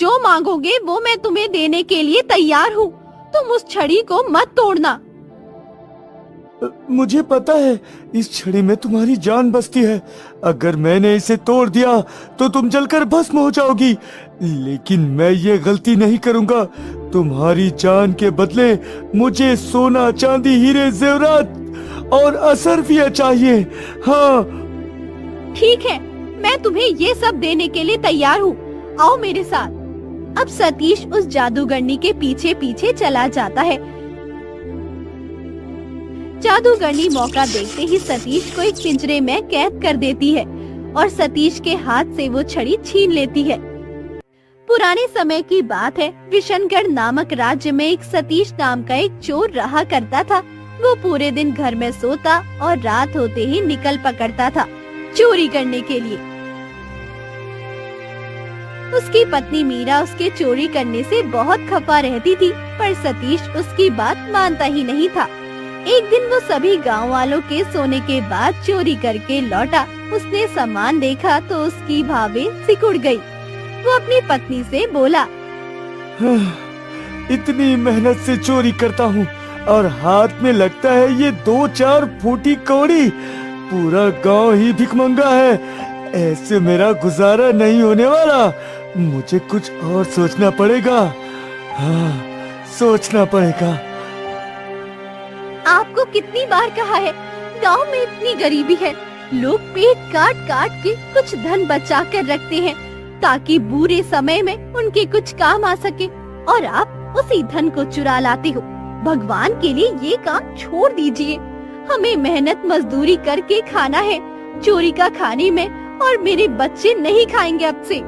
जो मांगोगे वो मैं तुम्हें देने के लिए तैयार हूँ। तुम उस छड़ी को मत तोड़ना। मुझे पता है इस छड़ी में तुम्हारी जान बसती है। अगर मैंने इसे तोड़ दिया तो तुम जलकर भस्म हो जाओगी, लेकिन मैं ये गलती नहीं करूंगा। तुम्हारी जान के बदले मुझे सोना, चांदी, हीरे, जेवरात और असरफिया चाहिए। हाँ ठीक है, मैं तुम्हें ये सब देने के लिए तैयार हूँ। आओ मेरे साथ। अब सतीश उस जादूगरनी के पीछे पीछे चला जाता है। जादूगरनी मौका देखते ही सतीश को एक पिंजरे में कैद कर देती है और सतीश के हाथ से वो छड़ी छीन लेती है। पुराने समय की बात है। विशनगढ़ नामक राज्य में एक सतीश नाम का एक चोर रहा करता था। वो पूरे दिन घर में सोता और रात होते ही निकल पकड़ता था चोरी करने के लिए। उसकी पत्नी मीरा उसके चोरी करने से बहुत खफा रहती थी, पर सतीश उसकी बात मानता ही नहीं था। एक दिन वो सभी गांव वालों के सोने के बाद चोरी करके लौटा। उसने सामान देखा तो उसकी भावें सिकुड़ गई। वो अपनी पत्नी से बोला, इतनी मेहनत से चोरी करता हूँ और हाथ में लगता है ये 2-4 फूटी कौड़ी। पूरा गांव ही भिखमंगा है। ऐसे मेरा गुजारा नहीं होने वाला। मुझे कुछ और सोचना पड़ेगा। हाँ, सोचना पड़ेगा। आपको कितनी बार कहा है, गांव में इतनी गरीबी है। लोग पेट काट काट के कुछ धन बचा कर रखते हैं ताकि बुरे समय में उनके कुछ काम आ सके, और आप उसी धन को चुरा लाते हो। भगवान के लिए ये काम छोड़ दीजिए। हमें मेहनत मजदूरी करके खाना है, चोरी का खाने में, और मेरे बच्चे नहीं खाएंगे अब से।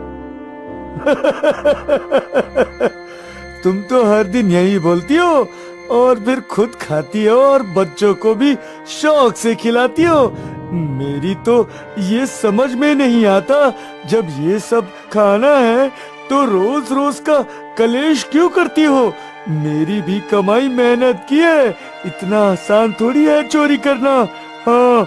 तुम तो हर दिन यही बोलती हो और फिर खुद खाती हो और बच्चों को भी शौक से खिलाती हो। मेरी तो ये समझ में नहीं आता, जब ये सब खाना है तो रोज रोज का कलेश क्यों करती हो। मेरी भी कमाई मेहनत की है, इतना आसान थोड़ी है चोरी करना। हाँ,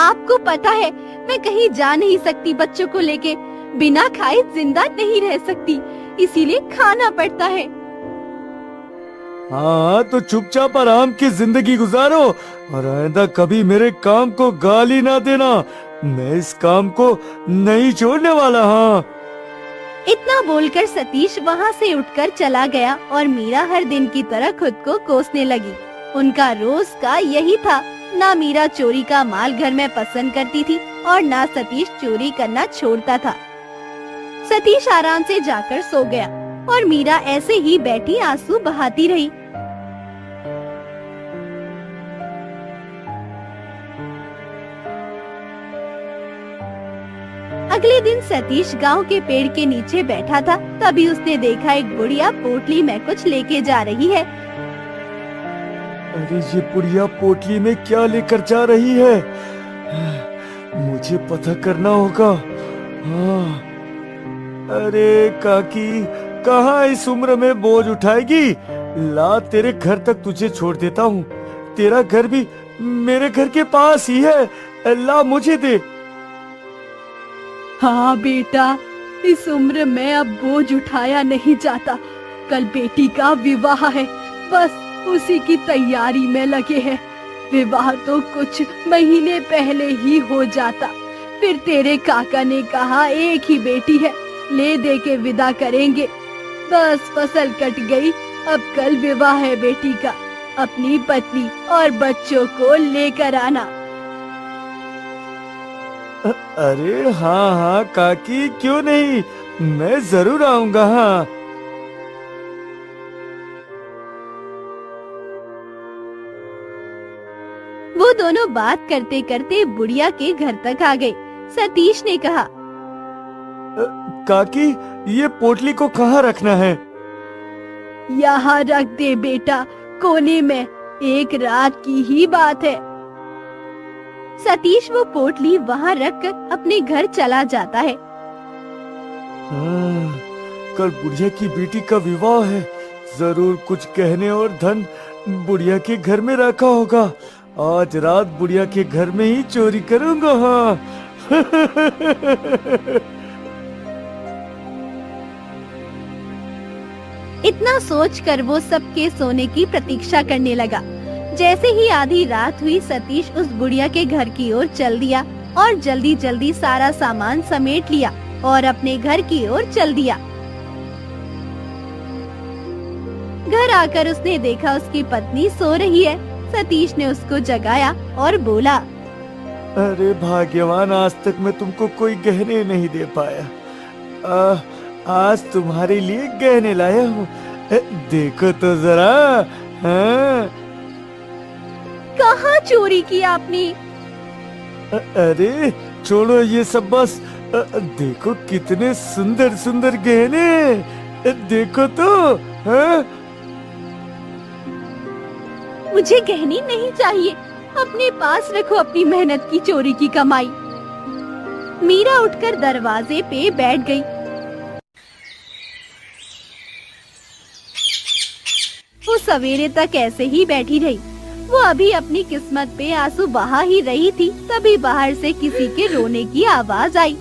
आपको पता है मैं कहीं जा नहीं सकती बच्चों को लेके। बिना खाए जिंदा नहीं रह सकती, इसीलिए खाना पड़ता है। हाँ तो चुपचाप आराम की जिंदगी गुजारो और आइंदा कभी मेरे काम को गाली ना देना। मैं इस काम को नहीं छोड़ने वाला। हाँ। इतना बोलकर सतीश वहाँ से उठकर चला गया और मीरा हर दिन की तरह खुद को कोसने लगी। उनका रोज का यही था। ना मीरा चोरी का माल घर में पसंद करती थी और ना सतीश चोरी करना छोड़ता था। सतीश आराम से जाकर सो गया और मीरा ऐसे ही बैठी आंसू बहाती रही। अगले दिन सतीश गांव के पेड़ के नीचे बैठा था। तभी उसने देखा एक बुढ़िया पोटली में कुछ लेके जा रही है। अरे ये बुढ़िया पोटली में क्या लेकर जा रही है? मुझे पता करना होगा। हाँ। अरे काकी, कहाँ इस उम्र में बोझ उठाएगी? ला, तेरे घर तक तुझे छोड़ देता हूँ। तेरा घर भी मेरे घर के पास ही है। ला, मुझे दे। हाँ बेटा, इस उम्र में अब बोझ उठाया नहीं जाता। कल बेटी का विवाह है, बस उसी की तैयारी में लगे हैं। विवाह तो कुछ महीने पहले ही हो जाता। फिर तेरे काका ने कहा एक ही बेटी है, ले दे के विदा करेंगे। बस फसल कट गई, अब कल विवाह है बेटी का। अपनी पत्नी और बच्चों को लेकर आना। अरे हाँ हाँ काकी, क्यों नहीं, मैं जरूर आऊंगा। हाँ। वो दोनों बात करते करते बुढ़िया के घर तक आ गए। सतीश ने कहा, काकी, ये पोटली को कहाँ रखना है? यहाँ रख दे बेटा, कोने में। एक रात की ही बात है। सतीश वो पोटली वहाँ रखकर अपने घर चला जाता है। कल बुढ़िया की बेटी का विवाह है। जरूर कुछ गहने और धन बुढ़िया के घर में रखा होगा। आज रात बुढ़िया के घर में ही चोरी करूंगा। हाँ। इतना सोचकर वो सबके सोने की प्रतीक्षा करने लगा। जैसे ही आधी रात हुई, सतीश उस बुढ़िया के घर की ओर चल दिया और जल्दी जल्दी सारा सामान समेट लिया और अपने घर की ओर चल दिया। घर आकर उसने देखा उसकी पत्नी सो रही है। सतीश ने उसको जगाया और बोला, अरे भाग्यवान, आज तक मैं तुमको कोई गहने नहीं दे पाया। आज तुम्हारे लिए गहने लाया हूँ, देखो तो जरा। हाँ? कहाँ चोरी की आपने? अरे छोड़ो ये सब, बस देखो कितने सुंदर सुंदर गहने, देखो तो। हाँ? मुझे गहने नहीं चाहिए, अपने पास रखो अपनी मेहनत की चोरी की कमाई। मीरा उठकर दरवाजे पे बैठ गई। वो सवेरे तक ऐसे ही बैठी रही। वो अभी अपनी किस्मत पे आंसू बहा ही रही थी, तभी बाहर से किसी के रोने की आवाज आई।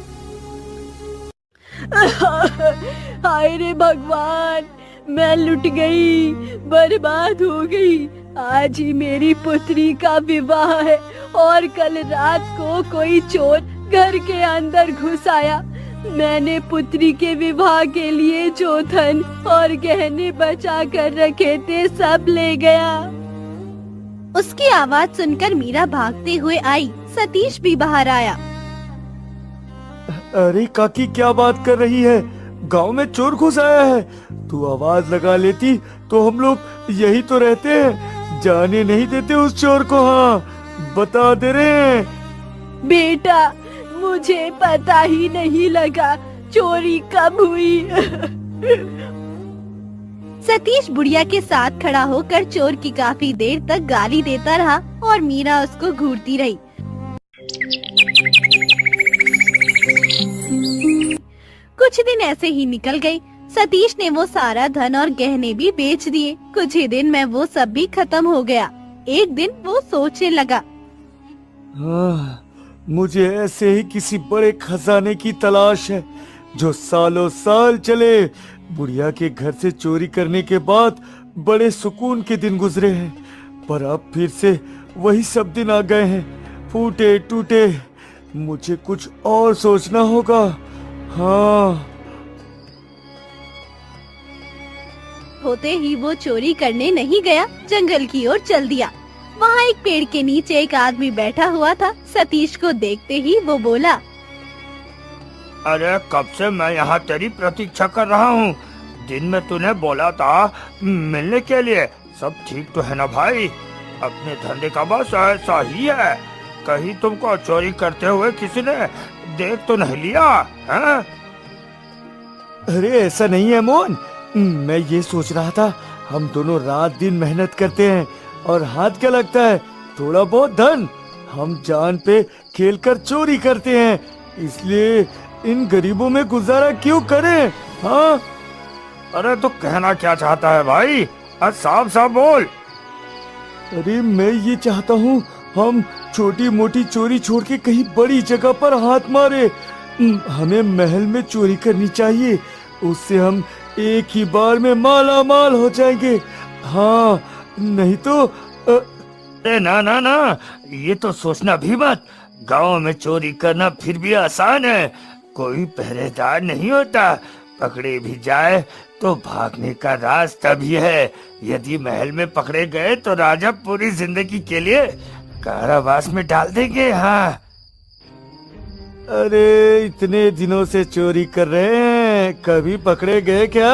हाय रे भगवान, मैं लुट गई, बर्बाद हो गई। आज ही मेरी पुत्री का विवाह है और कल रात को कोई चोर घर के अंदर घुस आया। मैंने पुत्री के विवाह के लिए जो धन और गहने बचा कर रखे थे सब ले गया। उसकी आवाज सुनकर मीरा भागते हुए आई। सतीश भी बाहर आया। अरे काकी, क्या बात कर रही है? गांव में चोर घुस आया है। तू आवाज लगा लेती तो हम लोग यही तो रहते हैं, जाने नहीं देते उस चोर को। हाँ, बता दे रहे हैं। बेटा, मुझे पता ही नहीं लगा चोरी कब हुई। सतीश बुढ़िया के साथ खड़ा होकर चोर की काफी देर तक गाली देता रहा और मीरा उसको घूरती रही। कुछ दिन ऐसे ही निकल गए। सतीश ने वो सारा धन और गहने भी बेच दिए। कुछ ही दिन में वो सब भी खत्म हो गया। एक दिन वो सोचने लगा, हाँ, मुझे ऐसे ही किसी बड़े खजाने की तलाश है जो सालों साल चले। बुढ़िया के घर से चोरी करने के बाद बड़े सुकून के दिन गुजरे हैं, पर अब फिर से वही सब दिन आ गए हैं, फूटे टूटे। मुझे कुछ और सोचना होगा। हाँ। होते ही वो चोरी करने नहीं गया, जंगल की ओर चल दिया। वहाँ एक पेड़ के नीचे एक आदमी बैठा हुआ था। सतीश को देखते ही वो बोला, अरे कब से मैं यहाँ तेरी प्रतीक्षा कर रहा हूँ। दिन में तूने बोला था मिलने के लिए। सब ठीक तो है ना भाई? अपने धंधे का बस ऐसा ही है। कहीं तुमको चोरी करते हुए किसी ने देख तो नहीं लिया है? अरे ऐसा नहीं है मोहन, मैं ये सोच रहा था, हम दोनों रात दिन मेहनत करते हैं और हाथ क्या लगता है, थोड़ा बहुत धन। हम जान पे खेलकर चोरी करते हैं, इसलिए इन गरीबों में गुजारा क्यों करें? हाँ? अरे तो कहना क्या चाहता है भाई? साफ साफ बोल। अरे मैं ये चाहता हूँ हम छोटी मोटी चोरी छोड़ के कहीं बड़ी जगह पर हाथ मारे। हमें महल में चोरी करनी चाहिए, उससे हम एक ही बार में माला माल हो जाएंगे। हाँ, नहीं तो अरे ना ना ना, ये तो सोचना भी मत। गांव में चोरी करना फिर भी आसान है, कोई पहरेदार नहीं होता। पकड़े भी जाए तो भागने का रास्ता भी है। यदि महल में पकड़े गए तो राजा पूरी जिंदगी के लिए कारावास में डाल देंगे। हाँ। अरे इतने दिनों से चोरी कर रहे हैं, कभी पकड़े गए क्या?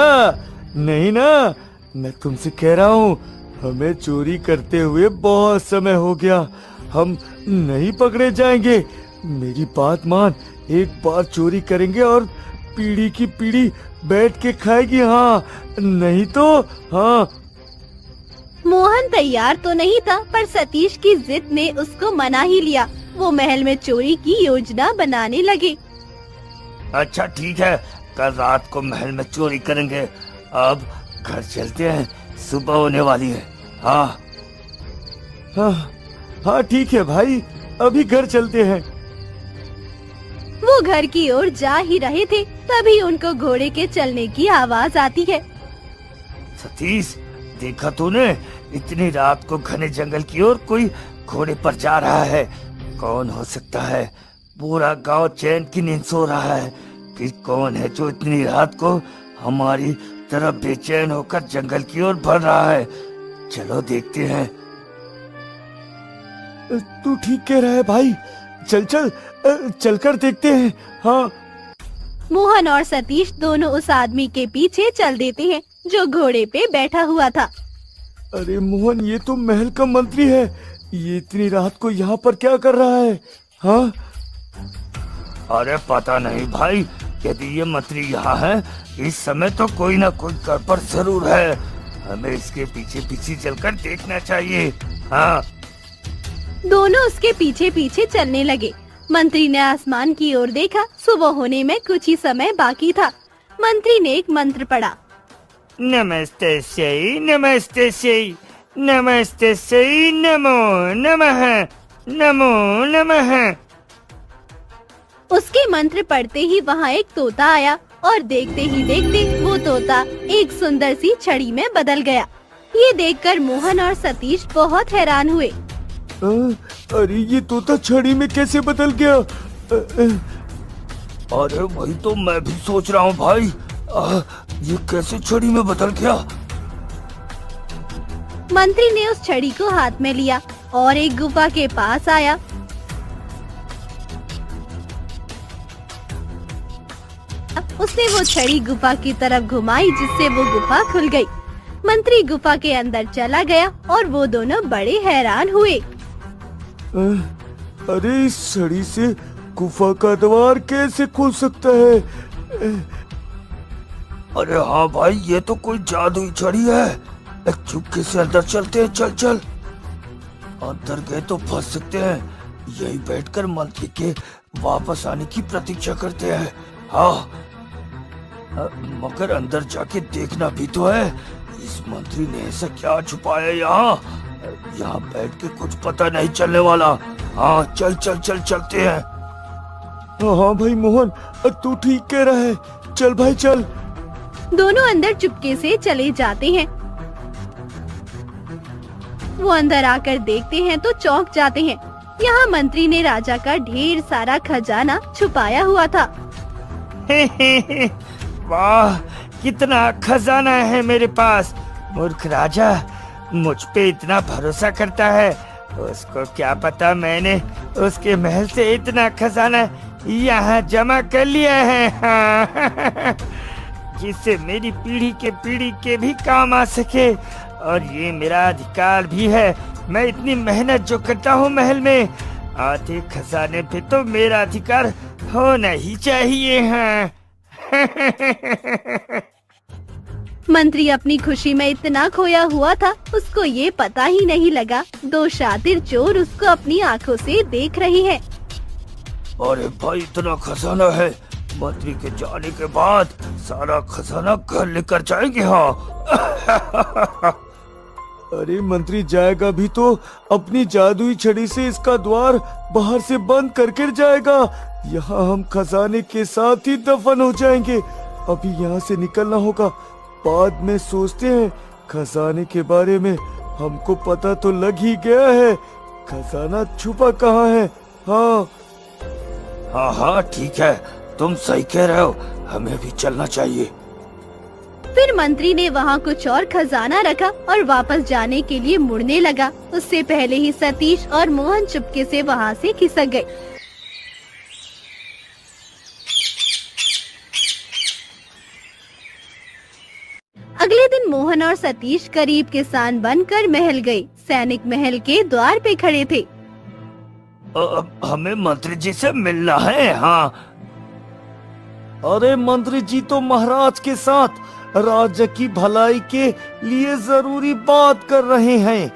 नहीं ना। मैं तुमसे कह रहा हूँ, हमें चोरी करते हुए बहुत समय हो गया, हम नहीं पकड़े जाएंगे। मेरी बात मान, एक बार चोरी करेंगे और पीढ़ी की पीढ़ी बैठ के खाएगी। हाँ, नहीं तो। हाँ। मोहन तैयार तो नहीं था, पर सतीश की जिद ने उसको मना ही लिया। वो महल में चोरी की योजना बनाने लगे। अच्छा ठीक है, कल रात को महल में चोरी करेंगे। अब घर चलते हैं, सुबह होने वाली है। हाँ हाँ हाँ, ठीक है भाई, अभी घर चलते हैं। वो घर की ओर जा ही रहे थे, तभी उनको घोड़े के चलने की आवाज आती है। सतीश, देखा तूने? इतनी रात को घने जंगल की ओर कोई घोड़े पर जा रहा है। कौन हो सकता है? पूरा गांव चैन की नींद सो रहा है। फिर कौन है जो इतनी रात को हमारी तरफ बेचैन होकर जंगल की ओर बढ़ रहा है? चलो देखते हैं। तू ठीक कह रहा है भाई, चल चल चलकर देखते हैं। हाँ। मोहन और सतीश दोनों उस आदमी के पीछे चल देते हैं जो घोड़े पे बैठा हुआ था। अरे मोहन, ये तो महल का मंत्री है। ये इतनी रात को यहाँ पर क्या कर रहा है? हाँ? अरे पता नहीं भाई, यदि ये मंत्री यहाँ है इस समय तो कोई ना कोई गड़बड़ जरूर है। हमें इसके पीछे पीछे चलकर देखना चाहिए। हाँ। दोनों उसके पीछे पीछे चलने लगे। मंत्री ने आसमान की ओर देखा। सुबह होने में कुछ ही समय बाकी था। मंत्री ने एक मंत्र पढ़ा। नमस्ते से नमस्ते से नमस्ते से नमो नमः नमो नमः। उसके मंत्र पढ़ते ही वहाँ एक तोता आया और देखते ही देखते वो तोता एक सुंदर सी छड़ी में बदल गया। ये देखकर मोहन और सतीश बहुत हैरान हुए। अरे ये तोता छड़ी में कैसे बदल गया? अरे वही तो मैं भी सोच रहा हूँ भाई, ये कैसे छड़ी में बदल गया? मंत्री ने उस छड़ी को हाथ में लिया और एक गुफा के पास आया। उसने वो छड़ी गुफा की तरफ घुमाई जिससे वो गुफा खुल गई। मंत्री गुफा के अंदर चला गया और वो दोनों बड़े हैरान हुए। अरे इस छड़ी से गुफा का द्वार कैसे खुल सकता है? अरे हाँ भाई, ये तो कोई जादुई छड़ी है। चुपके से अंदर चलते हैं। चल चल। अंदर गए तो फंस सकते हैं। यही बैठकर मंत्री के वापस आने की प्रतीक्षा करते हैं। हाँ, मगर अंदर जाके देखना भी तो है। इस मंत्री ने ऐसा क्या छुपाया यहाँ? यहाँ बैठ के कुछ पता नहीं चलने वाला। हाँ चल चल चल चलते हैं। हाँ भाई मोहन, तू ठीक कह रहा है। चल भाई चल। दोनों अंदर चुपके से चले जाते हैं। वो अंदर आकर देखते हैं तो चौंक जाते हैं। यहाँ मंत्री ने राजा का ढेर सारा खजाना छुपाया हुआ था। वाह, कितना खजाना है मेरे पास। मूर्ख राजा मुझ पे इतना भरोसा करता है। उसको क्या पता मैंने उसके महल से इतना खजाना यहाँ जमा कर लिया है। जिससे मेरी पीढ़ी के भी काम आ सके। और ये मेरा अधिकार भी है। मैं इतनी मेहनत जो करता हूँ महल में, आधे खजाने पे तो मेरा अधिकार होना ही चाहिए। हाँ। मंत्री अपनी खुशी में इतना खोया हुआ था, उसको ये पता ही नहीं लगा दो शातिर चोर उसको अपनी आंखों से देख रहे हैं। अरे भाई, इतना खजाना है। मंत्री के जाने के बाद सारा खजाना घर लेकर जाएंगे। हाँ। अरे मंत्री जाएगा भी तो अपनी जादुई छड़ी से इसका द्वार बाहर से बंद करके जाएगा। यहाँ हम खजाने के साथ ही दफन हो जाएंगे। अभी यहाँ से निकलना होगा, बाद में सोचते हैं। खजाने के बारे में हमको पता तो लग ही गया है, खजाना छुपा कहाँ है। हाँ हाँ हाँ ठीक है, तुम सही कह रहे हो। हमें भी चलना चाहिए। फिर मंत्री ने वहाँ कुछ और खजाना रखा और वापस जाने के लिए मुड़ने लगा। उससे पहले ही सतीश और मोहन चुपके से वहाँ से खिसक गए। अगले दिन मोहन और सतीश गरीब किसान बनकर महल गए। सैनिक महल के द्वार पे खड़े थे। हमें मंत्री जी से मिलना है। हाँ। अरे मंत्री जी तो महाराज के साथ राज्य की भलाई के लिए जरूरी बात कर रहे हैं।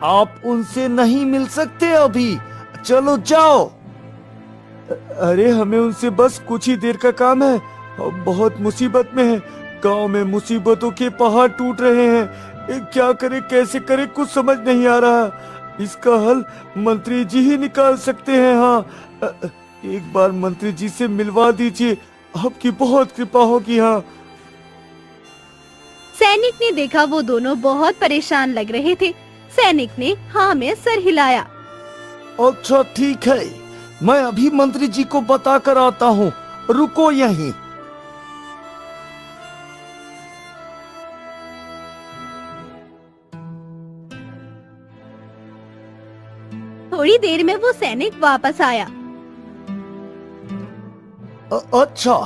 आप उनसे नहीं मिल सकते अभी। चलो जाओ। अरे हमें उनसे बस कुछ ही देर का काम है। हम बहुत मुसीबत में हैं। गांव में मुसीबतों के पहाड़ टूट रहे हैं। क्या करे कैसे करे कुछ समझ नहीं आ रहा। इसका हल मंत्री जी ही निकाल सकते हैं। हाँ, एक बार मंत्री जी से मिलवा दीजिए, आपकी बहुत कृपा होगी। हाँ। सैनिक ने देखा वो दोनों बहुत परेशान लग रहे थे। सैनिक ने हाँ में सर हिलाया। अच्छा ठीक है, मैं अभी मंत्री जी को बता कर आता हूँ, रुको यहीं। थोड़ी देर में वो सैनिक वापस आया। अच्छा,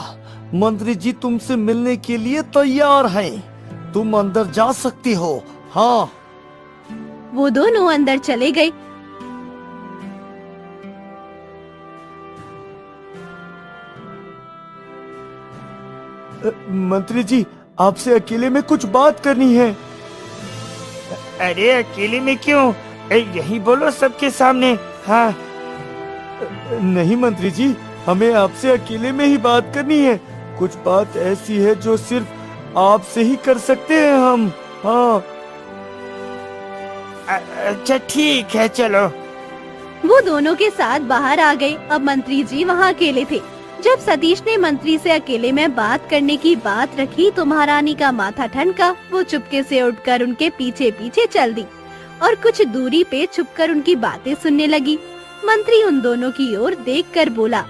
मंत्री जी तुमसे मिलने के लिए तैयार हैं। तुम अंदर जा सकती हो। हाँ। वो दोनों अंदर चले गए। मंत्री जी, आपसे अकेले में कुछ बात करनी है। अरे अकेले में क्यों, यही बोलो सबके सामने। हाँ। नहीं मंत्री जी, हमें आपसे अकेले में ही बात करनी है। कुछ बात ऐसी है जो सिर्फ आपसे ही कर सकते हैं हम। हाँ। अच्छा ठीक है, चलो। वो दोनों के साथ बाहर आ गए। अब मंत्री जी वहाँ अकेले थे। जब सतीश ने मंत्री से अकेले में बात करने की बात रखी तो महारानी का माथा ठनका। वो चुपके से उठकर उनके पीछे पीछे चल दी और कुछ दूरी पे छुपकर उनकी बातें सुनने लगी। मंत्री उन दोनों की ओर देखकर बोला,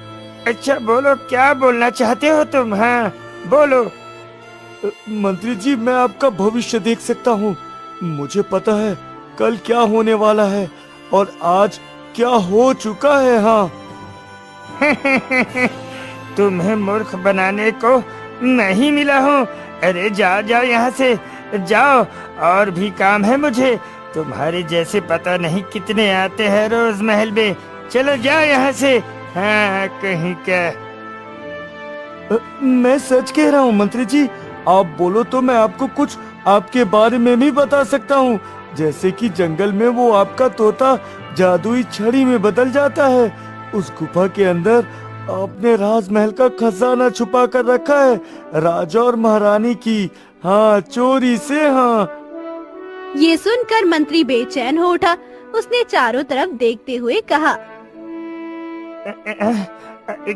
अच्छा बोलो, क्या बोलना चाहते हो तुम? हाँ बोलो। मंत्री जी, मैं आपका भविष्य देख सकता हूँ। मुझे पता है कल क्या होने वाला है और आज क्या हो चुका है। हाँ। तुम्हें मूर्ख बनाने को नहीं मिला हूँ। अरे जाओ जाओ यहाँ से, जाओ, और भी काम है मुझे। तुम्हारे जैसे पता नहीं कितने आते हैं रोज महल में। चलो जाओ यहाँ से। हाँ कहीं क्या। मैं सच कह रहा हूँ मंत्री जी, आप बोलो तो मैं आपको कुछ आपके बारे में भी बता सकता हूँ। जैसे कि जंगल में वो आपका तोता जादुई छड़ी में बदल जाता है। उस गुफा के अंदर आपने राजमहल का खजाना छुपा कर रखा है, राजा और महारानी की, हाँ, चोरी से। हाँ। ये सुनकर मंत्री बेचैन हो उठा। उसने चारों तरफ देखते हुए कहा,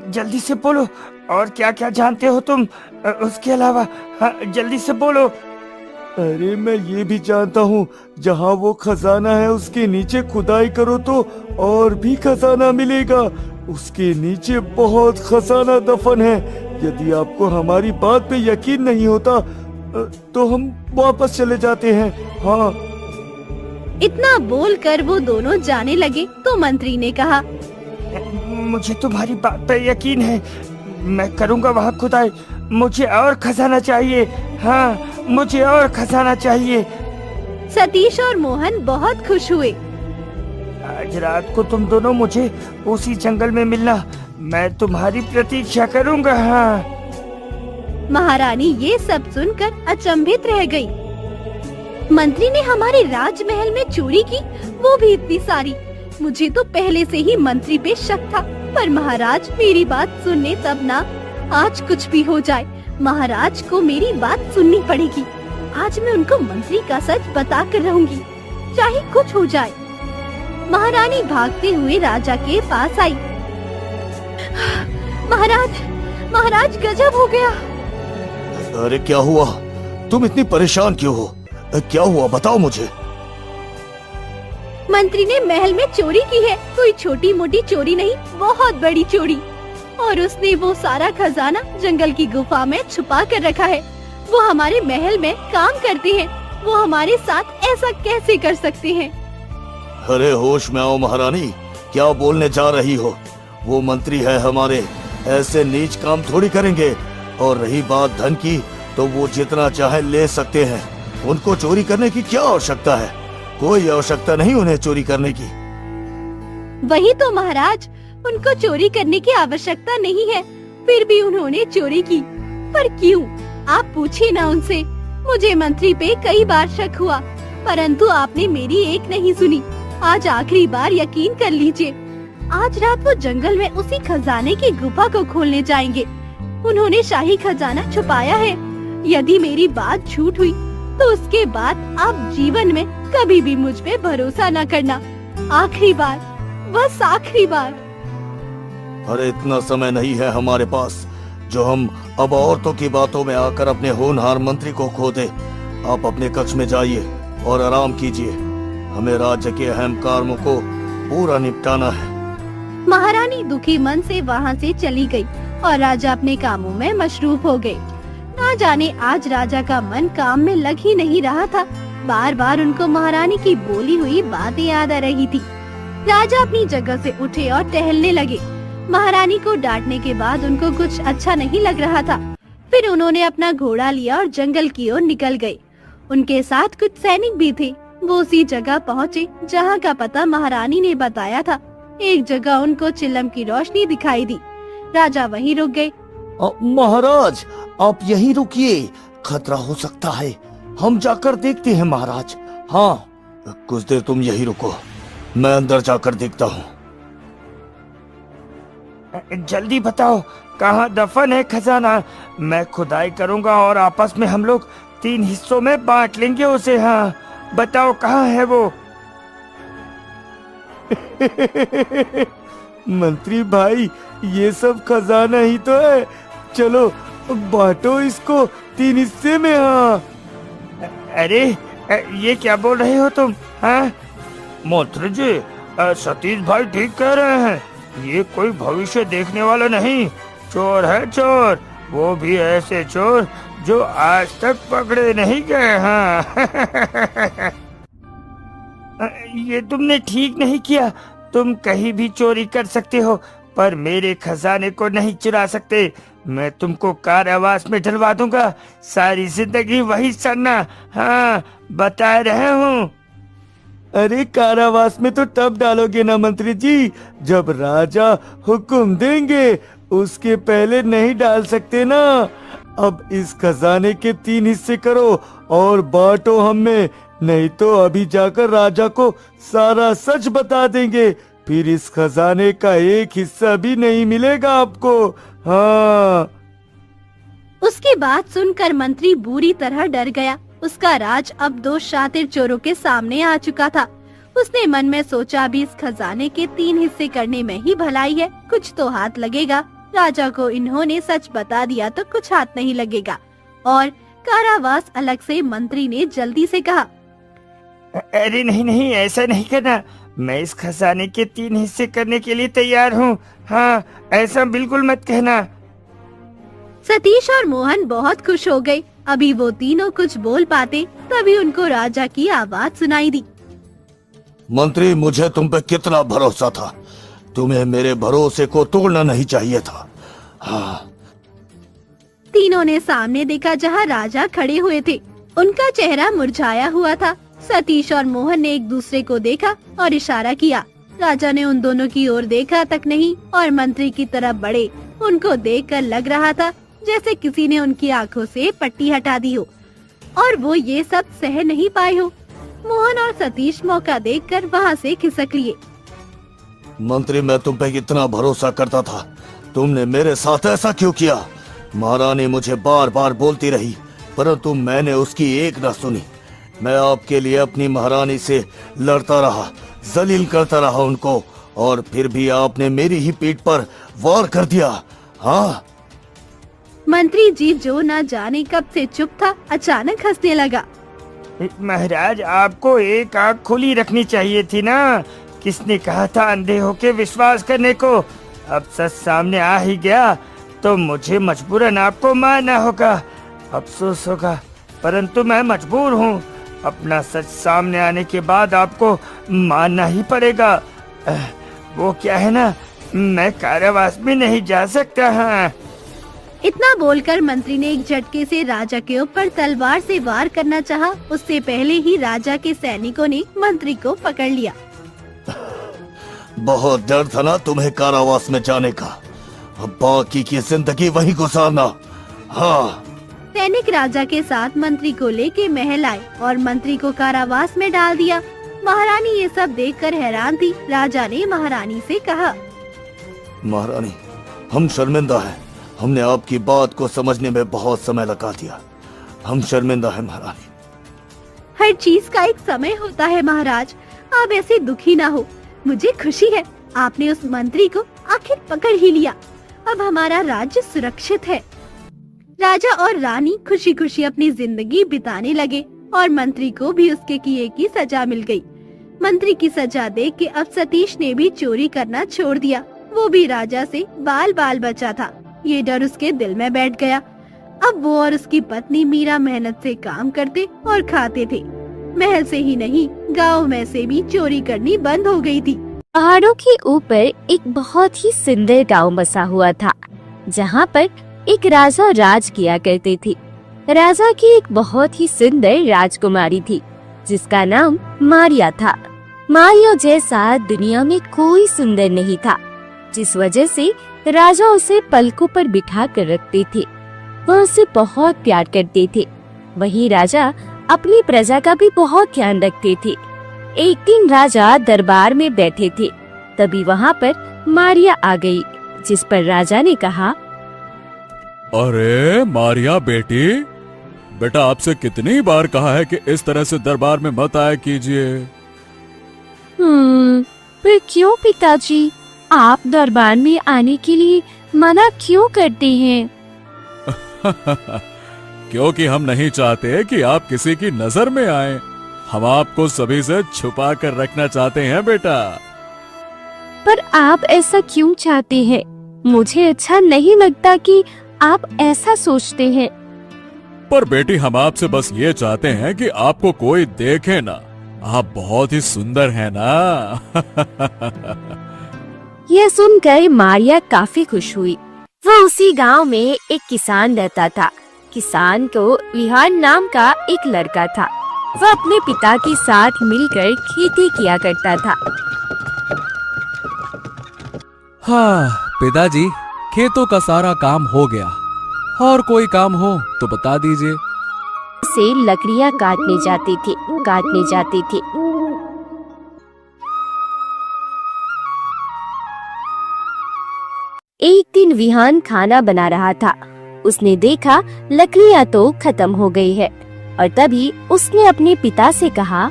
जल्दी से बोलो, और क्या क्या जानते हो तुम उसके अलावा? हाँ, जल्दी से बोलो। अरे मैं ये भी जानता हूँ, जहाँ वो खजाना है उसके नीचे खुदाई करो तो और भी खजाना मिलेगा। उसके नीचे बहुत खजाना दफन है। यदि आपको हमारी बात पे यकीन नहीं होता तो हम वापस चले जाते हैं। हाँ। इतना बोलकर वो दोनों जाने लगे तो मंत्री ने कहा, मुझे तुम्हारी बात पे यकीन है, मैं करूँगा वहाँ खुदाई। मुझे और खजाना चाहिए। हाँ, मुझे और खजाना चाहिए। सतीश और मोहन बहुत खुश हुए। आज रात को तुम दोनों मुझे उसी जंगल में मिलना, मैं तुम्हारी प्रतीक्षा करूँगा। हाँ। महारानी ये सब सुनकर अचंभित रह गई। मंत्री ने हमारे राजमहल में चोरी की, वो भी इतनी सारी। मुझे तो पहले से ही मंत्री पे शक था, पर महाराज मेरी बात सुनने तब ना। आज कुछ भी हो जाए, महाराज को मेरी बात सुननी पड़ेगी। आज मैं उनको मंत्री का सच बता कर रहूंगी, चाहे कुछ हो जाए। महारानी भागते हुए राजा के पास आई। महाराज, महाराज गजब हो गया। अरे क्या हुआ? तुम इतनी परेशान क्यों हो? क्या हुआ बताओ मुझे। मंत्री ने महल में चोरी की है। कोई छोटी मोटी चोरी नहीं, बहुत बड़ी चोरी। और उसने वो सारा खजाना जंगल की गुफा में छुपा कर रखा है। वो हमारे महल में काम करते हैं, वो हमारे साथ ऐसा कैसे कर सकते हैं? अरे होश में आओ महारानी, क्या बोलने जा रही हो? वो मंत्री है हमारे, ऐसे नीच काम थोड़ी करेंगे। और रही बात धन की, तो वो जितना चाहे ले सकते हैं। उनको चोरी करने की क्या आवश्यकता है? कोई आवश्यकता नहीं उन्हें चोरी करने की। वही तो महाराज, उनको चोरी करने की आवश्यकता नहीं है, फिर भी उन्होंने चोरी की। पर क्यों? आप पूछिए ना उनसे। मुझे मंत्री पे कई बार शक हुआ, परंतु आपने मेरी एक नहीं सुनी। आज आखिरी बार यकीन कर लीजिए। आज रात वो जंगल में उसी खजाने की गुफा को खोलने जाएंगे। उन्होंने शाही खजाना छुपाया है। यदि मेरी बात झूठ हुई तो उसके बाद आप जीवन में कभी भी मुझ पे भरोसा न करना। आखिरी बार, बस आखिरी बार। अरे इतना समय नहीं है हमारे पास जो हम अब औरतों की बातों में आकर अपने होनहार मंत्री को खो दे। आप अपने कक्ष में जाइए और आराम कीजिए। हमें राज्य के अहम कामों को पूरा निपटाना है। महारानी दुखी मन से वहाँ से चली गई और राजा अपने कामों में मशरूफ हो गए। ना जाने आज राजा का मन काम में लग ही नहीं रहा था। बार बार उनको महारानी की बोली हुई बातें याद आ रही थी। राजा अपनी जगह से उठे और टहलने लगे। महारानी को डांटने के बाद उनको कुछ अच्छा नहीं लग रहा था। फिर उन्होंने अपना घोड़ा लिया और जंगल की ओर निकल गए। उनके साथ कुछ सैनिक भी थे। वो उसी जगह पहुँचे जहाँ का पता महारानी ने बताया था। एक जगह उनको चिलम की रोशनी दिखाई दी। राजा वहीं रुक गए। महाराज, आप यहीं रुकिए, खतरा हो सकता है। हम जाकर देखते हैं महाराज। हाँ, कुछ देर तुम यहीं रुको, मैं अंदर जाकर देखता हूँ। जल्दी बताओ, कहाँ दफन है खजाना? मैं खुदाई करूँगा और आपस में हम लोग 3 हिस्सों में बांट लेंगे उसे। हाँ, बताओ कहाँ है वो? मंत्री भाई, ये सब खजाना ही तो है। चलो बांटो इसको 3 हिस्से में। हाँ। अरे ये क्या बोल रहे हो तुम? हाँ मंत्री जी, सतीश भाई ठीक कह रहे हैं। ये कोई भविष्य देखने वाला नहीं, चोर है चोर। वो भी ऐसे चोर जो आज तक पकड़े नहीं गए। हाँ ये तुमने ठीक नहीं किया। तुम कहीं भी चोरी कर सकते हो, पर मेरे खजाने को नहीं चुरा सकते। मैं तुमको कारावास में डलवा दूंगा, सारी जिंदगी वही सड़ना। हाँ, बता रहे हूँ। अरे कारावास में तो तब डालोगे ना मंत्री जी, जब राजा हुक्म देंगे। उसके पहले नहीं डाल सकते ना। अब इस खजाने के 3 हिस्से करो और बांटो हम में, नहीं तो अभी जाकर राजा को सारा सच बता देंगे। फिर इस खजाने का एक हिस्सा भी नहीं मिलेगा आपको। हाँ। उसकी बात सुनकर मंत्री बुरी तरह डर गया। उसका राज अब 2 शातिर चोरों के सामने आ चुका था। उसने मन में सोचा, भी इस खजाने के 3 हिस्से करने में ही भलाई है, कुछ तो हाथ लगेगा। राजा को इन्होंने सच बता दिया तो कुछ हाथ नहीं लगेगा। और कारावास अलग से मंत्री ने जल्दी से कहा, अरे नहीं नहीं, ऐसा नहीं करना। मैं इस खजाने के 3 हिस्से करने के लिए तैयार हूँ। हाँ, ऐसा बिल्कुल मत कहना। सतीश और मोहन बहुत खुश हो गए। अभी वो तीनों कुछ बोल पाते, तभी उनको राजा की आवाज सुनाई दी। मंत्री, मुझे तुम पे कितना भरोसा था। तुम्हें मेरे भरोसे को तोड़ना नहीं चाहिए था। हाँ। तीनों ने सामने देखा जहाँ राजा खड़े हुए थे। उनका चेहरा मुरझाया हुआ था। सतीश और मोहन ने एक दूसरे को देखा और इशारा किया। राजा ने उन दोनों की ओर देखा तक नहीं और मंत्री की तरफ बढ़े। उनको देखकर लग रहा था जैसे किसी ने उनकी आंखों से पट्टी हटा दी हो और वो ये सब सह नहीं पाए हो। मोहन और सतीश मौका देखकर वहाँ से खिसक लिए। मंत्री, मैं तुम पे कितना भरोसा करता था, तुमने मेरे साथ ऐसा क्यों किया? महारानी मुझे बार बार बोलती रही, परंतु मैंने उसकी एक न सुनी। मैं आपके लिए अपनी महारानी से लड़ता रहा, जलील करता रहा उनको, और फिर भी आपने मेरी ही पीठ पर वार कर दिया। हाँ। मंत्री जी जो न जाने कब से चुप था, अचानक हंसने लगा। महाराज, आपको एक आंख खुली रखनी चाहिए थी ना। किसने कहा था अंधे होके विश्वास करने को? अब सच सामने आ ही गया तो मुझे मजबूरन आपको मानना होगा। अफसोस होगा, परंतु मैं मजबूर हूँ। अपना सच सामने आने के बाद आपको मानना ही पड़ेगा। वो क्या है ना, मैं कारावास में नहीं जा सकता। हाँ। इतना बोलकर मंत्री ने एक झटके से राजा के ऊपर तलवार से वार करना चाहा। उससे पहले ही राजा के सैनिकों ने मंत्री को पकड़ लिया। बहुत डर था ना तुम्हें कारावास में जाने का, अब बाकी की जिंदगी वहीं गुजारना। हाँ। सैनिक राजा के साथ मंत्री को लेके महल आए और मंत्री को कारावास में डाल दिया। महारानी ये सब देखकर हैरान थी। राजा ने महारानी से कहा, महारानी, हम शर्मिंदा हैं। हमने आपकी बात को समझने में बहुत समय लगा दिया। हम शर्मिंदा हैं महारानी। हर चीज का एक समय होता है महाराज, आप ऐसे दुखी ना हो। मुझे खुशी है आपने उस मंत्री को आखिर पकड़ ही लिया। अब हमारा राज्य सुरक्षित है। राजा और रानी खुशी खुशी अपनी जिंदगी बिताने लगे। और मंत्री को भी उसके किए की सजा मिल गई। मंत्री की सजा देख के अब सतीश ने भी चोरी करना छोड़ दिया। वो भी राजा से बाल बाल बचा था। ये डर उसके दिल में बैठ गया। अब वो और उसकी पत्नी मीरा मेहनत से काम करते और खाते थे। महल से ही नहीं, गांव में से भी चोरी करनी बंद हो गई थी। पहाड़ों के ऊपर एक बहुत ही सुंदर गांव बसा हुआ था, जहां पर एक राजा राज किया करते थे। राजा की एक बहुत ही सुंदर राजकुमारी थी, जिसका नाम मारिया था। मारिया जैसा दुनिया में कोई सुंदर नहीं था, जिस वजह से राजा उसे पलकों पर बिठा कर रखते थे। वह उसे बहुत प्यार करते थे। वहीं राजा अपनी प्रजा का भी बहुत ध्यान रखते थे। एक दिन राजा दरबार में बैठे थे, तभी वहाँ पर मारिया आ गई, जिस पर राजा ने कहा, अरे मारिया बेटी, बेटा आपसे कितनी बार कहा है कि इस तरह से दरबार में मत आया कीजिए। पर क्यों पिताजी, आप दरबार में आने के लिए मना क्यों करते हैं? क्योंकि हम नहीं चाहते कि आप किसी की नजर में आए। हम आपको सभी से छुपा कर रखना चाहते हैं बेटा। पर आप ऐसा क्यों चाहते हैं? मुझे अच्छा नहीं लगता कि आप ऐसा सोचते हैं। पर बेटी हम आपसे बस ये चाहते हैं कि आपको कोई देखे ना। आप बहुत ही सुंदर हैं ना। यह सुनकर मारिया काफी खुश हुई। वह उसी गांव में एक किसान रहता था। किसान को विहान नाम का एक लड़का था। वह अपने पिता के साथ मिलकर खेती किया करता था। हाँ पिताजी, खेतों का सारा काम हो गया। और कोई काम हो तो बता दीजिए। से लकड़ियां काटने जाते थे। एक दिन विहान खाना बना रहा था। उसने देखा लकड़ियां तो खत्म हो गई है, और तभी उसने अपने पिता से कहा,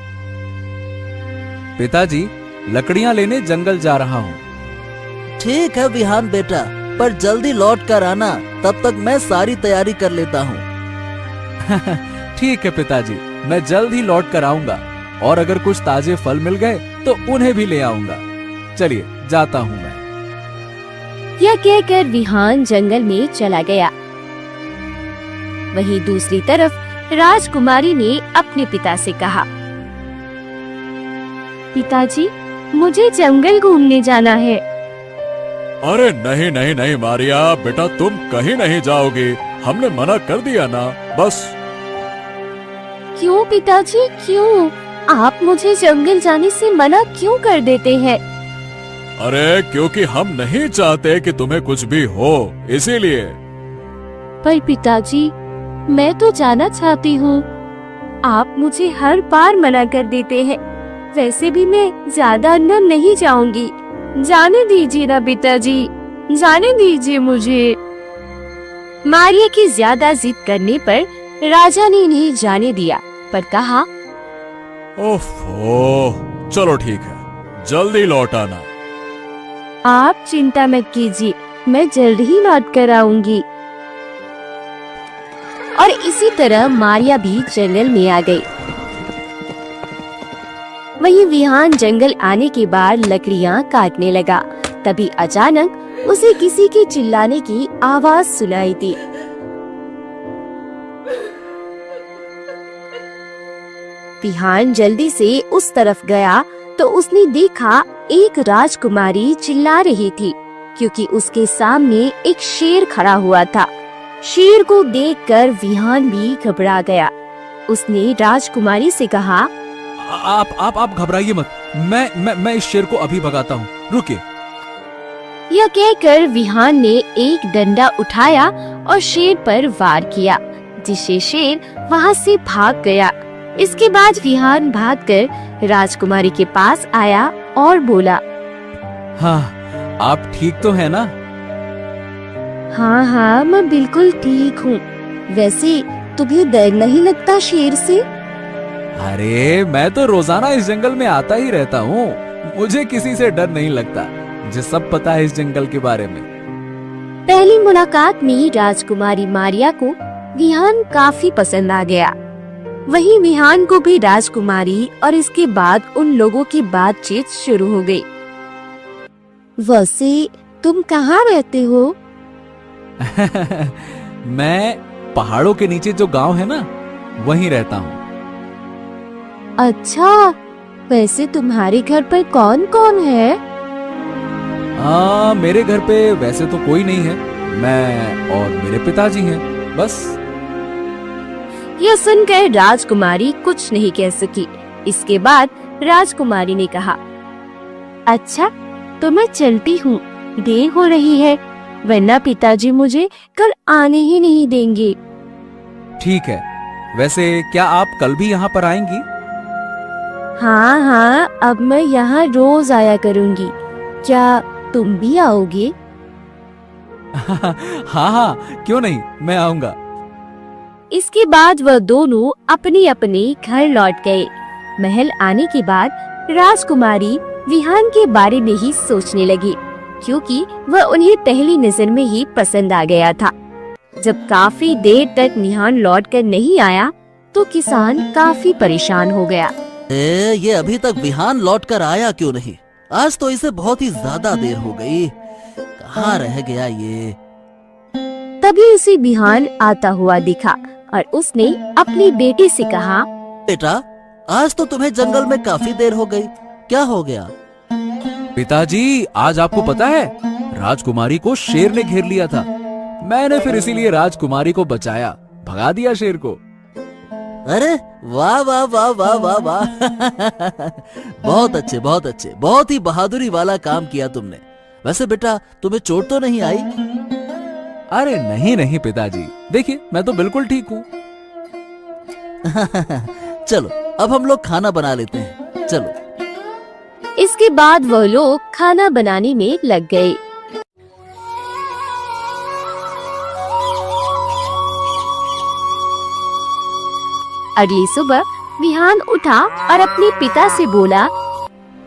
पिताजी, लकड़ियां लेने जंगल जा रहा हूँ। ठीक है विहान बेटा, पर जल्दी लौट कर आना, तब तक मैं सारी तैयारी कर लेता हूँ। ठीक है पिताजी, मैं जल्द ही लौट कर आऊंगा, और अगर कुछ ताजे फल मिल गए तो उन्हें भी ले आऊंगा। चलिए जाता हूँ मैं। यह कहकर विहान जंगल में चला गया। वहीं दूसरी तरफ राजकुमारी ने अपने पिता से कहा, पिताजी, मुझे जंगल घूमने जाना है। अरे नहीं नहीं नहीं मारिया बेटा, तुम कहीं नहीं जाओगे। हमने मना कर दिया ना, बस। क्यों पिताजी, क्यों? आप मुझे जंगल जाने से मना क्यों कर देते हैं? अरे क्योंकि हम नहीं चाहते कि तुम्हें कुछ भी हो, इसीलिए। पर पिताजी, मैं तो जाना चाहती हूँ। आप मुझे हर बार मना कर देते हैं। वैसे भी मैं ज्यादा अंदर नहीं जाऊंगी। जाने दीजिए ना पिताजी, जाने दीजिए मुझे। मारिया की ज्यादा जिद करने पर राजा ने इन्हें जाने दिया, पर कहा, ओफो, चलो ठीक है, जल्दी लौट आना। आप चिंता मत कीजिए, मैं जल्द ही लौट कर आऊंगी। और इसी तरह मारिया भी जंगल में आ गई। वहीं विहान जंगल आने के बाद लकड़ियां काटने लगा। तभी अचानक उसे किसी के चिल्लाने की आवाज सुनाई दी। विहान जल्दी से उस तरफ गया तो उसने देखा एक राजकुमारी चिल्ला रही थी, क्योंकि उसके सामने एक शेर खड़ा हुआ था। शेर को देखकर विहान भी घबरा गया। उसने राजकुमारी से कहा, आप घबराइए मत। मैं इस शेर को अभी भगाता हूँ, रुकिए। यह कहकर विहान ने एक डंडा उठाया और शेर पर वार किया, जिससे शेर वहाँ से भाग गया। इसके बाद विहान भागकर राजकुमारी के पास आया और बोला, हाँ, आप ठीक तो है ना? हाँ, मैं बिल्कुल ठीक हूँ। वैसे तुम्हें डर नहीं लगता शेर से? अरे मैं तो रोजाना इस जंगल में आता ही रहता हूँ। मुझे किसी से डर नहीं लगता। मुझे सब पता है इस जंगल के बारे में। पहली मुलाकात में राजकुमारी मारिया को विहान काफी पसंद आ गया। वहीं विहान को भी राजकुमारी और इसके बाद उन लोगों की बातचीत शुरू हो गई। वैसे तुम कहाँ रहते हो? मैं पहाड़ों के नीचे जो गांव है ना, वहीं रहता हूँ। अच्छा, वैसे तुम्हारे घर पर कौन कौन है? मेरे घर पे वैसे तो कोई नहीं है, मैं और मेरे पिताजी हैं, बस। यह सुनकर राजकुमारी कुछ नहीं कह सकी। इसके बाद राजकुमारी ने कहा, अच्छा तो मैं चलती हूँ, देर हो रही है, वरना पिताजी मुझे कल आने ही नहीं देंगे। ठीक है, वैसे क्या आप कल भी यहाँ पर आएंगी? हाँ हाँ, अब मैं यहाँ रोज आया करूँगी। क्या तुम भी आओगे? हाँ हाँ, क्यों नहीं, मैं आऊँगा। इसके बाद वह दोनों अपने अपने घर लौट गए। महल आने के बाद राजकुमारी विहान के बारे में ही सोचने लगी, क्योंकि वह उन्हें पहली नजर में ही पसंद आ गया था। जब काफी देर तक विहान लौटकर नहीं आया तो किसान काफी परेशान हो गया। ये अभी तक विहान लौट कर आया क्यों नहीं? आज तो इसे बहुत ही ज्यादा देर हो गई। कहाँ रह गया ये? तभी उसे विहान आता हुआ दिखा और उसने अपनी बेटी से कहा, बेटा, आज तो तुम्हें जंगल में काफी देर हो गई, क्या हो गया? पिताजी, आज आपको पता है, राजकुमारी को शेर ने घेर लिया था। मैंने फिर इसीलिए राजकुमारी को बचाया, भगा दिया शेर को। अरे वाह वाह वाह वाह वाह वाह बहुत अच्छे, बहुत अच्छे, बहुत ही बहादुरी वाला काम किया तुमने। वैसे बेटा, तुम्हें चोट तो नहीं आई? अरे नहीं नहीं पिताजी, देखिए मैं तो बिल्कुल ठीक हूँ। चलो अब हम लोग खाना बना लेते हैं, चलो। इसके बाद वह लोग खाना बनाने में लग गए। अगली सुबह विहान उठा और अपने पिता से बोला,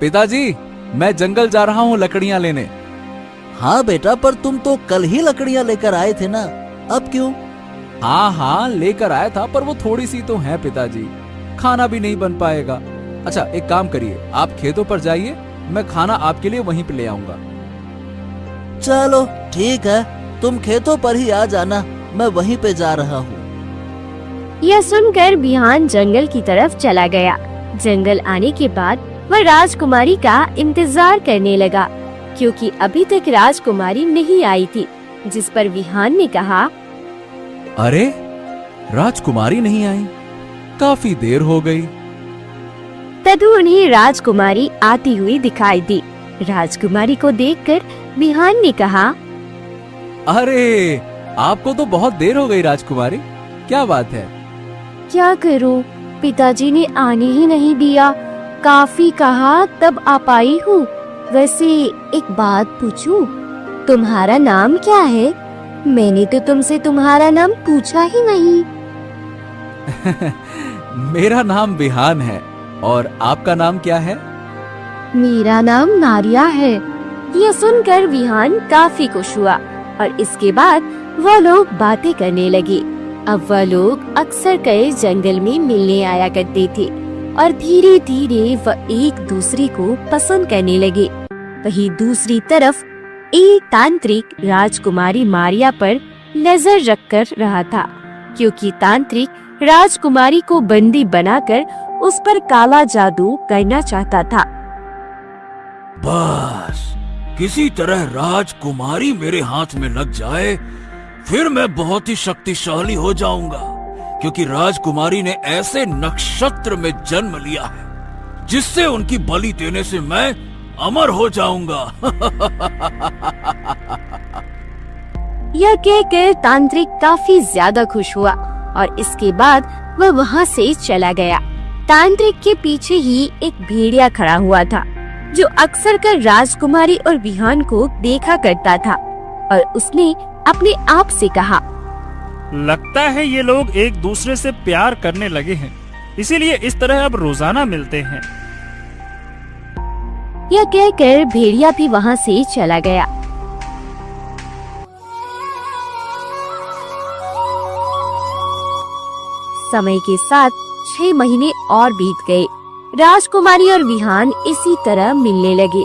पिताजी, मैं जंगल जा रहा हूँ लकड़ियाँ लेने। हाँ बेटा, पर तुम तो कल ही लकड़ियाँ लेकर आए थे ना, अब क्यों? हाँ हाँ, लेकर आया था, पर वो थोड़ी सी तो है पिताजी, खाना भी नहीं बन पाएगा। अच्छा एक काम करिए, आप खेतों पर जाइए, मैं खाना आपके लिए वहीं पे ले आऊंगा। चलो ठीक है, तुम खेतों पर ही आ जाना, मैं वहीं पे जा रहा हूँ। यह सुनकर विहान जंगल की तरफ चला गया। जंगल आने के बाद वह राजकुमारी का इंतजार करने लगा, क्योंकि अभी तक राजकुमारी नहीं आई थी। जिस पर विहान ने कहा, अरे राजकुमारी नहीं आई, काफी देर हो गई। तभी उन्हें राजकुमारी आती हुई दिखाई दी। राजकुमारी को देखकर विहान ने कहा, अरे आपको तो बहुत देर हो गई राजकुमारी, क्या बात है? क्या करूं, पिताजी ने आने ही नहीं दिया, काफी कहा तब आ पाई हूँ। वैसे एक बात पूछूं, तुम्हारा नाम क्या है? मैंने तो तुमसे तुम्हारा नाम पूछा ही नहीं। मेरा नाम विहान है, और आपका नाम क्या है? मेरा नाम नारिया है। यह सुनकर विहान काफी खुश हुआ और इसके बाद वह लोग बातें करने लगे। अब वह लोग अक्सर कई जंगल में मिलने आया करते थे और धीरे धीरे वह एक दूसरे को पसंद करने लगे। वहीं दूसरी तरफ एक तांत्रिक राजकुमारी मारिया पर नजर रखकर रहा था, क्योंकि तांत्रिक राजकुमारी को बंदी बनाकर उस पर काला जादू करना चाहता था। बस किसी तरह राजकुमारी मेरे हाथ में लग जाए, फिर मैं बहुत ही शक्तिशाली हो जाऊंगा, क्योंकि राजकुमारी ने ऐसे नक्षत्र में जन्म लिया है जिससे उनकी बलि देने से मैं अमर हो जाऊंगा। यह कहकर तांत्रिक काफी ज्यादा खुश हुआ और इसके बाद वह वहाँ से चला गया। तांत्रिक के पीछे ही एक भेड़िया खड़ा हुआ था, जो अक्सर कर राजकुमारी और विहान को देखा करता था, और उसने अपने आप से कहा, लगता है ये लोग एक दूसरे से प्यार करने लगे हैं, इसीलिए इस तरह अब रोजाना मिलते हैं। यह कहकर भेड़िया भी वहाँ से चला गया। समय के साथ 6 महीने और बीत गए। राजकुमारी और विहान इसी तरह मिलने लगे।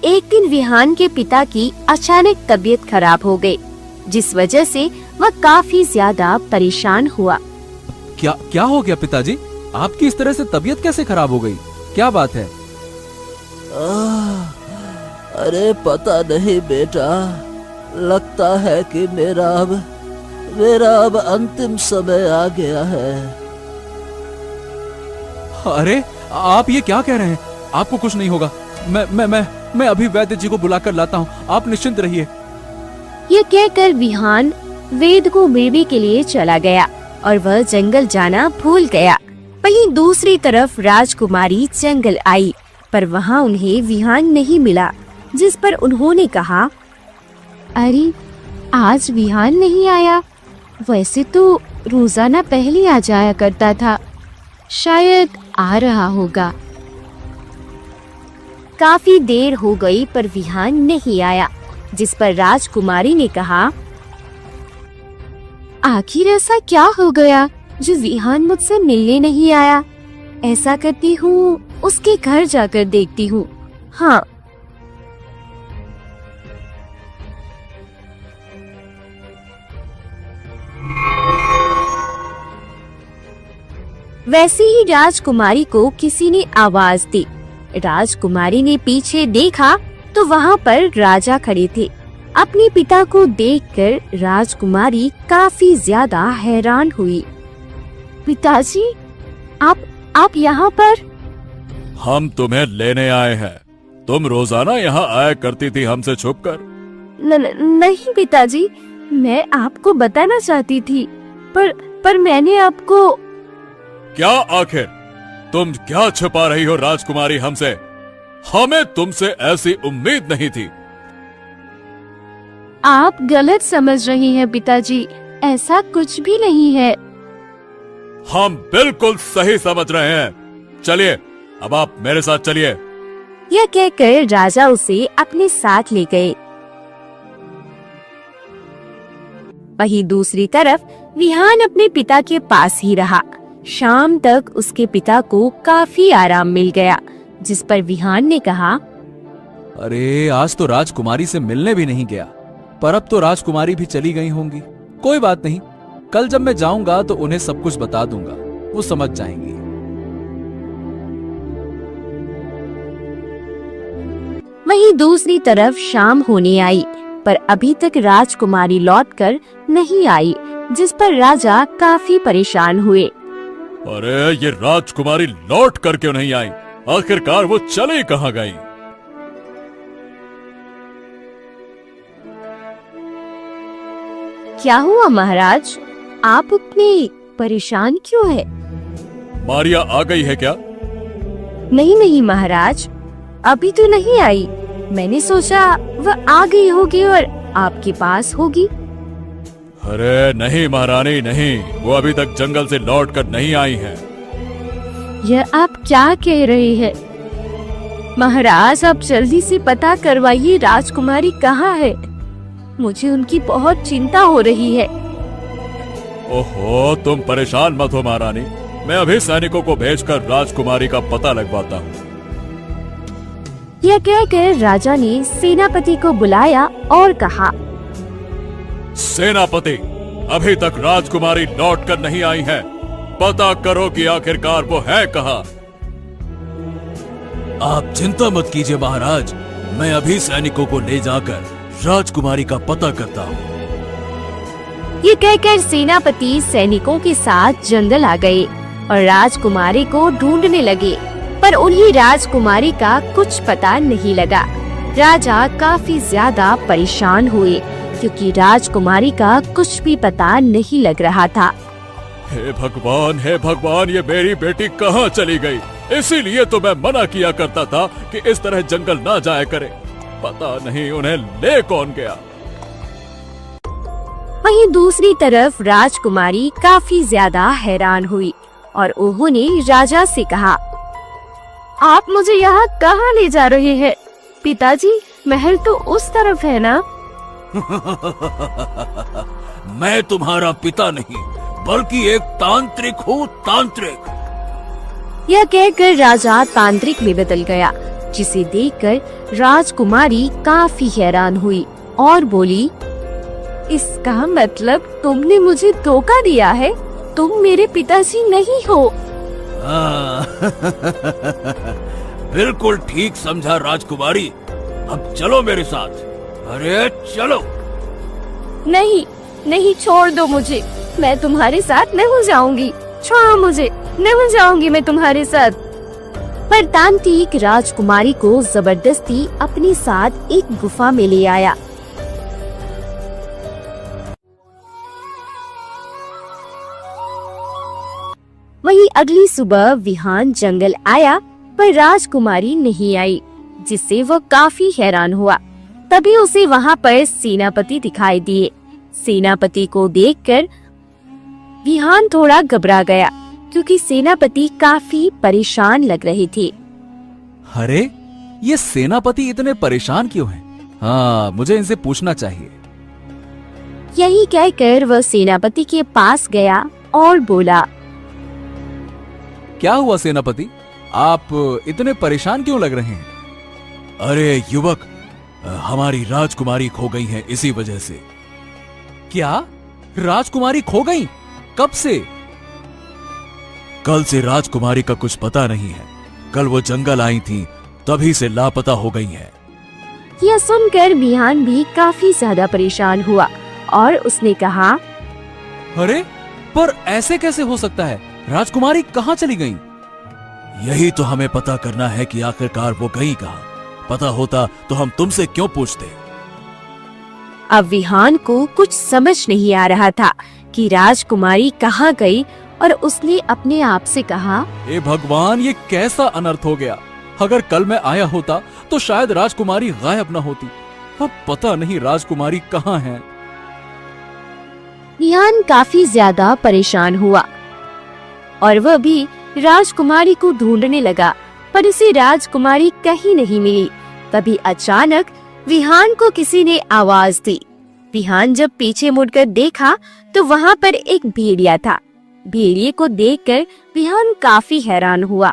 एक दिन विहान के पिता की अचानक तबीयत खराब हो गई, जिस वजह से वह काफी ज्यादा परेशान हुआ। क्या हो गया पिताजी? आपकी इस तरह से तबीयत कैसे खराब हो गई? क्या बात है? अरे पता नहीं बेटा, लगता है कि मेरा अब अंतिम समय आ गया है। अरे आप ये क्या कह रहे हैं? आपको कुछ नहीं होगा। मैं अभी वैद्य जी को बुलाकर लाता हूँ, आप निश्चिंत रहिए। ये कहकर विहान वेद को मिलने के लिए चला गया और वह जंगल जाना भूल गया। वहीं दूसरी तरफ राजकुमारी जंगल आई, पर वहाँ उन्हें विहान नहीं मिला, जिस पर उन्होंने कहा, अरे आज विहान नहीं आया। वैसे तो रोजाना पहले आ जाया करता था, शायद आ रहा होगा। काफी देर हो गई पर विहान नहीं आया, जिस पर राजकुमारी ने कहा, आखिर ऐसा क्या हो गया जो विहान मुझसे मिलने नहीं आया? ऐसा करती हूँ, उसके घर जाकर देखती हूँ। हाँ। वैसे ही राजकुमारी को किसी ने आवाज दी। राजकुमारी ने पीछे देखा तो वहाँ पर राजा खड़े थे। अपने पिता को देखकर राजकुमारी काफी ज्यादा हैरान हुई। पिताजी, आप यहाँ पर? हम तुम्हें लेने आए हैं। तुम रोजाना यहाँ आया करती थी हमसे छुपकर। नहीं पिताजी, मैं आपको बताना चाहती थी, पर मैंने आपको। क्या आखिर तुम क्या छुपा रही हो राजकुमारी हमसे? हमें तुमसे ऐसी उम्मीद नहीं थी। आप गलत समझ रही हैं पिताजी, ऐसा कुछ भी नहीं है। हम बिल्कुल सही समझ रहे हैं। चलिए, अब आप मेरे साथ चलिए। यह कहकर राजा उसे अपने साथ ले गए। वहीं दूसरी तरफ विहान अपने पिता के पास ही रहा। शाम तक उसके पिता को काफी आराम मिल गया, जिस पर विहान ने कहा, अरे आज तो राजकुमारी से मिलने भी नहीं गया, पर अब तो राजकुमारी भी चली गई होंगी। कोई बात नहीं, कल जब मैं जाऊंगा तो उन्हें सब कुछ बता दूंगा, वो समझ जाएंगी। वहीं दूसरी तरफ शाम होने आई, पर अभी तक राजकुमारी लौटकर नहीं आई, जिस पर राजा काफी परेशान हुए। अरे ये राजकुमारी लौट कर क्यों नहीं आई? आखिरकार वो चली कहाँ गई? क्या हुआ महाराज? आप इतने परेशान क्यों है? मारिया आ गई है क्या? नहीं महाराज, अभी तो नहीं आई। मैंने सोचा वह आ गई होगी और आपके पास होगी। अरे नहीं महारानी, नहीं, वो अभी तक जंगल से लौट कर नहीं आई है। यह आप क्या कह रहे हैं? महाराज, आप जल्दी से पता करवाइए राजकुमारी कहाँ है। मुझे उनकी बहुत चिंता हो रही है। ओहो, तुम परेशान मत हो महारानी, मैं अभी सैनिकों को भेजकर राजकुमारी का पता लगवाता हूँ। यह कहकर राजा ने सेनापति को बुलाया और कहा, सेनापति, अभी तक राजकुमारी लौट कर नहीं आई है। पता करो कि आखिरकार वो है कहाँ। आप चिंता मत कीजिए महाराज, मैं अभी सैनिकों को ले जाकर राजकुमारी का पता करता हूँ। ये कहकर सेनापति सैनिकों के साथ जंगल आ गए और राजकुमारी को ढूंढने लगे, पर उन्हें राजकुमारी का कुछ पता नहीं लगा। राजा काफी ज्यादा परेशान हुए, क्योंकि राजकुमारी का कुछ भी पता नहीं लग रहा था। हे भगवान, हे भगवान, ये मेरी बेटी कहाँ चली गई? इसीलिए तो मैं मना किया करता था कि इस तरह जंगल ना जाया करे। पता नहीं उन्हें ले कौन गया। वहीं दूसरी तरफ राजकुमारी काफी ज्यादा हैरान हुई और उन्होंने राजा से कहा, आप मुझे यहाँ कहाँ ले जा रहे हैं? पिताजी, महल तो उस तरफ है ना? मैं तुम्हारा पिता नहीं, बल्कि एक तांत्रिक हूँ, तांत्रिक। यह कहकर राजा तांत्रिक में बदल गया, जिसे देखकर राजकुमारी काफी हैरान हुई और बोली, इसका मतलब तुमने मुझे धोखा दिया है, तुम मेरे पिताजी नहीं हो। बिल्कुल ठीक समझा राजकुमारी, अब चलो मेरे साथ। अरे चलो। नहीं नहीं, छोड़ दो मुझे, मैं तुम्हारे साथ नहीं जाऊंगी, छोड़ो मुझे, नहीं जाऊंगी मैं तुम्हारे साथ। पर तांत्रिक राजकुमारी को जबरदस्ती अपने साथ एक गुफा में ले आया। वहीं अगली सुबह विहान जंगल आया, पर राजकुमारी नहीं आई, जिससे वो काफी हैरान हुआ। तभी उसे वहाँ पर सेनापति दिखाई दिए। सेनापति को देखकर विहान थोड़ा घबरा गया, क्योंकि सेनापति काफी परेशान लग रहे थे। अरे, ये सेनापति इतने परेशान क्यों हैं? हाँ, मुझे इनसे पूछना चाहिए। यही कहकर वह सेनापति के पास गया और बोला, क्या हुआ सेनापति, आप इतने परेशान क्यों लग रहे हैं? अरे युवक, हमारी राजकुमारी खो गई है, इसी वजह से। क्या राजकुमारी खो गई? कब से? कल से राजकुमारी का कुछ पता नहीं है। कल वो जंगल आई थी, तभी से लापता हो गई है। यह सुनकर विहान भी काफी ज्यादा परेशान हुआ और उसने कहा, अरे, पर ऐसे कैसे हो सकता है? राजकुमारी कहाँ चली गई? यही तो हमें पता करना है कि आखिरकार वो गई कहाँ। पता होता तो हम तुमसे क्यों पूछते। अब विहान को कुछ समझ नहीं आ रहा था कि राजकुमारी कहाँ गई, और उसने अपने आप से कहा, हे भगवान, ये कैसा अनर्थ हो गया। अगर कल मैं आया होता तो शायद राजकुमारी गायब न होती। अब पता नहीं राजकुमारी कहाँ है। विहान काफी ज्यादा परेशान हुआ और वह भी राजकुमारी को ढूंढने लगा, पर उसे राजकुमारी कहीं नहीं मिली। तभी अचानक विहान को किसी ने आवाज दी। विहान जब पीछे मुड़कर देखा तो वहाँ पर एक भेड़िया था। भेड़िए को देखकर विहान काफी हैरान हुआ।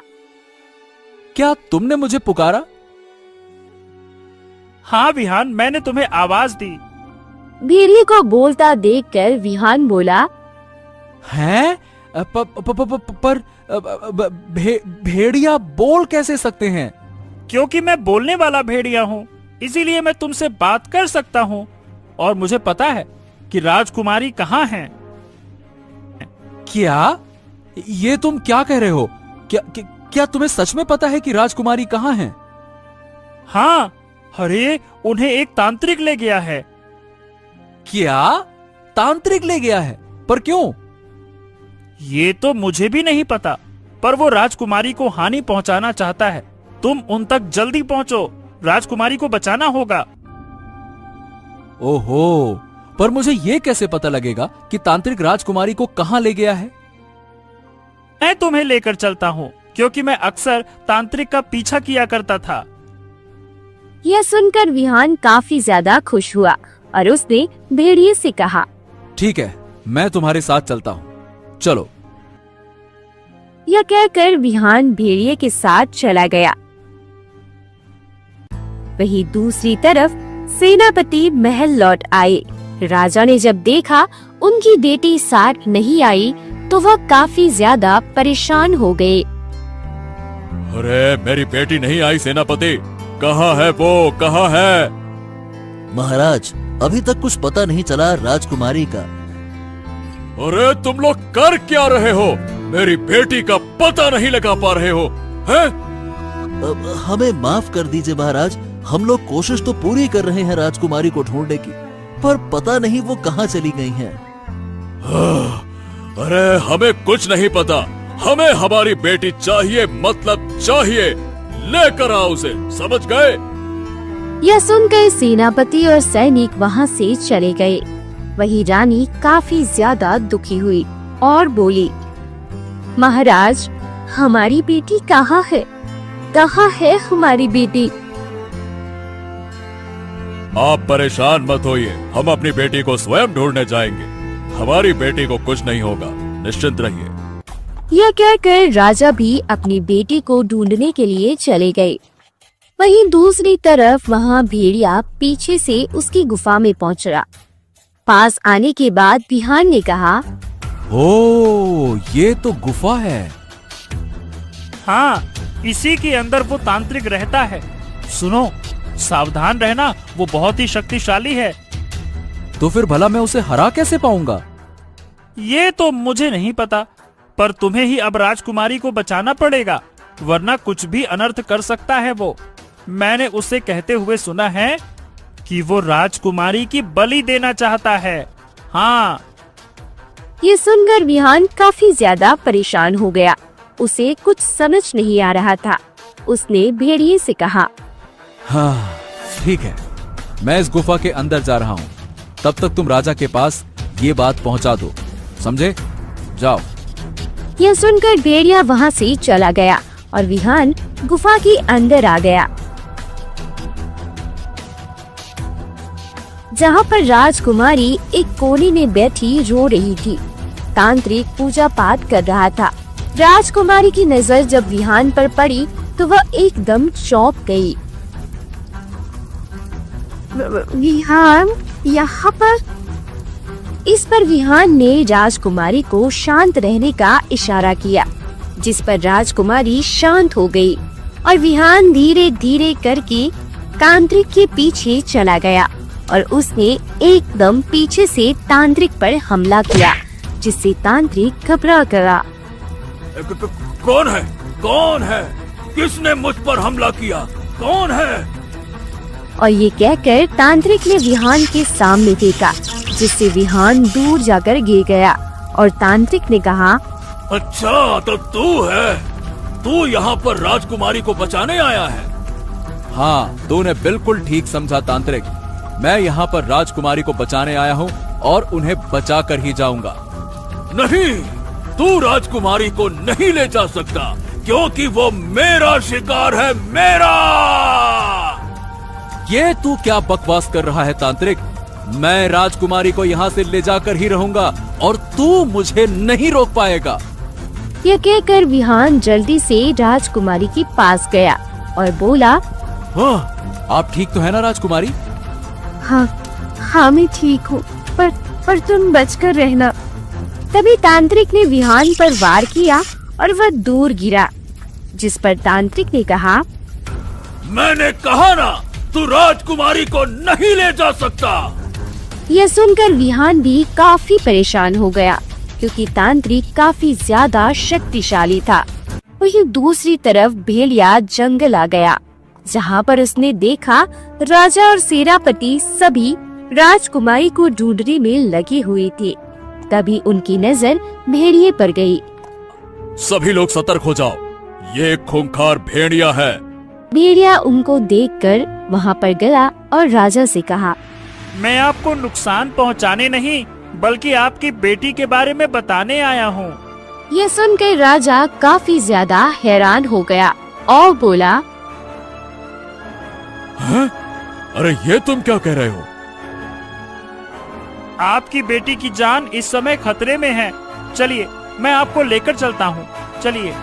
क्या तुमने मुझे पुकारा? हाँ विहान, मैंने तुम्हें आवाज दी। भेड़िए को बोलता देखकर विहान बोला, हैं? पर भेड़िया बोल कैसे सकते हैं? क्योंकि मैं बोलने वाला भेड़िया हूँ, इसीलिए मैं तुमसे बात कर सकता हूँ, और मुझे पता है कि राजकुमारी कहाँ है। क्या? ये तुम क्या कह रहे हो? क्या तुम्हें सच में पता है कि राजकुमारी कहाँ है? हाँ, अरे उन्हें एक तांत्रिक ले गया है। क्या? तांत्रिक ले गया है? पर क्यों? ये तो मुझे भी नहीं पता, पर वो राजकुमारी को हानि पहुंचाना चाहता है। तुम उन तक जल्दी पहुंचो, राजकुमारी को बचाना होगा। ओहो, पर मुझे ये कैसे पता लगेगा कि तांत्रिक राजकुमारी को कहाँ ले गया है? मैं तुम्हें लेकर चलता हूँ, क्योंकि मैं अक्सर तांत्रिक का पीछा किया करता था। यह सुनकर विहान काफी ज्यादा खुश हुआ और उसने भेड़िए से कहा, ठीक है, मैं तुम्हारे साथ चलता हूँ, चलो। यह कहकर विहान भेड़िए के साथ चला गया। वहीं दूसरी तरफ सेनापति महल लौट आए। राजा ने जब देखा उनकी बेटी साथ नहीं आई तो वह काफी ज्यादा परेशान हो गए। अरे मेरी बेटी नहीं आई सेनापति, कहाँ है वो, कहाँ है? महाराज, अभी तक कुछ पता नहीं चला राजकुमारी का। अरे तुम लोग कर क्या रहे हो? मेरी बेटी का पता नहीं लगा पा रहे हो, हैं? हमें माफ कर दीजिए महाराज, हम लोग कोशिश तो पूरी कर रहे हैं राजकुमारी को ढूंढने की, पर पता नहीं वो कहाँ चली गई हैं। अरे हमें कुछ नहीं पता, हमें हमारी बेटी चाहिए, मतलब चाहिए। लेकर आओ उसे, समझ गए? यह सुनकर सेनापति और सैनिक वहाँ से चले गए। वही रानी काफी ज्यादा दुखी हुई और बोली, महाराज, हमारी बेटी कहाँ है? कहाँ है हमारी बेटी? आप परेशान मत होइए, हम अपनी बेटी को स्वयं ढूंढने जाएंगे। हमारी बेटी को कुछ नहीं होगा, निश्चिंत रहिए। यह कहकर राजा भी अपनी बेटी को ढूंढने के लिए चले गए। वहीं दूसरी तरफ वहां भेड़िया पीछे से उसकी गुफा में पहुंचा। पास आने के बाद बिहान ने कहा, ओ, ये तो गुफा है। हाँ, इसी के अंदर वो तांत्रिक रहता है। सुनो, सावधान रहना, वो बहुत ही शक्तिशाली है। तो फिर भला मैं उसे हरा कैसे पाऊंगा? ये तो मुझे नहीं पता, पर तुम्हें ही अब राजकुमारी को बचाना पड़ेगा, वरना कुछ भी अनर्थ कर सकता है वो। मैंने उसे कहते हुए सुना है कि वो राजकुमारी की बलि देना चाहता है। हाँ। ये सुनकर विहान काफी ज्यादा परेशान हो गया। उसे कुछ समझ नहीं आ रहा था। उसने भेड़िए से कहा, हाँ, ठीक है, मैं इस गुफा के अंदर जा रहा हूँ। तब तक तुम राजा के पास ये बात पहुँचा दो, समझे? जाओ। यह सुनकर भेड़िया वहाँ से चला गया और विहान गुफा के अंदर आ गया, जहाँ पर राजकुमारी एक कोने में बैठी रो रही थी। तांत्रिक पूजा पाठ कर रहा था। राजकुमारी की नजर जब विहान पर पड़ी तो वह एकदम चौंक गई। विहान यहाँ पर? इस पर विहान ने राजकुमारी को शांत रहने का इशारा किया, जिस पर राजकुमारी शांत हो गई और विहान धीरे धीरे करके तांत्रिक के पीछे चला गया और उसने एकदम पीछे से तांत्रिक पर हमला किया, जिससे तांत्रिक घबरा गया। कौन है? कौन है? किसने मुझ पर हमला किया? कौन है? और ये कहकर तांत्रिक ने विहान के सामने फेंका, जिससे विहान दूर जाकर गिर गया। और तांत्रिक ने कहा, अच्छा, तो तू है? तू यहाँ पर राजकुमारी को बचाने आया है? हाँ, तूने बिल्कुल ठीक समझा तांत्रिक। मैं यहाँ पर राजकुमारी को बचाने आया हूँ और उन्हें बचा कर ही जाऊंगा। नहीं, तू राजकुमारी को नहीं ले जा सकता, क्योंकि वो मेरा शिकार है, मेरा। ये तू क्या बकवास कर रहा है तांत्रिक? मैं राजकुमारी को यहाँ से ले जाकर ही रहूंगा और तू मुझे नहीं रोक पाएगा। यह कहकर विहान जल्दी से राजकुमारी के पास गया और बोला, हाँ, आप ठीक तो है ना राजकुमारी? हाँ, मैं ठीक हूँ, पर तुम बचकर रहना। तभी तांत्रिक ने विहान पर वार किया और वह दूर गिरा, जिस पर तांत्रिक ने कहा, मैंने कहा ना, तू राजकुमारी को नहीं ले जा सकता। यह सुनकर विहान भी काफी परेशान हो गया, क्योंकि तांत्रिक काफी ज्यादा शक्तिशाली था। वहीं दूसरी तरफ भेड़िया जंगल आ गया, जहाँ पर उसने देखा राजा और सेनापति सभी राजकुमारी को ढूंढने में लगे हुए थे। तभी उनकी नजर भेड़िए पर गई। सभी लोग सतर्क हो जाओ, ये एक खूंखार भेड़िया है। भेड़िया उनको देखकर वहाँ पर गया और राजा से कहा, मैं आपको नुकसान पहुँचाने नहीं, बल्कि आपकी बेटी के बारे में बताने आया हूँ। यह सुनकर राजा काफी ज्यादा हैरान हो गया और बोला, हैं? अरे ये तुम क्या कह रहे हो? आपकी बेटी की जान इस समय खतरे में है। चलिए, मैं आपको लेकर चलता हूँ, चलिए।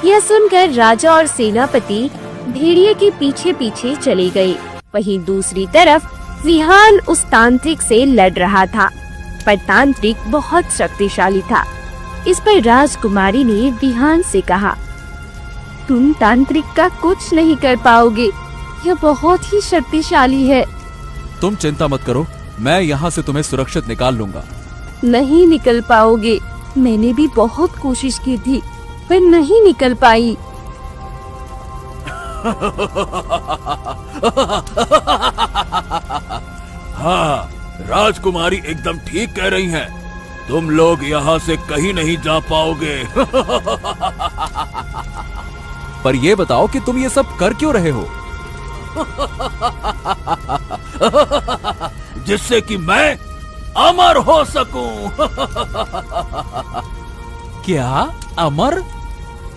यह सुनकर राजा और सेनापति भेड़िए के पीछे पीछे चले गए। वहीं दूसरी तरफ विहान उस तांत्रिक से लड़ रहा था, पर तांत्रिक बहुत शक्तिशाली था। इस पर राजकुमारी ने विहान से कहा, तुम तांत्रिक का कुछ नहीं कर पाओगे, यह बहुत ही शक्तिशाली है। तुम चिंता मत करो, मैं यहाँ से तुम्हें सुरक्षित निकाल लूंगा। नहीं निकल पाओगे, मैंने भी बहुत कोशिश की थी, पर नहीं निकल पाई। हाँ, राजकुमारी एकदम ठीक कह रही हैं। तुम लोग यहाँ से कहीं नहीं जा पाओगे। पर ये बताओ कि तुम ये सब कर क्यों रहे हो? जिससे कि मैं अमर हो सकूं। क्या अमर?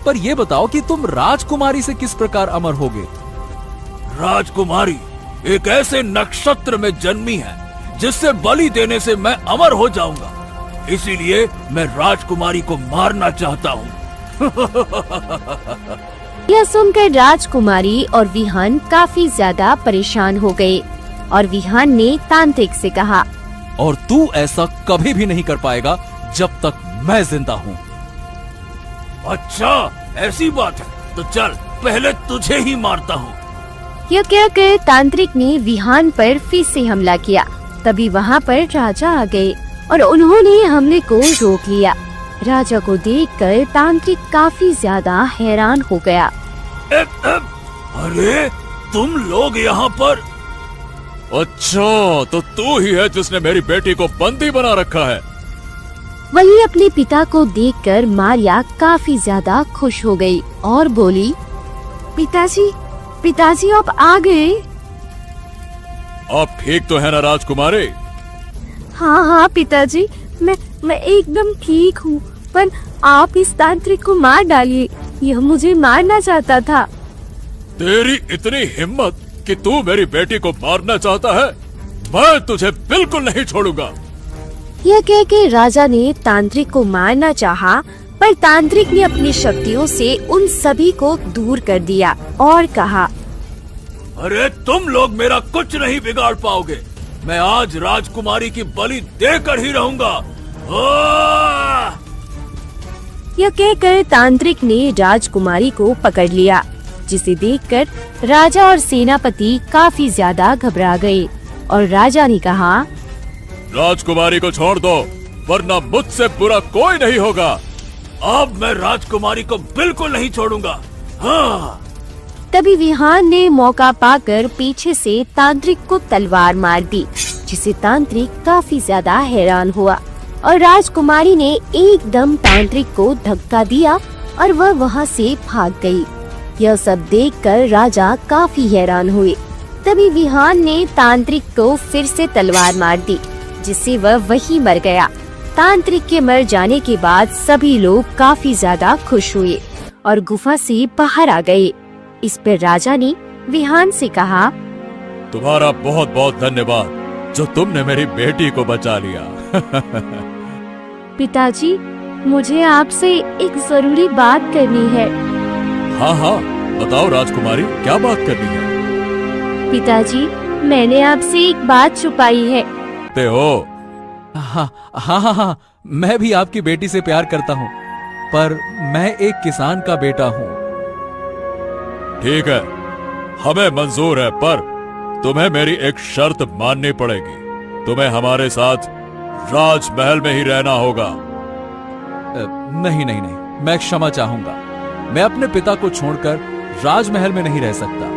पर ये बताओ कि तुम राजकुमारी से किस प्रकार अमर होगे? राजकुमारी एक ऐसे नक्षत्र में जन्मी है जिससे बलि देने से मैं अमर हो जाऊंगा। इसीलिए मैं राजकुमारी को मारना चाहता हूँ। यह सुनकर राजकुमारी और विहान काफी ज्यादा परेशान हो गए और विहान ने तांत्रिक से कहा, और तू ऐसा कभी भी नहीं कर पाएगा जब तक मैं जिंदा हूँ। अच्छा ऐसी बात है, तो चल पहले तुझे ही मारता हूँ। यह कहकर तांत्रिक ने विहान पर फिर से हमला किया। तभी वहाँ पर राजा आ गए और उन्होंने हमले को रोक लिया। राजा को देखकर तांत्रिक काफी ज्यादा हैरान हो गया। अरे तुम लोग यहाँ पर? अच्छा, तो तू ही है जिसने मेरी बेटी को बंदी बना रखा है। वही अपने पिता को देखकर मारिया काफी ज्यादा खुश हो गई और बोली, पिताजी आप आ गए। आप ठीक तो है ना राजकुमारी? हाँ पिताजी, मैं एकदम ठीक हूँ, पर आप इस तांत्रिक को मार डालिए, यह मुझे मारना चाहता था। तेरी इतनी हिम्मत कि तू मेरी बेटी को मारना चाहता है? मैं तुझे बिल्कुल नहीं छोड़ूंगा। यह कह के राजा ने तांत्रिक को मारना चाहा, पर तांत्रिक ने अपनी शक्तियों से उन सभी को दूर कर दिया और कहा, अरे तुम लोग मेरा कुछ नहीं बिगाड़ पाओगे, मैं आज राजकुमारी की बलि देकर ही रहूंगा। यह कहकर तांत्रिक ने राजकुमारी को पकड़ लिया, जिसे देखकर राजा और सेनापति काफी ज्यादा घबरा गए और राजा ने कहा, राजकुमारी को छोड़ दो, वरना मुझसे बुरा कोई नहीं होगा। अब मैं राजकुमारी को बिल्कुल नहीं छोड़ूंगा। हाँ। तभी विहान ने मौका पाकर पीछे से तांत्रिक को तलवार मार दी, जिसे तांत्रिक काफी ज्यादा हैरान हुआ और राजकुमारी ने एकदम तांत्रिक को धक्का दिया और वह वहां से भाग गई। यह सब देखकर राजा काफी हैरान हुए। तभी विहान ने तांत्रिक को फिर से तलवार मार दी, जिससे वह वहीं मर गया। तांत्रिक के मर जाने के बाद सभी लोग काफी ज्यादा खुश हुए और गुफा से बाहर आ गए। इस पर राजा ने विहान से कहा, तुम्हारा बहुत बहुत धन्यवाद जो तुमने मेरी बेटी को बचा लिया। पिताजी, मुझे आपसे एक जरूरी बात करनी है। हाँ, बताओ राजकुमारी, क्या बात करनी है? पिताजी, मैंने आपसे एक बात छुपाई है। ते हो? हाँ, मैं भी आपकी बेटी से प्यार करता हूँ, पर मैं एक किसान का बेटा हूँ। ठीक है, हमें मंजूर है, पर तुम्हें मेरी एक शर्त माननी पड़ेगी। तुम्हें हमारे साथ राजमहल में ही रहना होगा। नहीं, मैं क्षमा चाहूंगा। मैं अपने पिता को छोड़कर राजमहल में नहीं रह सकता।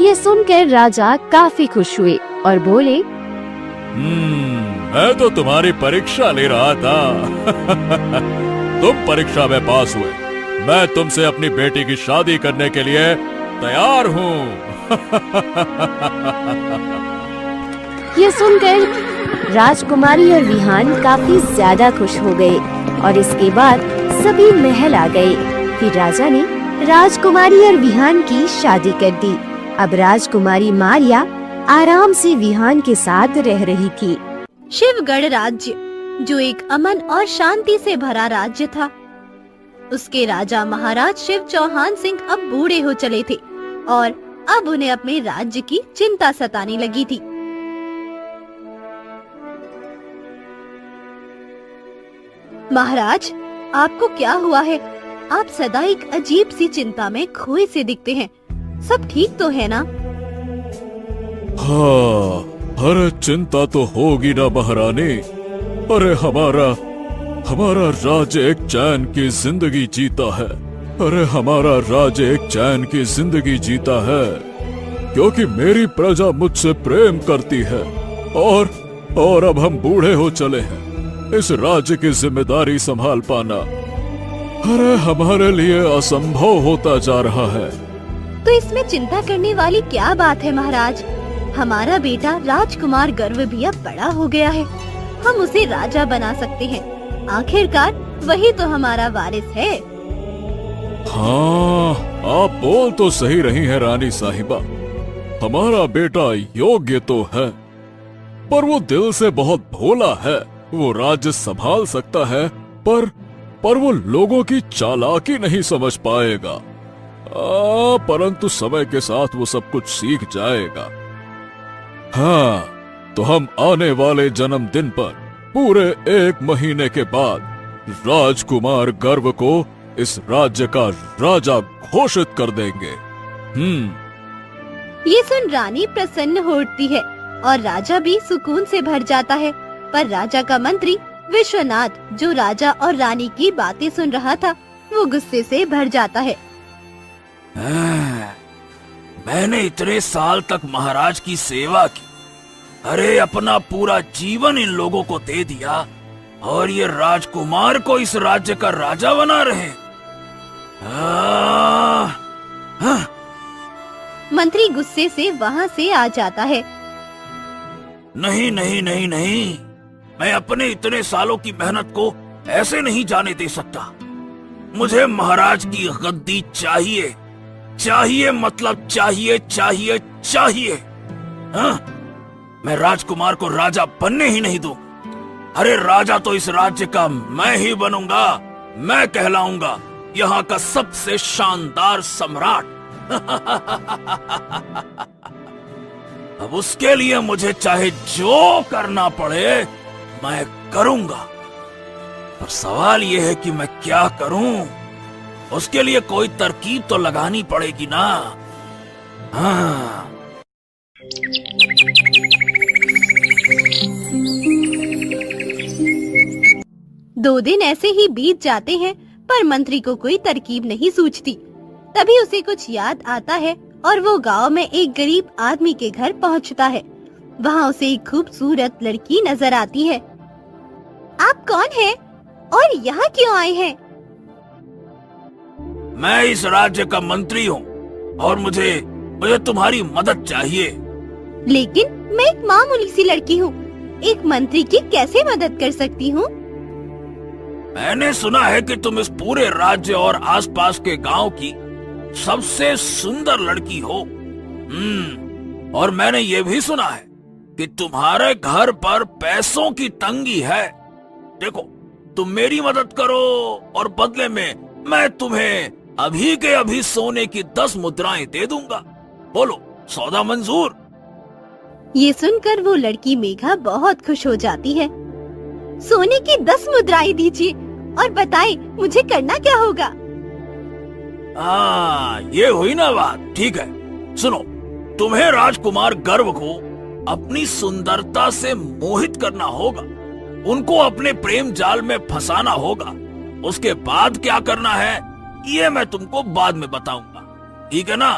ये सुनकर राजा काफी खुश हुए और बोले, मैं तो तुम्हारी परीक्षा ले रहा था। तुम परीक्षा में पास हुए। मैं तुमसे अपनी बेटी की शादी करने के लिए तैयार हूँ। ये सुनकर राजकुमारी और विहान काफी ज्यादा खुश हो गए और इसके बाद सभी महल आ गए। फिर राजा ने राजकुमारी और विहान की शादी कर दी। अब राजकुमारी मारिया आराम से विहान के साथ रह रही थी। शिवगढ़ राज्य, जो एक अमन और शांति से भरा राज्य था, उसके राजा महाराज शिव चौहान सिंह अब बूढ़े हो चले थे और अब उन्हें अपने राज्य की चिंता सताने लगी थी। महाराज, आपको क्या हुआ है? आप सदा एक अजीब सी चिंता में खोए से दिखते हैं। सब ठीक तो है ना? हाँ, अरे चिंता तो होगी ना महारानी। अरे हमारा राज्य एक चैन की जिंदगी जीता है। अरे हमारा राज्य एक चैन की जिंदगी जीता है क्योंकि मेरी प्रजा मुझसे प्रेम करती है और अब हम बूढ़े हो चले हैं। इस राज्य की जिम्मेदारी संभाल पाना अरे हमारे लिए असंभव होता जा रहा है। तो इसमें चिंता करने वाली क्या बात है महाराज? हमारा बेटा राजकुमार गर्व भी अब बड़ा हो गया है। हम उसे राजा बना सकते हैं। आखिरकार वही तो हमारा वारिस है। हाँ, आप बोल तो सही रही हैं रानी साहिबा। हमारा बेटा योग्य तो है, पर वो दिल से बहुत भोला है। वो राज्य संभाल सकता है, पर वो लोगों की चालाकी नहीं समझ पाएगा। परंतु समय के साथ वो सब कुछ सीख जाएगा। हाँ, तो हम आने वाले जन्मदिन पर पूरे 1 महीने के बाद राजकुमार गर्व को इस राज्य का राजा घोषित कर देंगे। ये सुन रानी प्रसन्न हो उठती है और राजा भी सुकून से भर जाता है। पर राजा का मंत्री विश्वनाथ, जो राजा और रानी की बातें सुन रहा था, वो गुस्से से भर जाता है। मैंने इतने साल तक महाराज की सेवा की, अरे अपना पूरा जीवन इन लोगों को दे दिया, और ये राजकुमार को इस राज्य का राजा बना रहे। मंत्री गुस्से से वहाँ से आ जाता है। नहीं नहीं नहीं नहीं, मैं अपने इतने सालों की मेहनत को ऐसे नहीं जाने दे सकता। मुझे महाराज की गद्दी चाहिए, चाहिए मतलब चाहिए चाहिए चाहिए। हाँ? मैं राजकुमार को राजा बनने ही नहीं दूं। अरे राजा तो इस राज्य का मैं ही बनूंगा। मैं कहलाऊंगा यहाँ का सबसे शानदार सम्राट। अब उसके लिए मुझे चाहे जो करना पड़े मैं करूंगा। पर सवाल यह है कि मैं क्या करूं? उसके लिए कोई तरकीब तो लगानी पड़ेगी ना। हाँ। दो दिन ऐसे ही बीत जाते हैं, पर मंत्री को कोई तरकीब नहीं सूझती। तभी उसे कुछ याद आता है और वो गांव में एक गरीब आदमी के घर पहुंचता है। वहाँ उसे एक खूबसूरत लड़की नजर आती है। आप कौन हैं और यहाँ क्यों आए हैं? मैं इस राज्य का मंत्री हूँ और मुझे तुम्हारी मदद चाहिए। लेकिन मैं एक मामूली सी लड़की हूँ, एक मंत्री की कैसे मदद कर सकती हूँ? मैंने सुना है कि तुम इस पूरे राज्य और आसपास के गांव की सबसे सुंदर लड़की हो। और मैंने ये भी सुना है कि तुम्हारे घर पर पैसों की तंगी है। देखो, तुम मेरी मदद करो और बदले में मैं तुम्हें अभी के अभी सोने की 10 मुद्राएं दे दूंगा। बोलो, सौदा मंजूर? ये सुनकर वो लड़की मेघा बहुत खुश हो जाती है। सोने की 10 मुद्राएं दीजिए और बताएं मुझे करना क्या होगा। ये हुई ना बात। ठीक है, सुनो, तुम्हें राजकुमार गर्व को अपनी सुंदरता से मोहित करना होगा, उनको अपने प्रेम जाल में फंसाना होगा। उसके बाद क्या करना है ये मैं तुमको बाद में बताऊंगा, ठीक है ना?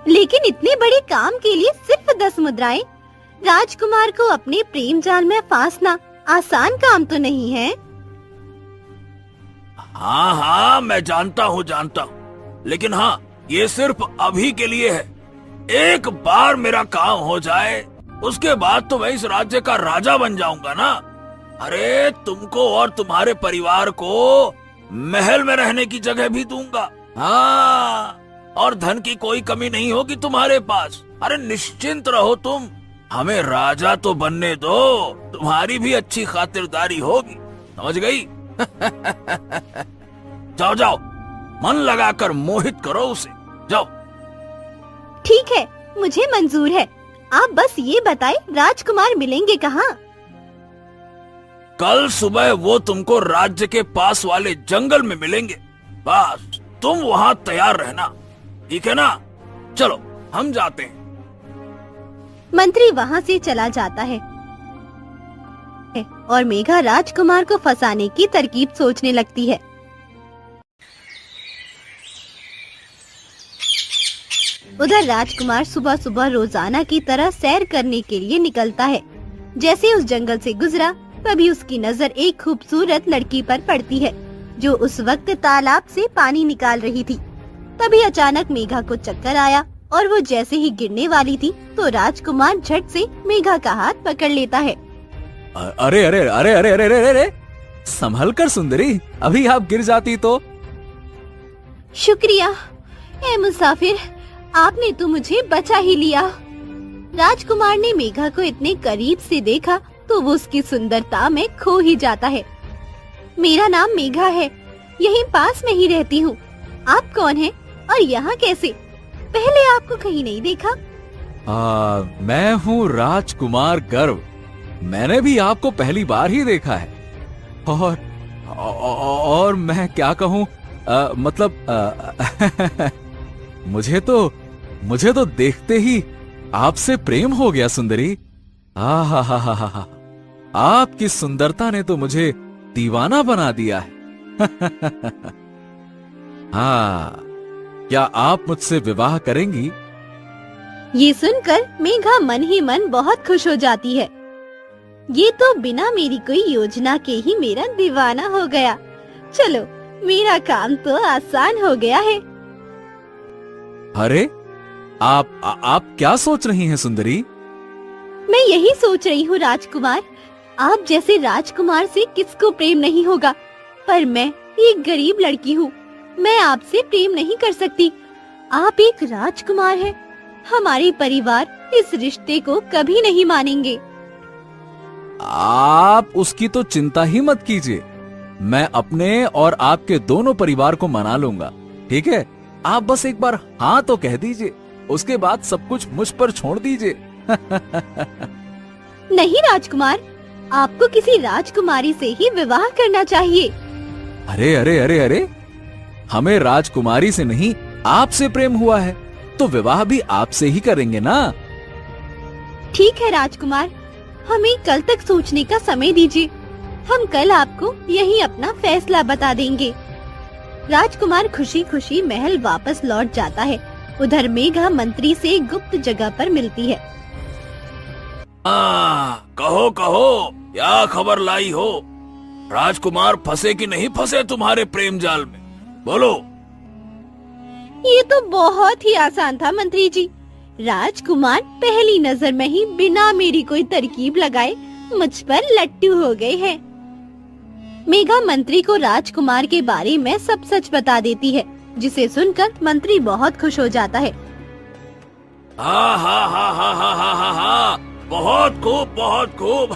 लेकिन इतने बड़े काम के लिए सिर्फ 10 मुद्राएं? राजकुमार को अपने प्रेम जाल में फांसना आसान काम तो नहीं है। हाँ हाँ, मैं जानता हूँ, लेकिन हाँ, ये सिर्फ अभी के लिए है। एक बार मेरा काम हो जाए, उसके बाद तो मैं इस राज्य का राजा बन जाऊंगा ना। अरे तुमको और तुम्हारे परिवार को महल में रहने की जगह भी दूंगा। हाँ, और धन की कोई कमी नहीं होगी तुम्हारे पास। अरे निश्चिंत रहो तुम, हमें राजा तो बनने दो, तुम्हारी भी अच्छी खातिरदारी होगी, समझ गई? जाओ जाओ, मन लगाकर मोहित करो उसे, जाओ। ठीक है, मुझे मंजूर है। आप बस ये बताएं राजकुमार मिलेंगे कहाँ? कल सुबह वो तुमको राज्य के पास वाले जंगल में मिलेंगे। बस तुम वहाँ तैयार रहना, ठीक है ना? चलो हम जाते हैं। मंत्री वहाँ से चला जाता है और मेघा राजकुमार को फंसाने की तरकीब सोचने लगती है। उधर राजकुमार सुबह सुबह रोजाना की तरह सैर करने के लिए निकलता है। जैसे उस जंगल से गुजरा, तभी उसकी नजर एक खूबसूरत लड़की पर पड़ती है, जो उस वक्त तालाब से पानी निकाल रही थी। तभी अचानक मेघा को चक्कर आया और वो जैसे ही गिरने वाली थी, तो राजकुमार झट से मेघा का हाथ पकड़ लेता है। अरे अरे अरे अरे अरे अरे अरे, संभल कर सुंदरी, अभी आप गिर जाती तो। शुक्रिया ए मुसाफिर, आपने तो मुझे बचा ही लिया। राजकुमार ने मेघा को इतने करीब से देखा तो वो उसकी सुंदरता में खो ही जाता है। मेरा नाम मेघा है, यहीं पास में ही रहती हूँ। आप कौन हैं और यहाँ कैसे? पहले आपको कहीं नहीं देखा। मैं हूँ राजकुमार गर्व। मैंने भी आपको पहली बार ही देखा है। और मैं क्या कहूँ, मतलब मुझे तो देखते ही आपसे प्रेम हो गया सुंदरी। आहा, आपकी सुंदरता ने तो मुझे दीवाना बना दिया है। हाँ, क्या आप मुझसे विवाह करेंगी? ये सुनकर मेघा मन ही मन बहुत खुश हो जाती है। ये तो बिना मेरी कोई योजना के ही मेरा दीवाना हो गया। चलो, मेरा काम तो आसान हो गया है। अरे, आप क्या सोच रही हैं सुंदरी? मैं यही सोच रही हूँ राजकुमार, आप जैसे राजकुमार से किसको प्रेम नहीं होगा, पर मैं एक गरीब लड़की हूँ, मैं आपसे प्रेम नहीं कर सकती। आप एक राजकुमार हैं, हमारे परिवार इस रिश्ते को कभी नहीं मानेंगे। आप उसकी तो चिंता ही मत कीजिए, मैं अपने और आपके दोनों परिवार को मना लूंगा, ठीक है? आप बस एक बार हाँ तो कह दीजिए, उसके बाद सब कुछ मुझ पर छोड़ दीजिए। नहीं राजकुमार, आपको किसी राजकुमारी से ही विवाह करना चाहिए। अरे अरे अरे अरे, हमें राजकुमारी से नहीं आपसे प्रेम हुआ है, तो विवाह भी आपसे ही करेंगे ना। ठीक है राजकुमार, हमें कल तक सोचने का समय दीजिए, हम कल आपको यही अपना फैसला बता देंगे। राजकुमार खुशी खुशी महल वापस लौट जाता है। उधर मेघा मंत्री से गुप्त जगह पर मिलती है। कहो कहो, क्या खबर लाई हो? राजकुमार फंसे कि नहीं फंसे तुम्हारे प्रेम जाल में, बोलो। ये तो बहुत ही आसान था मंत्री जी। राजकुमार पहली नजर में ही बिना मेरी कोई तरकीब लगाए मुझ पर लट्टू हो गए हैं। मेघा मंत्री को राजकुमार के बारे में सब सच बता देती है, जिसे सुनकर मंत्री बहुत खुश हो जाता है। हा हा हा हा हा हा हा हा, बहुत खूब, बहुत खूब।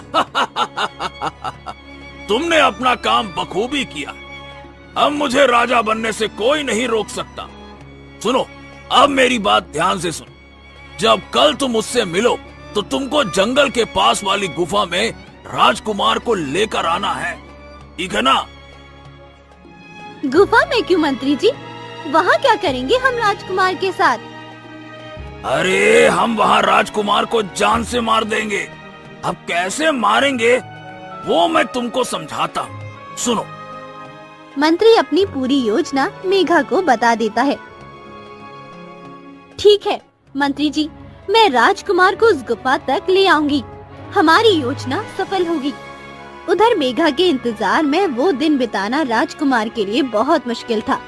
तुमने अपना काम बखूबी किया। अब मुझे राजा बनने से कोई नहीं रोक सकता। सुनो, अब मेरी बात ध्यान से सुनो। जब कल तुम मुझसे मिलो तो तुमको जंगल के पास वाली गुफा में राजकुमार को लेकर आना है, ठीक है ना? गुफा में क्यों मंत्री जी? वहाँ क्या करेंगे हम राजकुमार के साथ? अरे, हम वहाँ राजकुमार को जान से मार देंगे। अब कैसे मारेंगे वो मैं तुमको समझाता हूँ, सुनो। मंत्री अपनी पूरी योजना मेघा को बता देता है। ठीक है मंत्री जी, मैं राजकुमार को उस गुफा तक ले आऊंगी, हमारी योजना सफल होगी। उधर मेघा के इंतजार में वो दिन बिताना राजकुमार के लिए बहुत मुश्किल था।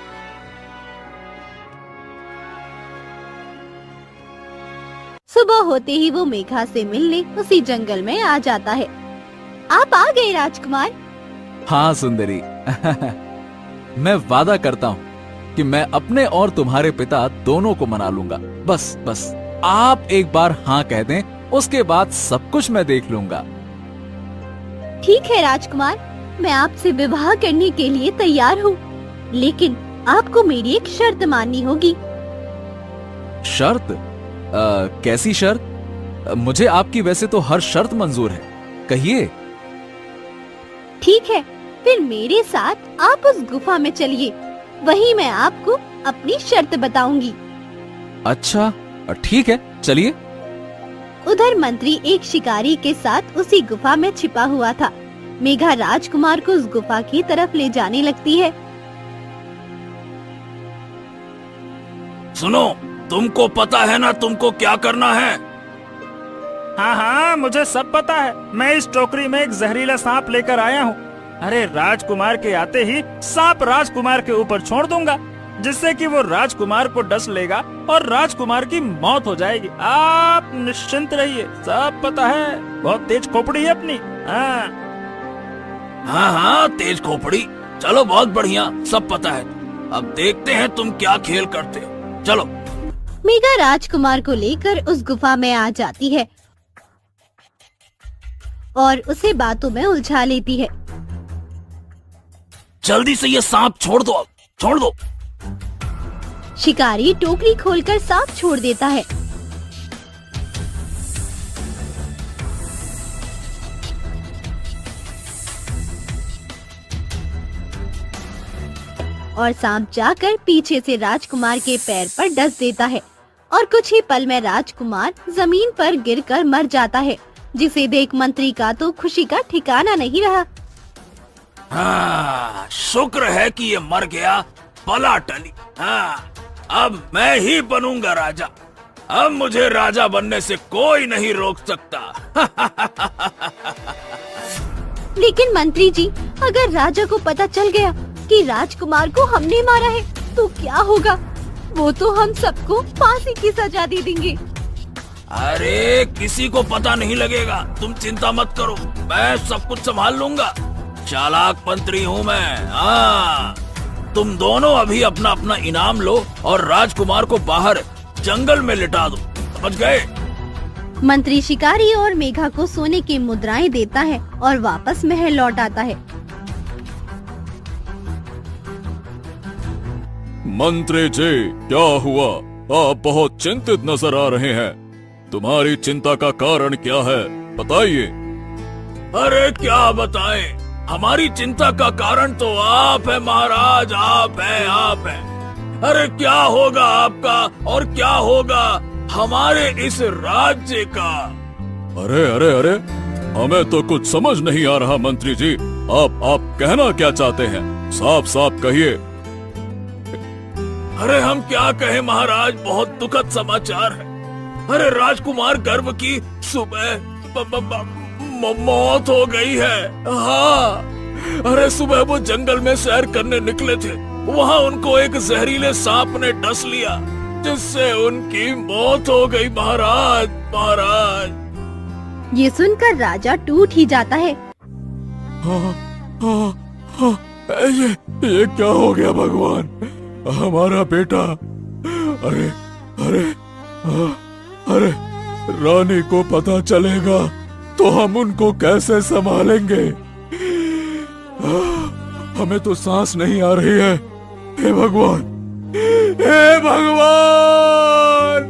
सुबह होते ही वो मेघा से मिलने उसी जंगल में आ जाता है। आप आ गए राजकुमार? हाँ सुंदरी। मैं वादा करता हूँ कि मैं अपने और तुम्हारे पिता दोनों को मना लूंगा। बस आप एक बार हाँ कह दें, उसके बाद सब कुछ मैं देख लूंगा। ठीक है राजकुमार, मैं आपसे विवाह करने के लिए तैयार हूँ, लेकिन आपको मेरी एक शर्त माननी होगी। शर्त? कैसी शर्त? मुझे आपकी वैसे तो हर शर्त मंजूर है, कहिए। ठीक है, फिर मेरे साथ आप उस गुफा में चलिए, वहीं मैं आपको अपनी शर्त बताऊंगी। अच्छा ठीक है, चलिए। उधर मंत्री एक शिकारी के साथ उसी गुफा में छिपा हुआ था। मेघा राजकुमार को उस गुफा की तरफ ले जाने लगती है। सुनो, तुमको पता है ना तुमको क्या करना है? हाँ, मुझे सब पता है। मैं इस टोकरी में एक जहरीला सांप लेकर आया हूँ। अरे, राजकुमार के आते ही सांप राजकुमार के ऊपर छोड़ दूंगा, जिससे कि वो राजकुमार को डस लेगा और राजकुमार की मौत हो जाएगी। आप निश्चिंत रहिए, सब पता है। बहुत तेज खोपड़ी है अपनी। हाँ, तेज खोपड़ी। चलो, बहुत बढ़िया, सब पता है। अब देखते हैं तुम क्या खेल करते हो। चलो। मेघा राजकुमार को लेकर उस गुफा में आ जाती है। और उसे बातों में उलझा लेती है। जल्दी से ये सांप छोड़ दो, छोड़ दो। शिकारी टोकरी खोलकर सांप छोड़ देता है। और सांप जाकर पीछे से राजकुमार के पैर पर डस देता है और कुछ ही पल में राजकुमार जमीन पर गिरकर मर जाता है, जिसे देख मंत्री का तो खुशी का ठिकाना नहीं रहा। हाँ, शुक्र है कि ये मर गया, बला टली। हाँ, अब मैं ही बनूंगा राजा। अब मुझे राजा बनने से कोई नहीं रोक सकता। लेकिन मंत्री जी, अगर राजा को पता चल गया कि राजकुमार को हमने मारा है तो क्या होगा? वो तो हम सबको फांसी की सजा दे देंगे। अरे किसी को पता नहीं लगेगा, तुम चिंता मत करो, मैं सब कुछ संभाल लूंगा। चालाक मंत्री हूँ मैं। हाँ, तुम दोनों अभी अपना अपना इनाम लो और राजकुमार को बाहर जंगल में लिटा दो, समझ गए? मंत्री शिकारी और मेघा को सोने की मुद्राएं देता है और वापस महल लौट आता है। मंत्री जी, क्या हुआ? आप बहुत चिंतित नजर आ रहे हैं। तुम्हारी चिंता का कारण क्या है, बताइए। अरे क्या बताएं? हमारी चिंता का कारण तो आप है महाराज, आप है। अरे क्या होगा आपका और क्या होगा हमारे इस राज्य का? अरे अरे अरे, हमें तो कुछ समझ नहीं आ रहा मंत्री जी। आप कहना क्या चाहते हैं? साफ साफ कहिए। अरे हम क्या कहें महाराज, बहुत दुखद समाचार है। अरे राजकुमार गर्भ की सुबह मौत हो गई है। हाँ, अरे सुबह वो जंगल में सैर करने निकले थे, वहाँ उनको एक जहरीले सांप ने डस लिया, जिससे उनकी मौत हो गई महाराज। ये सुनकर राजा टूट ही जाता है। ये क्या हो गया भगवान, हमारा बेटा। अरे अरे अरे, रानी को पता चलेगा तो हम उनको कैसे संभालेंगे? हमें तो सांस नहीं आ रही है। हे भगवान, हे भगवान।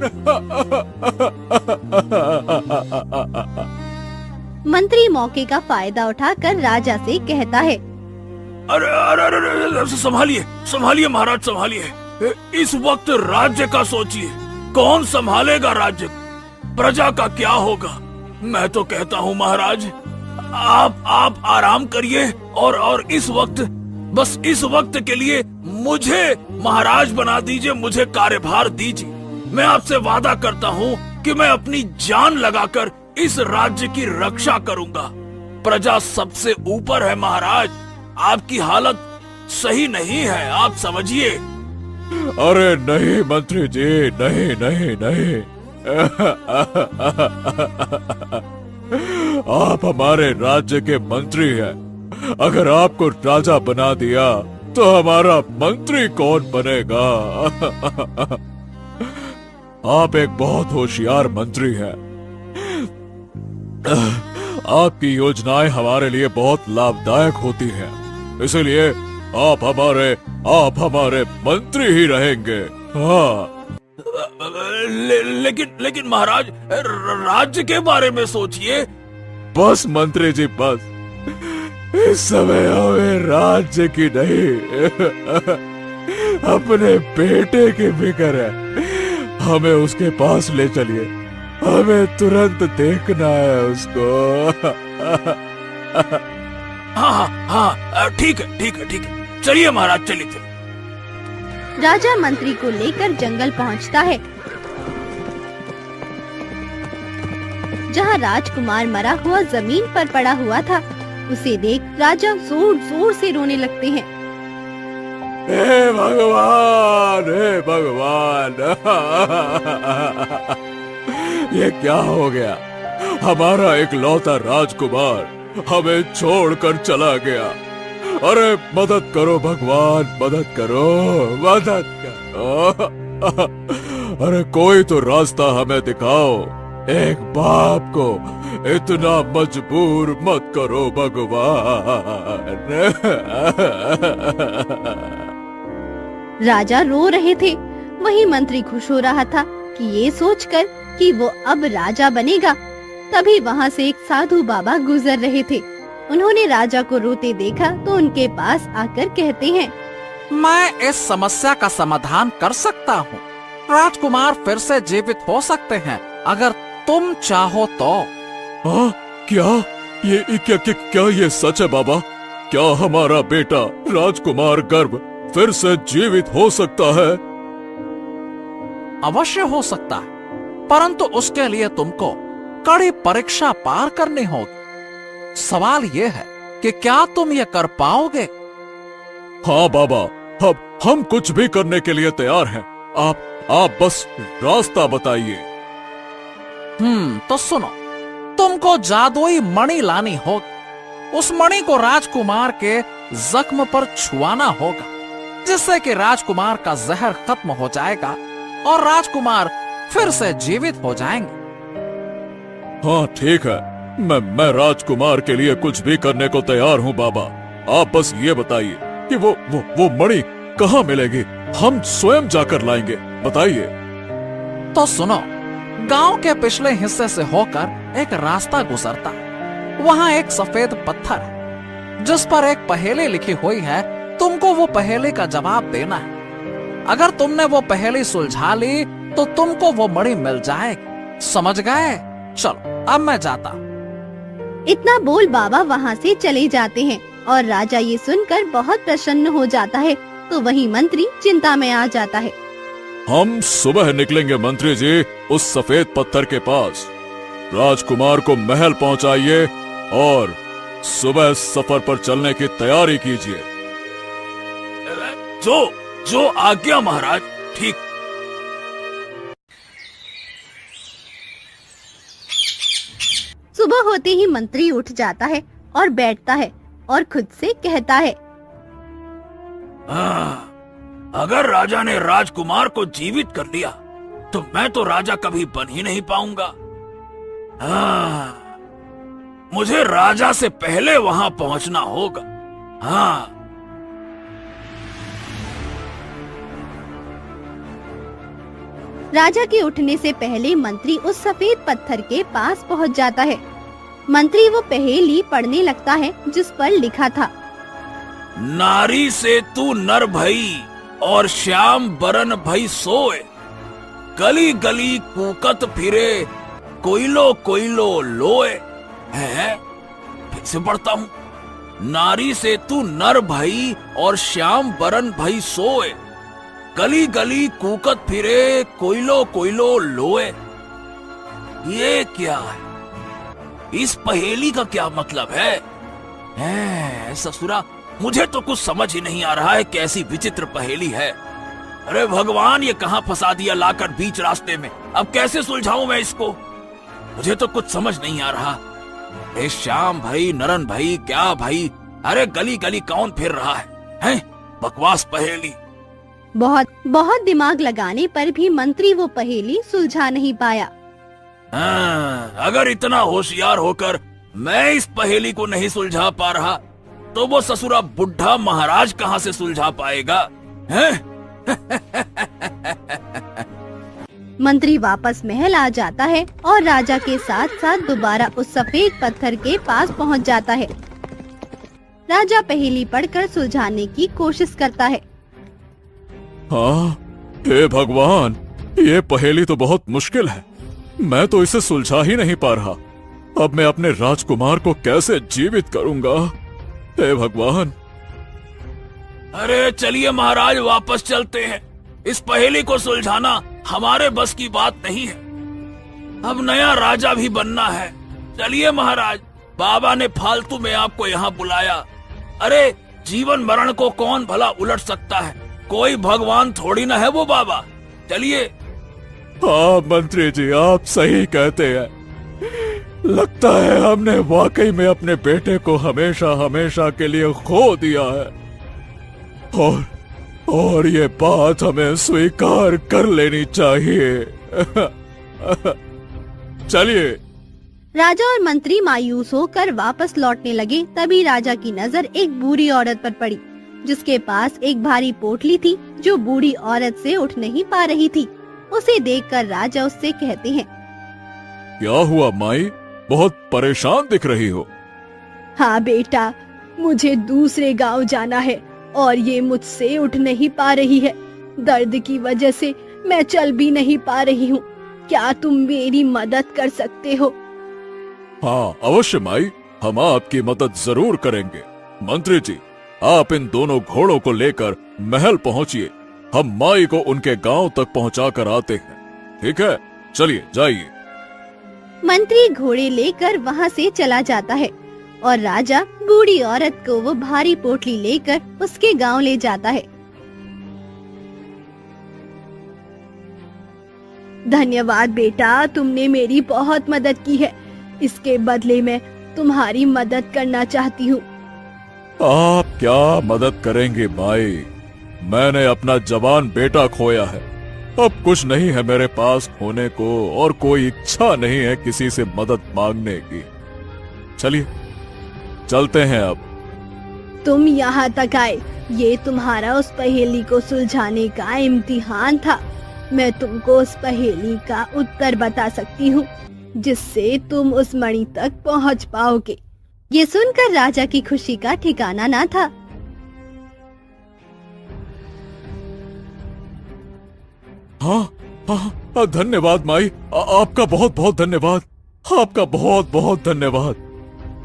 मंत्री मौके का फायदा उठाकर राजा से कहता है, अरे अरे अरे, संभालिए महाराज, संभालिए। इस वक्त राज्य का सोचिए, कौन संभालेगा राज्य? प्रजा का क्या होगा? मैं तो कहता हूँ महाराज, आप आराम करिए और इस वक्त, बस इस वक्त के लिए मुझे महाराज बना दीजिए, मुझे कार्यभार दीजिए। मैं आपसे वादा करता हूँ कि मैं अपनी जान लगाकर इस राज्य की रक्षा करूंगा। प्रजा सबसे ऊपर है महाराज, आपकी हालत सही नहीं है, आप समझिए। अरे नहीं मंत्री जी, नहीं नहीं नहीं। आप हमारे राज्य के मंत्री हैं। अगर आपको राजा बना दिया तो हमारा मंत्री कौन बनेगा? आप एक बहुत होशियार मंत्री हैं। आपकी योजनाएं हमारे लिए बहुत लाभदायक होती हैं, इसलिए आप हमारे मंत्री ही रहेंगे। हाँ, लेकिन महाराज, राज्य के बारे में सोचिए। बस मंत्री जी, बस इस समय हमें राज्य की नहीं, अपने बेटे की फिक्र है। हमें उसके पास ले चलिए, हमें तुरंत देखना है उसको। हाँ, ठीक है, चलिए महाराज, चलिए। राजा मंत्री को लेकर जंगल पहुंचता है, जहां राजकुमार मरा हुआ जमीन पर पड़ा हुआ था। उसे देख राजा जोर जोर से रोने लगते हैं। हे भगवान, हे भगवान। ये क्या हो गया? हमारा इकलौता राजकुमार हमें छोड़कर चला गया। अरे मदद करो भगवान, मदद करो, मदद करो। अरे कोई तो रास्ता हमें दिखाओ। एक बाप को इतना मजबूर मत करो भगवान। राजा रो रहे थे। वही मंत्री खुश हो रहा था कि ये सोचकर कि वो अब राजा बनेगा। तभी वहाँ से एक साधु बाबा गुजर रहे थे। उन्होंने राजा को रोते देखा तो उनके पास आकर कहते हैं, मैं इस समस्या का समाधान कर सकता हूँ। राजकुमार फिर से जीवित हो सकते हैं अगर तुम चाहो तो। हाँ, क्या ये सच है बाबा? क्या हमारा बेटा राजकुमार गर्भ फिर से जीवित हो सकता है? अवश्य हो सकता है, परंतु उसके लिए तुमको कड़ी परीक्षा पार करनी होगी। सवाल ये है कि क्या तुम ये कर पाओगे? हाँ बाबा, हम कुछ भी करने के लिए तैयार हैं। आप बस रास्ता बताइए। तो सुनो, तुमको जादुई मणि लानी होगी। उस मणि को राजकुमार के जख्म पर छुआना होगा, जिससे कि राजकुमार का जहर खत्म हो जाएगा और राजकुमार फिर से जीवित हो जाएंगे। हाँ ठीक है, मैं राजकुमार के लिए कुछ भी करने को तैयार हूँ बाबा। आप बस ये बताइए कि वो मणि कहाँ मिलेगी? हम स्वयं जाकर लाएंगे, बताइए। तो सुनो, गांव के पिछले हिस्से से होकर एक रास्ता गुजरता है। वहाँ एक सफेद पत्थर है जिस पर एक पहेली लिखी हुई है। तुमको वो पहेली का जवाब देना है। अगर तुमने वो पहेली सुलझा ली तो तुमको वो मणि मिल जाएगी। समझ गए? चलो अब मैं जाता। इतना बोल बाबा वहाँ से चले जाते हैं और राजा ये सुनकर बहुत प्रसन्न हो जाता है। तो वही मंत्री चिंता में आ जाता है। हम सुबह निकलेंगे मंत्री जी उस सफेद पत्थर के पास। राजकुमार को महल पहुंचाइए और सुबह सफर पर चलने की तैयारी कीजिए। जो आज्ञा महाराज। ठीक। सुबह होते ही मंत्री उठ जाता है और बैठता है और खुद से कहता है, अगर राजा ने राजकुमार को जीवित कर लिया तो मैं तो राजा कभी बन ही नहीं पाऊंगा। मुझे राजा से पहले वहां पहुंचना होगा। राजा के उठने से पहले मंत्री उस सफेद पत्थर के पास पहुंच जाता है। मंत्री वो पहेली पढ़ने लगता है जिस पर लिखा था, नारी से तू नर भई और श्याम बरन भई सोए, गली गली कूकत फिरे कोयलो कोयलो लोए। है, फिर से पढ़ता हूँ। नारी से तू नर भई और श्याम बरन भई सोए, गली गली कूकत फिरे कोयलो कोयलो लोए। ये क्या है? इस पहेली का क्या मतलब है? ससुरा, मुझे तो कुछ समझ ही नहीं आ रहा है। कैसी विचित्र पहेली है। अरे भगवान, ये कहाँ फंसा दिया लाकर बीच रास्ते में। अब कैसे सुलझाऊं मैं इसको? मुझे तो कुछ समझ नहीं आ रहा। अरे श्याम भाई, नरन भाई, क्या भाई? अरे गली गली कौन फिर रहा है? बकवास पहेली। बहुत दिमाग लगाने पर भी मंत्री वो पहेली सुलझा नहीं पाया। अगर इतना होशियार होकर मैं इस पहेली को नहीं सुलझा पा रहा तो वो ससुरा बुढ़ा महाराज कहाँ से सुलझा पाएगा? मंत्री वापस महल आ जाता है और राजा के साथ साथ दोबारा उस सफेद पत्थर के पास पहुंच जाता है। राजा पहेली पढ़कर सुलझाने की कोशिश करता है। हाँ, हे भगवान, ये पहेली तो बहुत मुश्किल है। मैं तो इसे सुलझा ही नहीं पा रहा। अब मैं अपने राजकुमार को कैसे जीवित करूंगा? हे भगवान। अरे चलिए महाराज, वापस चलते हैं। इस पहेली को सुलझाना हमारे बस की बात नहीं है। अब नया राजा भी बनना है। चलिए महाराज, बाबा ने फालतू में आपको यहाँ बुलाया। अरे जीवन मरण को कौन भला उलट सकता है? कोई भगवान थोड़ी ना है वो बाबा। चलिए। हाँ मंत्री जी, आप सही कहते हैं। लगता है हमने वाकई में अपने बेटे को हमेशा हमेशा के लिए खो दिया है और ये बात हमें स्वीकार कर लेनी चाहिए। चलिए। राजा और मंत्री मायूस होकर वापस लौटने लगे। तभी राजा की नजर एक बूढ़ी औरत पर पड़ी, जिसके पास एक भारी पोटली थी जो बूढ़ी औरत से उठ नहीं पा रही थी। उसे देखकर राजा उससे कहते हैं, क्या हुआ माई, बहुत परेशान दिख रही हो। हाँ बेटा, मुझे दूसरे गांव जाना है और ये मुझसे उठ नहीं पा रही है। दर्द की वजह से मैं चल भी नहीं पा रही हूँ। क्या तुम मेरी मदद कर सकते हो? हाँ अवश्य माई, हम आपकी मदद जरूर करेंगे। मंत्री जी, आप इन दोनों घोड़ों को लेकर महल पहुँचिए। हम माई को उनके गांव तक पहुँचा कर आते हैं। ठीक है, चलिए जाइए। मंत्री घोड़े लेकर वहाँ से चला जाता है और राजा बूढ़ी औरत को वो भारी पोटली लेकर उसके गांव ले जाता है। धन्यवाद बेटा, तुमने मेरी बहुत मदद की है। इसके बदले में तुम्हारी मदद करना चाहती हूँ। आप क्या मदद करेंगे माई, मैंने अपना जवान बेटा खोया है। अब कुछ नहीं है मेरे पास खोने को और कोई इच्छा नहीं है किसी से मदद मांगने की। चलिए चलते हैं अब। तुम यहाँ तक आए, ये तुम्हारा उस पहेली को सुलझाने का इम्तिहान था। मैं तुमको उस पहेली का उत्तर बता सकती हूँ, जिससे तुम उस मणि तक पहुँच पाओगे। ये सुनकर राजा की खुशी का ठिकाना ना था। हाँ हाँ, धन्यवाद माई, आपका बहुत बहुत धन्यवाद। आपका बहुत बहुत धन्यवाद।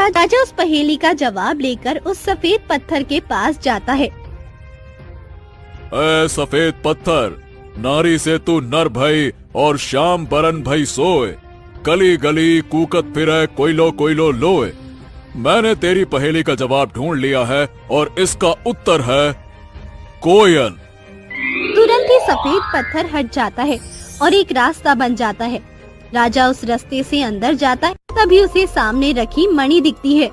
राजा उस पहेली का जवाब लेकर उस सफेद पत्थर के पास जाता है। ऐ सफेद पत्थर, नारी से तू नर भई और श्याम बरन भई सोए, गली गली कूकत फिरे कोयलो कोयलो लोए। मैंने तेरी पहेली का जवाब ढूंढ लिया है और इसका उत्तर है कोयल। तुरंत ही सफेद पत्थर हट जाता है और एक रास्ता बन जाता है। राजा उस रास्ते से अंदर जाता है, तभी उसे सामने रखी मणि दिखती है।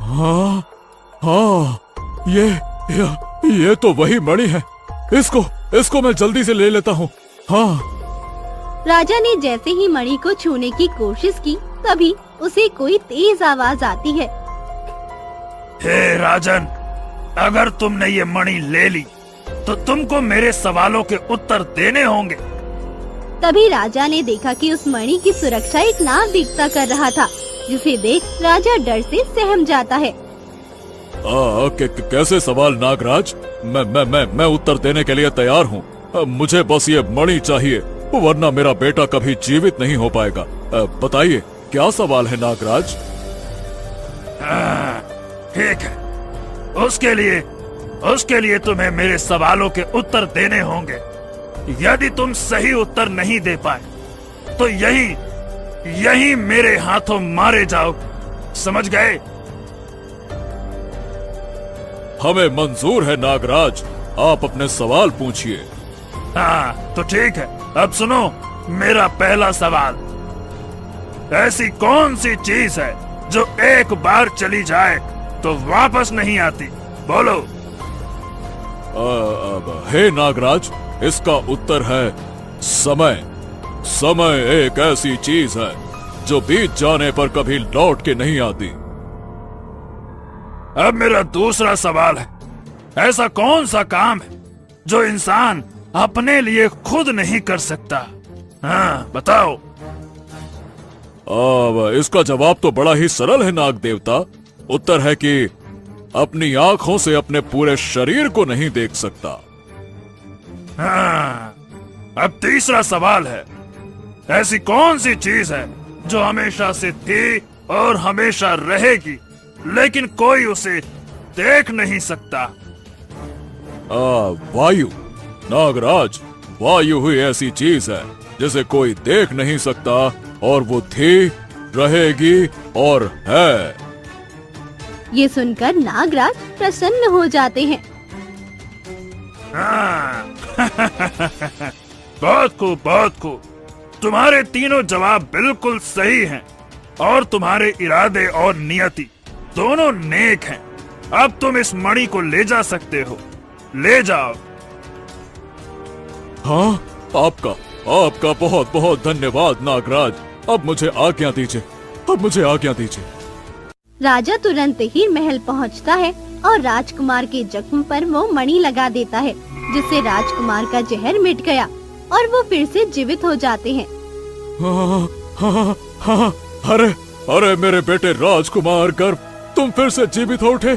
हाँ हाँ, ये तो वही मणि है। इसको मैं जल्दी से ले लेता हूँ। हाँ। राजा ने जैसे ही मणि को छूने की कोशिश की, तभी उसे कोई तेज आवाज आती है। हे राजन, अगर तुमने ये मणि ले ली तो तुमको मेरे सवालों के उत्तर देने होंगे। तभी राजा ने देखा कि उस मणि की सुरक्षा एक नाग देवता कर रहा था, जिसे देख राजा डर से सहम जाता है। कैसे सवाल नागराज? मैं उत्तर देने के लिए तैयार हूँ। मुझे बस ये मणि चाहिए, वरना मेरा बेटा कभी जीवित नहीं हो पाएगा। बताइए क्या सवाल है नागराज? ठीक है, उसके लिए तुम्हें मेरे सवालों के उत्तर देने होंगे। यदि तुम सही उत्तर नहीं दे पाए तो यही मेरे हाथों मारे जाओगे। समझ गए? हमें मंजूर है नागराज, आप अपने सवाल पूछिए। हाँ तो ठीक है, अब सुनो मेरा पहला सवाल। ऐसी कौन सी चीज है जो एक बार चली जाए तो वापस नहीं आती? बोलो। हे नागराज, इसका उत्तर है समय। समय एक ऐसी चीज है जो बीत जाने पर कभी लौट के नहीं आती। अब मेरा दूसरा सवाल है, ऐसा कौन सा काम है जो इंसान अपने लिए खुद नहीं कर सकता? हाँ बताओ। इसका जवाब तो बड़ा ही सरल है नाग देवता। उत्तर है कि अपनी आंखों से अपने पूरे शरीर को नहीं देख सकता। हाँ, अब तीसरा सवाल है, ऐसी कौन सी चीज है जो हमेशा से थी और हमेशा रहेगी, लेकिन कोई उसे देख नहीं सकता? वायु। नागराज, वायु ही ऐसी चीज है जिसे कोई देख नहीं सकता और वो थी, रहेगी और है। ये सुनकर नागराज प्रसन्न हो जाते हैं। बहुत खूब, बहुत खूब। तुम्हारे तीनों जवाब बिल्कुल सही हैं और तुम्हारे इरादे और नियति दोनों नेक हैं। अब तुम इस मणि को ले जा सकते हो, ले जाओ। हाँ, आपका बहुत बहुत धन्यवाद नागराज। अब मुझे आज्ञा दीजिए, अब मुझे आज्ञा दीजिए। राजा तुरंत ही महल पहुंचता है और राजकुमार के जख्म पर वो मणि लगा देता है, जिससे राजकुमार का जहर मिट गया और वो फिर से जीवित हो जाते हैं। अरे अरे मेरे बेटे राजकुमार गर्भ, तुम फिर से जीवित हो उठे।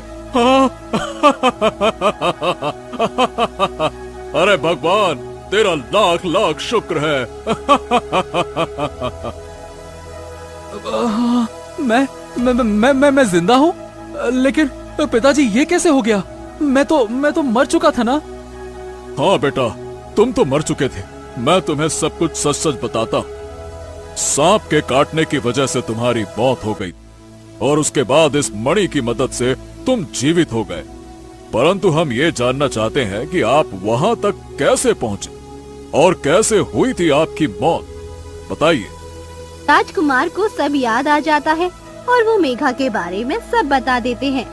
अरे भगवान, तेरा लाख लाख शुक्र है। मैं जिंदा हूँ, लेकिन पिताजी ये कैसे हो गया? मैं तो मर चुका था ना। हाँ बेटा, तुम तो मर चुके थे। मैं तुम्हें सब कुछ सच सच बताता हूँ। सांप के काटने की वजह से तुम्हारी मौत हो गई और उसके बाद इस मणि की मदद से तुम जीवित हो गए। परंतु हम ये जानना चाहते हैं कि आप वहां तक कैसे पहुंचे और कैसे हुई थी आपकी मौत, बताइए। राजकुमार को सब याद आ जाता है और वो मेघा के बारे में सब बता देते हैं।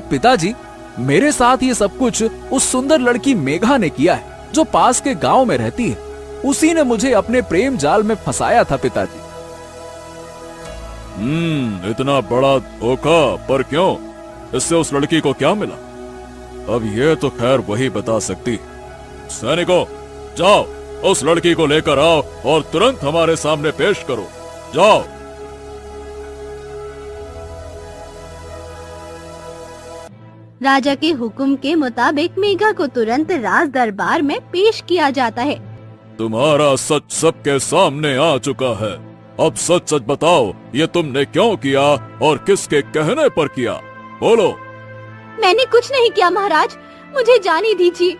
पिताजी, मेरे साथ ये सब कुछ उस सुंदर लड़की मेघा ने किया है, जो पास के गांव में रहती है। उसी ने मुझे अपने प्रेम जाल में फंसाया था पिताजी। इतना बड़ा धोखा, पर क्यों? इससे उस लड़की को क्या मिला? अब ये तो खैर वही बता सकती। सैनिकों, जाओ उस लड़की को लेकर आओ और तुरंत हमारे सामने पेश करो। जाओ। राजा के हुक्म के मुताबिक मेघा को तुरंत राज दरबार में पेश किया जाता है। तुम्हारा सच सबके सामने आ चुका है। अब सच सच बताओ, ये तुमने क्यों किया और किसके कहने पर किया? बोलो। मैंने कुछ नहीं किया महाराज, मुझे जाने दीजिए।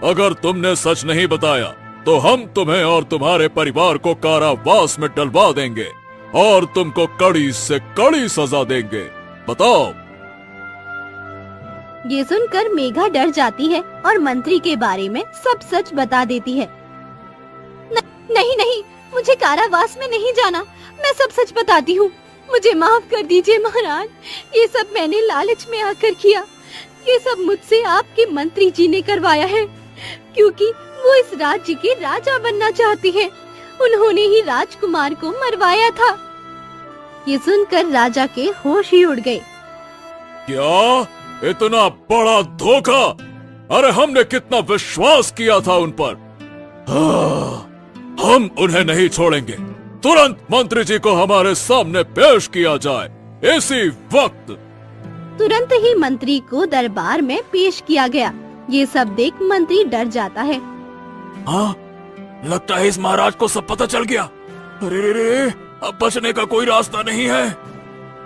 अगर तुमने सच नहीं बताया तो हम तुम्हें और तुम्हारे परिवार को कारावास में डलवा देंगे और तुमको कड़ी से कड़ी सजा देंगे। बताओ। ये सुनकर मेघा डर जाती है और मंत्री के बारे में सब सच बता देती है। नहीं नहीं, मुझे कारावास में नहीं जाना, मैं सब सच बताती हूँ। मुझे माफ कर दीजिए महाराज, ये सब मैंने लालच में आकर किया। ये सब मुझसे आपके मंत्री जी ने करवाया है, क्योंकि वो इस राज्य के राजा बनना चाहती हैं। उन्होंने ही राजकुमार को मरवाया था। ये सुनकर राजा के होश ही उड़ गए। क्या? इतना बड़ा धोखा! अरे हमने कितना विश्वास किया था उन पर। हम उन्हें नहीं छोड़ेंगे। तुरंत मंत्री जी को हमारे सामने पेश किया जाए, इसी वक्त। तुरंत ही मंत्री को दरबार में पेश किया गया। ये सब देख मंत्री डर जाता है। हाँ, लगता है इस महाराज को सब पता चल गया। अरे रे, अब बचने का कोई रास्ता नहीं है।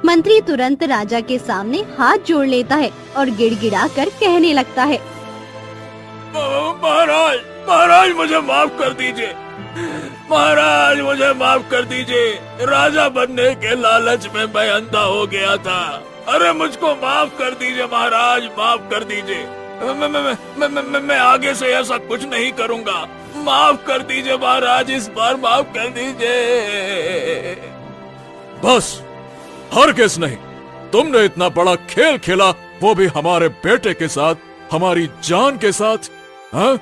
मंत्री तुरंत राजा के सामने हाथ जोड़ लेता है और गिड़गिड़ा कर कहने लगता है, महाराज, महाराज मुझे माफ कर दीजिए। महाराज मुझे माफ कर दीजिए। राजा बनने के लालच में मैं अंधा हो गया था। अरे मुझको माफ कर दीजिए महाराज, माफ कर दीजिए। मैं आगे से ऐसा कुछ नहीं करूँगा। माफ कर दीजिए महाराज, इस बार माफ कर दीजिए। बस, हरगिज़ नहीं। तुमने इतना बड़ा खेल खेला, वो भी हमारे बेटे के साथ, हमारी जान के साथ। हाँ?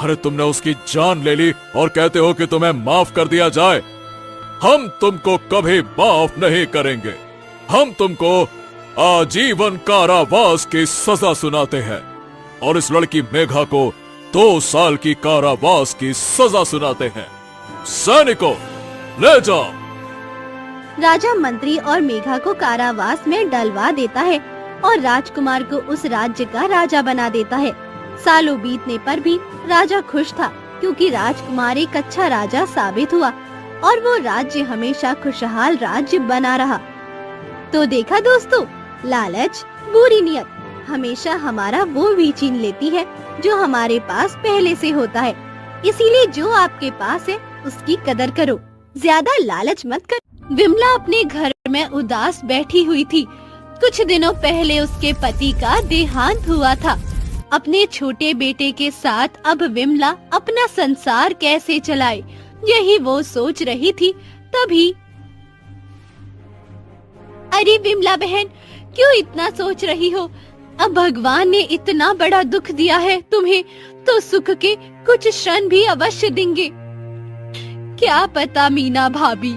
अरे तुमने उसकी जान ले ली और कहते हो कि तुम्हें माफ कर दिया जाए। हम तुमको कभी माफ नहीं करेंगे। हम तुमको आजीवन कारावास की सजा सुनाते हैं और इस लड़की मेघा को 2 साल की कारावास की सजा सुनाते हैं। सैनिकों, ले जाओ। राजा मंत्री और मेघा को कारावास में डलवा देता है और राजकुमार को उस राज्य का राजा बना देता है। सालों बीतने पर भी राजा खुश था, क्योंकि राजकुमार एक अच्छा राजा साबित हुआ और वो राज्य हमेशा खुशहाल राज्य बना रहा। तो देखा दोस्तों, लालच, बुरी नियत हमेशा हमारा वो भी छीन लेती है जो हमारे पास पहले से होता है। इसीलिए जो आपके पास है उसकी कदर करो, ज्यादा लालच मत कर। विमला अपने घर में उदास बैठी हुई थी। कुछ दिनों पहले उसके पति का देहांत हुआ था। अपने छोटे बेटे के साथ अब विमला अपना संसार कैसे चलाए, यही वो सोच रही थी। तभी अरे विमला बहन, क्यों इतना सोच रही हो? अब भगवान ने इतना बड़ा दुख दिया है तुम्हें, तो सुख के कुछ क्षण भी अवश्य देंगे। क्या पता मीना भाभी,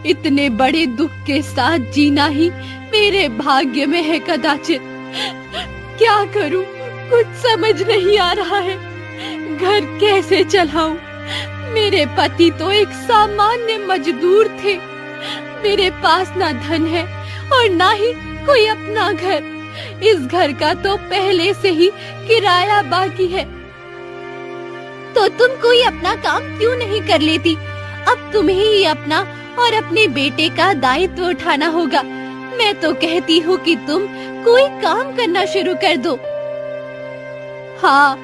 इतने बड़े दुख के साथ जीना ही मेरे भाग्य में है कदाचित। क्या करूं, कुछ समझ नहीं आ रहा है। घर कैसे चलाऊं? मेरे पति तो एक सामान्य मजदूर थे। मेरे पास ना धन है और ना ही कोई अपना घर। इस घर का तो पहले से ही किराया बाकी है। तो तुम कोई अपना काम क्यों नहीं कर लेती? अब तुम्हें ही अपना और अपने बेटे का दायित्व उठाना होगा। मैं तो कहती हूँ कि तुम कोई काम करना शुरू कर दो। हाँ,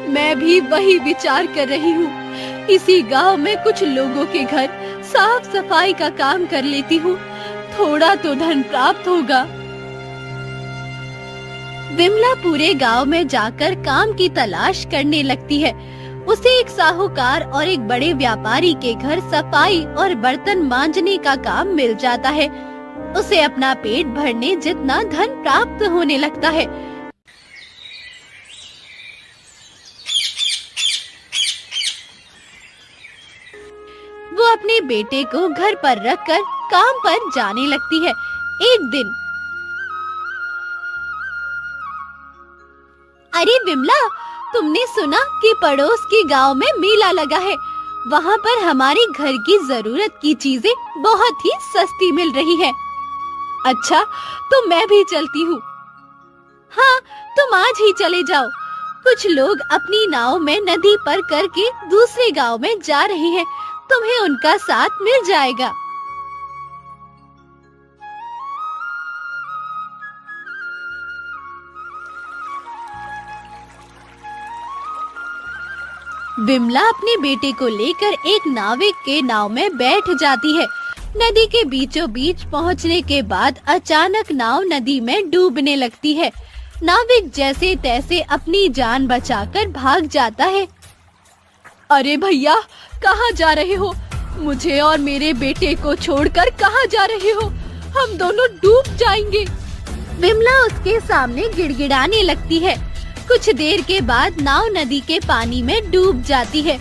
मैं भी वही विचार कर रही हूँ। इसी गांव में कुछ लोगों के घर साफ सफाई का काम कर लेती हूँ, थोड़ा तो धन प्राप्त होगा। विमला पूरे गांव में जाकर काम की तलाश करने लगती है। उसे एक साहूकार और एक बड़े व्यापारी के घर सफाई और बर्तन मांजने का काम मिल जाता है। उसे अपना पेट भरने जितना धन प्राप्त होने लगता है। वो अपने बेटे को घर पर रखकर काम पर जाने लगती है। एक दिन, अरे विमला, तुमने सुना कि पड़ोस के गांव में मेला लगा है? वहाँ पर हमारे घर की जरूरत की चीजें बहुत ही सस्ती मिल रही है। अच्छा, तो मैं भी चलती हूँ। हाँ, तुम आज ही चले जाओ। कुछ लोग अपनी नाव में नदी पर करके दूसरे गांव में जा रहे हैं। तुम्हें उनका साथ मिल जाएगा। विमला अपने बेटे को लेकर एक नाविक के नाव में बैठ जाती है। नदी के बीचों बीच पहुंचने के बाद अचानक नाव नदी में डूबने लगती है। नाविक जैसे तैसे अपनी जान बचाकर भाग जाता है। अरे भैया, कहाँ जा रहे हो? मुझे और मेरे बेटे को छोड़कर कहाँ जा रहे हो? हम दोनों डूब जाएंगे। विमला उसके सामने गिड़गिड़ाने लगती है। कुछ देर के बाद नाव नदी के पानी में डूब जाती है।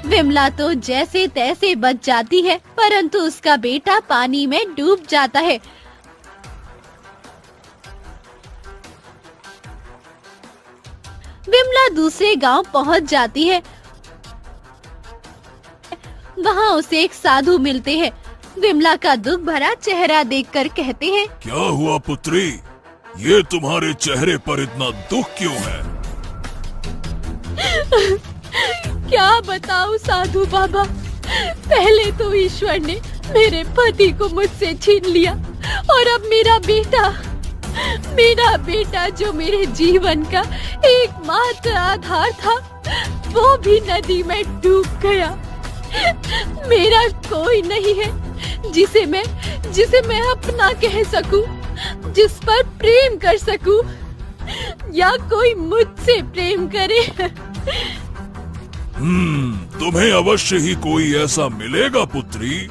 विमला तो जैसे तैसे बच जाती है, परंतु उसका बेटा पानी में डूब जाता है। विमला दूसरे गांव पहुंच जाती है। वहां उसे एक साधु मिलते हैं। विमला का दुख भरा चेहरा देखकर कहते हैं, क्या हुआ पुत्री? ये तुम्हारे चेहरे पर इतना दुख क्यों है? क्या बताऊं साधु बाबा, पहले तो ईश्वर ने मेरे पति को मुझसे छीन लिया और अब मेरा बेटा जो मेरे जीवन का एकमात्र आधार था, वो भी नदी में डूब गया। मेरा कोई नहीं है जिसे मैं अपना कह सकूं, जिस पर प्रेम कर सकूं, या कोई मुझसे प्रेम करे। तुम्हें अवश्य ही कोई ऐसा मिलेगा पुत्री,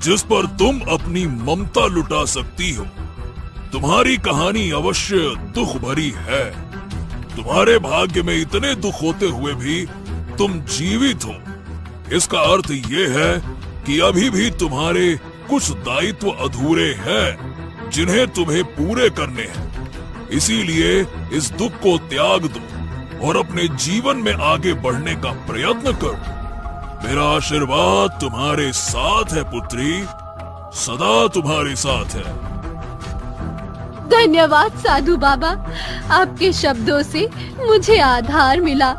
जिस पर तुम अपनी ममता लुटा सकती हो। तुम्हारी कहानी अवश्य दुख भरी है। तुम्हारे भाग्य में इतने दुख होते हुए भी तुम जीवित हो। इसका अर्थ ये है कि अभी भी तुम्हारे कुछ दायित्व अधूरे हैं, जिन्हें तुम्हें पूरे करने हैं। इसीलिए इस दुख को त्याग दो और अपने जीवन में आगे बढ़ने का प्रयत्न करो। मेरा आशीर्वाद तुम्हारे साथ है पुत्री, सदा तुम्हारे साथ है। धन्यवाद साधु बाबा, आपके शब्दों से मुझे आधार मिला।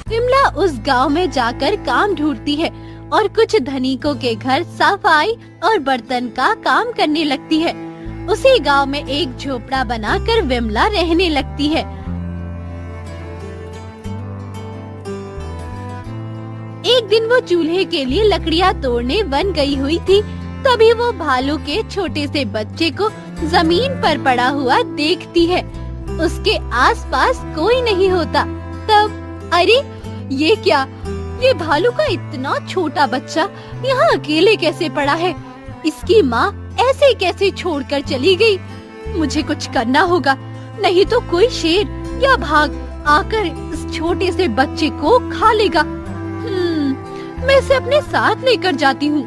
विमला उस गांव में जाकर काम ढूंढती है और कुछ धनिकों के घर सफाई और बर्तन का काम करने लगती है। उसी गांव में एक झोपड़ा बनाकर विमला रहने लगती है। एक दिन वो चूल्हे के लिए लकड़ियां तोड़ने वन गई हुई थी। तभी वो भालू के छोटे से बच्चे को जमीन पर पड़ा हुआ देखती है। उसके आसपास कोई नहीं होता। तब अरे ये क्या, ये भालू का इतना छोटा बच्चा यहाँ अकेले कैसे पड़ा है? इसकी माँ ऐसे कैसे छोड़कर चली गई? मुझे कुछ करना होगा, नहीं तो कोई शेर या भाग आकर इस छोटे से बच्चे को खा लेगा। मैं इसे अपने साथ लेकर जाती हूँ।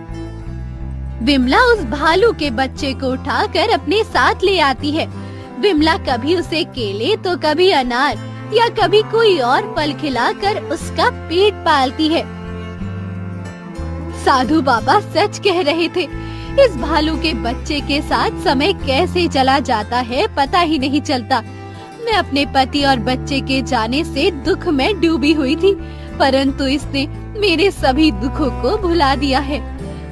विमला उस भालू के बच्चे को उठाकर अपने साथ ले आती है। विमला कभी उसे केले तो कभी अनार या कभी कोई और फल खिलाकर उसका पेट पालती है। साधु बाबा सच कह रहे थे, इस भालू के बच्चे के साथ समय कैसे चला जाता है पता ही नहीं चलता। मैं अपने पति और बच्चे के जाने से दुख में डूबी हुई थी, परंतु इसने मेरे सभी दुखों को भुला दिया है।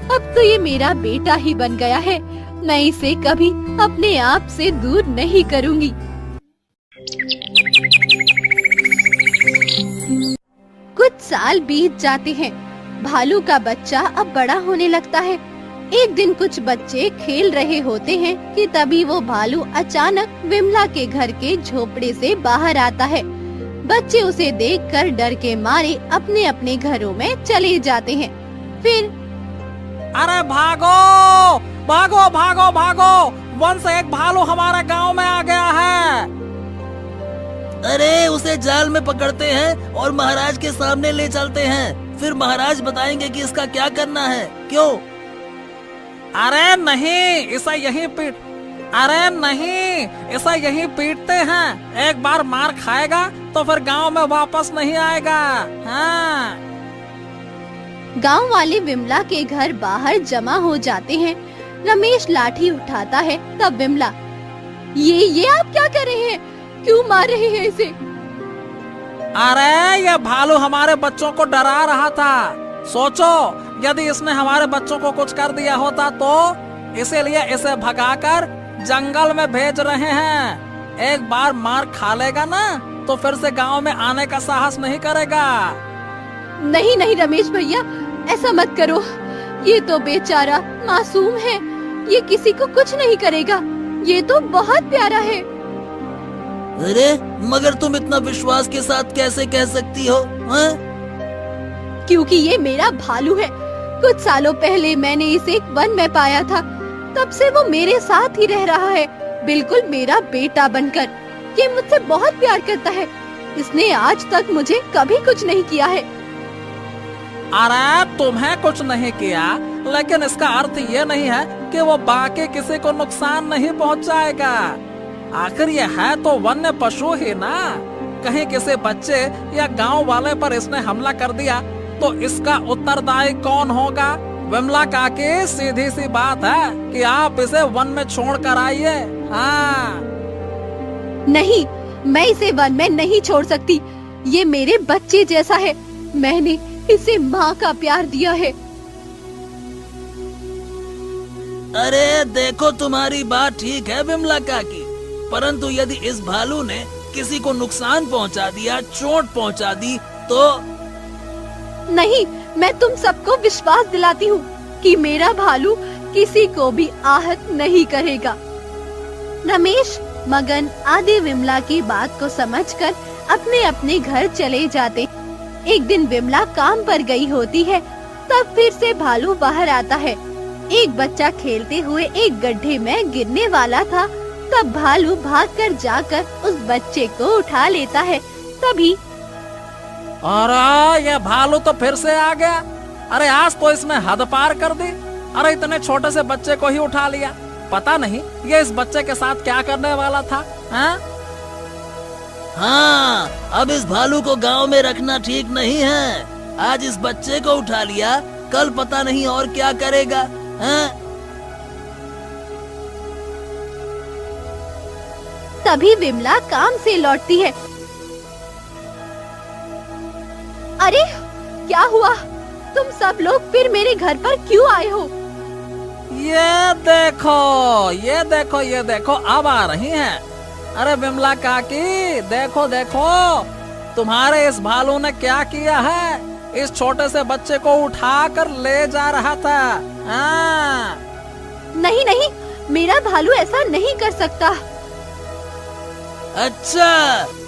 अब तो ये मेरा बेटा ही बन गया है। मैं इसे कभी अपने आप से दूर नहीं करूंगी। कुछ साल बीत जाते हैं। भालू का बच्चा अब बड़ा होने लगता है। एक दिन कुछ बच्चे खेल रहे होते हैं कि तभी वो भालू अचानक विमला के घर के झोपड़े से बाहर आता है। बच्चे उसे देखकर डर के मारे अपने अपने घरों में चले जाते हैं। फिर अरे भागो भागो भागो भागो, वन से एक भालू हमारे गांव में आ गया है। अरे उसे जाल में पकड़ते हैं और महाराज के सामने ले चलते हैं, फिर महाराज बताएंगे कि इसका क्या करना है। क्यों? अरे नहीं, इसे यहीं पीट। अरे नहीं, इसे यहीं पीटते हैं। एक बार मार खाएगा तो फिर गांव में वापस नहीं आएगा। हाँ। गांव वाले विमला के घर बाहर जमा हो जाते हैं। रमेश लाठी उठाता है, तब विमला, ये आप क्या कर रहे हैं? क्यों मार रहे हैं इसे? अरे ये भालू हमारे बच्चों को डरा रहा था। सोचो यदि इसने हमारे बच्चों को कुछ कर दिया होता तो, इसीलिए इसे भगाकर जंगल में भेज रहे हैं। एक बार मार खा लेगा ना तो फिर से गांव में आने का साहस नहीं करेगा। नहीं नहीं रमेश भैया, ऐसा मत करो। ये तो बेचारा मासूम है, ये किसी को कुछ नहीं करेगा। ये तो बहुत प्यारा है। अरे मगर तुम इतना विश्वास के साथ कैसे कह सकती हो? हाँ? क्योंकि ये मेरा भालू है। कुछ सालों पहले मैंने इसे एक वन में पाया था, तब से वो मेरे साथ ही रह रहा है, बिल्कुल मेरा बेटा बनकर। ये मुझसे बहुत प्यार करता है। इसने आज तक मुझे कभी कुछ नहीं किया है। अरे तुम्हें कुछ नहीं किया, लेकिन इसका अर्थ ये नहीं है कि वो बाकी किसी को नुकसान नहीं पहुंचाएगा। आखिर ये है तो वन्य पशु ही ना। कहीं किसी बच्चे या गांव वाले पर इसने हमला कर दिया तो इसका उत्तरदायी कौन होगा? विमला काकी, सीधी सी बात है कि आप इसे वन में छोड़ कर आइए। हाँ। नहीं, मैं इसे वन में नहीं छोड़ सकती। ये मेरे बच्चे जैसा है। मैंने इसे माँ का प्यार दिया है। अरे देखो, तुम्हारी बात ठीक है विमला काकी, परंतु यदि इस भालू ने किसी को नुकसान पहुंचा दिया, चोट पहुंचा दी तो? नहीं, मैं तुम सबको विश्वास दिलाती हूँ कि मेरा भालू किसी को भी आहत नहीं करेगा। रमेश, मगन आदि विमला की बात को समझकर अपने अपने घर चले जाते। एक दिन विमला काम पर गई होती है, तब फिर से भालू बाहर आता है। एक बच्चा खेलते हुए एक गड्ढे में गिरने वाला था, तब भालू भागकर जाकर उस बच्चे को उठा लेता है। तभी अरे ये भालू तो फिर से आ गया। अरे आज तो इसने हद पार कर दी। अरे इतने छोटे से बच्चे को ही उठा लिया। पता नहीं ये इस बच्चे के साथ क्या करने वाला था। हाँ, अब इस भालू को गांव में रखना ठीक नहीं है। आज इस बच्चे को उठा लिया, कल पता नहीं और क्या करेगा। हाँ? तभी विमला काम से लौटती है। अरे क्या हुआ? तुम सब लोग फिर मेरे घर पर क्यों आए हो? ये देखो, ये देखो, ये देखो, अब आ रही हैं। अरे विमला काकी, देखो देखो, तुम्हारे इस भालू ने क्या किया है। इस छोटे से बच्चे को उठाकर ले जा रहा था। हाँ। नहीं नहीं, मेरा भालू ऐसा नहीं कर सकता। अच्छा,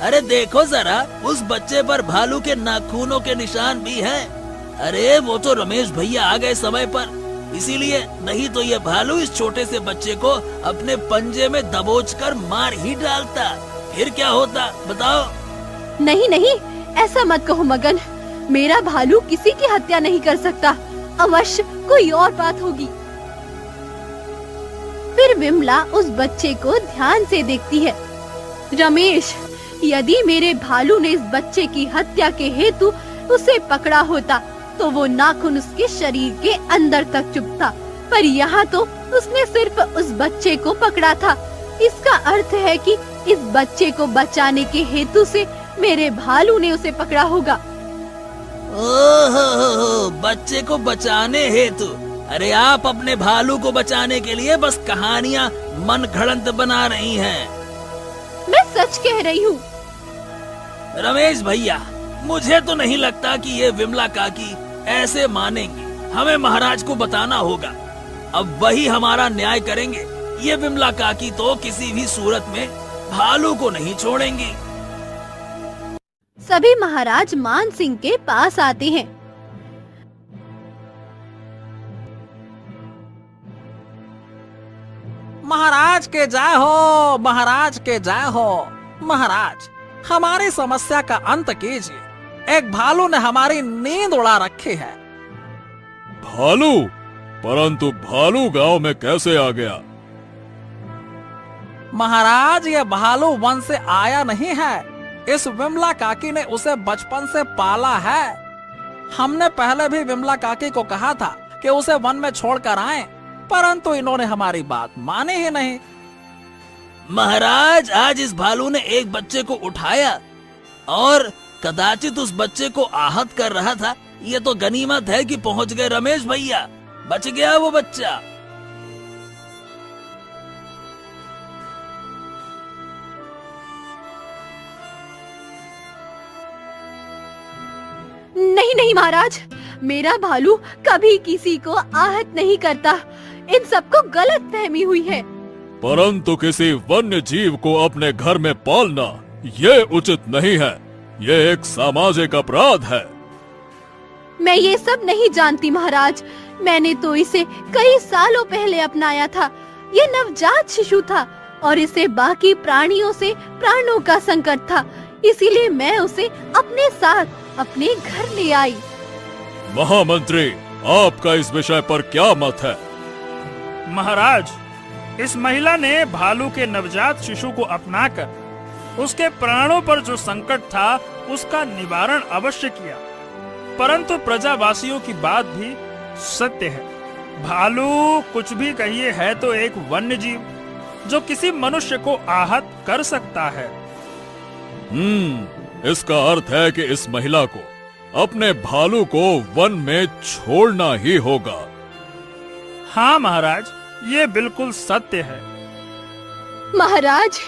अरे देखो जरा, उस बच्चे पर भालू के नाखूनों के निशान भी हैं। अरे वो तो रमेश भैया आ गए समय पर, इसीलिए, नहीं तो ये भालू इस छोटे से बच्चे को अपने पंजे में दबोचकर मार ही डालता। फिर क्या होता बताओ? नहीं नहीं, ऐसा मत कहो मगन। मेरा भालू किसी की हत्या नहीं कर सकता। अवश्य कोई और बात होगी। फिर विमला उस बच्चे को ध्यान से देखती है। रमेश, यदि मेरे भालू ने इस बच्चे की हत्या के हेतु उसे पकड़ा होता तो वो नाखून उसके शरीर के अंदर तक चुभता, पर यहाँ तो उसने सिर्फ उस बच्चे को पकड़ा था। इसका अर्थ है कि इस बच्चे को बचाने के हेतु से मेरे भालू ने उसे पकड़ा होगा। ओहो, बच्चे को बचाने हेतु? अरे आप अपने भालू को बचाने के लिए बस कहानियाँ मन घड़ंत बना रही हैं। मैं सच कह रही हूँ। रमेश भैया, मुझे तो नहीं लगता कि ये विमला काकी ऐसे मानेंगी। हमें महाराज को बताना होगा। अब वही हमारा न्याय करेंगे। ये विमला काकी तो किसी भी सूरत में भालू को नहीं छोड़ेंगी। सभी महाराज मान सिंह के पास आते हैं। महाराज के जय हो, महाराज के जय हो। महाराज, हमारी समस्या का अंत कीजिए। एक भालू ने हमारी नींद उड़ा रखी है। भालू? परंतु भालू गांव में कैसे आ गया? महाराज, ये भालू वन से आया नहीं है। इस विमला काकी ने उसे बचपन से पाला है। हमने पहले भी विमला काकी को कहा था कि उसे वन में छोड़कर आएं, परंतु इन्होंने हमारी बात मानी ही नहीं। महाराज, आज इस भालू ने एक बच्चे को उठाया और कदाचित उस बच्चे को आहत कर रहा था। ये तो गनीमत है कि पहुंच गए रमेश भैया। बच गया वो बच्चा। नहीं नहीं महाराज, मेरा भालू कभी किसी को आहत नहीं करता। इन सबको गलत फहमी हुई है। परंतु किसी वन्य जीव को अपने घर में पालना ये उचित नहीं है। ये एक सामाजिक अपराध है। मैं ये सब नहीं जानती महाराज। मैंने तो इसे कई सालों पहले अपनाया था। ये नवजात शिशु था और इसे बाकी प्राणियों से प्राणों का संकट था, इसीलिए मैं उसे अपने साथ अपने घर ले आई। महामंत्री, आपका इस विषय पर क्या मत है? महाराज, इस महिला ने भालू के नवजात शिशु को अपनाकर उसके प्राणों पर जो संकट था उसका निवारण अवश्य किया, परंतु प्रजावासियों की बात भी सत्य है। भालू कुछ भी कहिए है तो एक वन्य जीव जो किसी मनुष्य को आहत कर सकता है। इसका अर्थ है कि इस महिला को अपने भालू को वन में छोड़ना ही होगा। हाँ महाराज, ये बिल्कुल सत्य है। महाराज,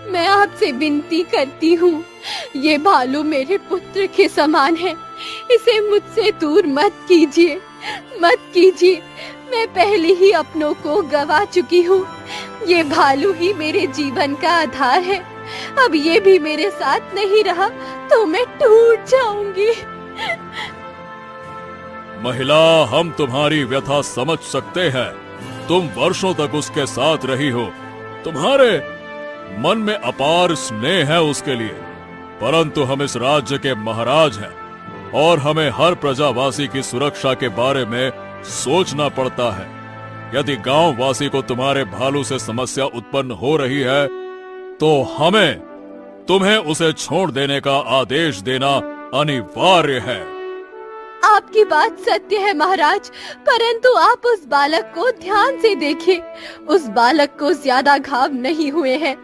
मैं आपसे विनती करती हूँ, ये भालू मेरे पुत्र के समान है। इसे मुझसे दूर मत कीजिए, मत कीजिए। मैं पहले ही अपनों को गवा चुकी हूँ। ये भालू ही मेरे जीवन का आधार है। अब ये भी मेरे साथ नहीं रहा तो मैं टूट जाऊंगी। महिला, हम तुम्हारी व्यथा समझ सकते हैं। तुम वर्षों तक उसके साथ रही हो। तुम्हारे मन में अपार स्नेह है उसके लिए, परंतु हम इस राज्य के महाराज हैं और हमें हर प्रजावासी की सुरक्षा के बारे में सोचना पड़ता है। यदि गांव वासी को तुम्हारे भालू से समस्या उत्पन्न हो रही है तो हमें तुम्हें उसे छोड़ देने का आदेश देना अनिवार्य है। आपकी बात सत्य है महाराज, परंतु आप उस बालक को ध्यान से देखिए। उस बालक को ज्यादा घाव नहीं हुए हैं।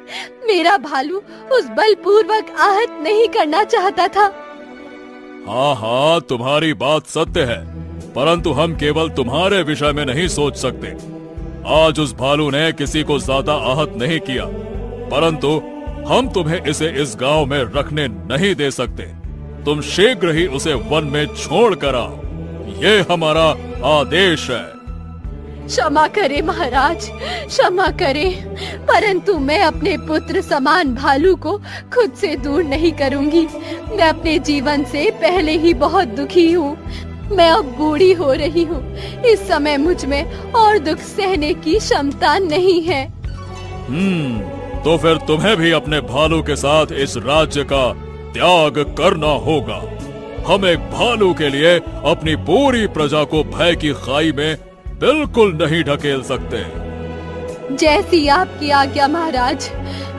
मेरा भालू उस बलपूर्वक आहत नहीं करना चाहता था। हाँ हाँ, तुम्हारी बात सत्य है, परंतु हम केवल तुम्हारे विषय में नहीं सोच सकते। आज उस भालू ने किसी को ज्यादा आहत नहीं किया, परंतु हम तुम्हें इसे इस गांव में रखने नहीं दे सकते। तुम शीघ्र ही उसे वन में छोड़ कर आओ। ये हमारा आदेश है। क्षमा करे महाराज, क्षमा करे, परंतु मैं अपने पुत्र समान भालू को खुद से दूर नहीं करूंगी। मैं अपने जीवन से पहले ही बहुत दुखी हूँ। मैं अब बूढ़ी हो रही हूँ। इस समय मुझ में और दुख सहने की क्षमता नहीं है। तो फिर तुम्हें भी अपने भालू के साथ इस राज्य का त्याग करना होगा। हम एक भालू के लिए अपनी पूरी प्रजा को भय की खाई में बिल्कुल नहीं ढकेल सकते। जैसी आपकी आज्ञा महाराज।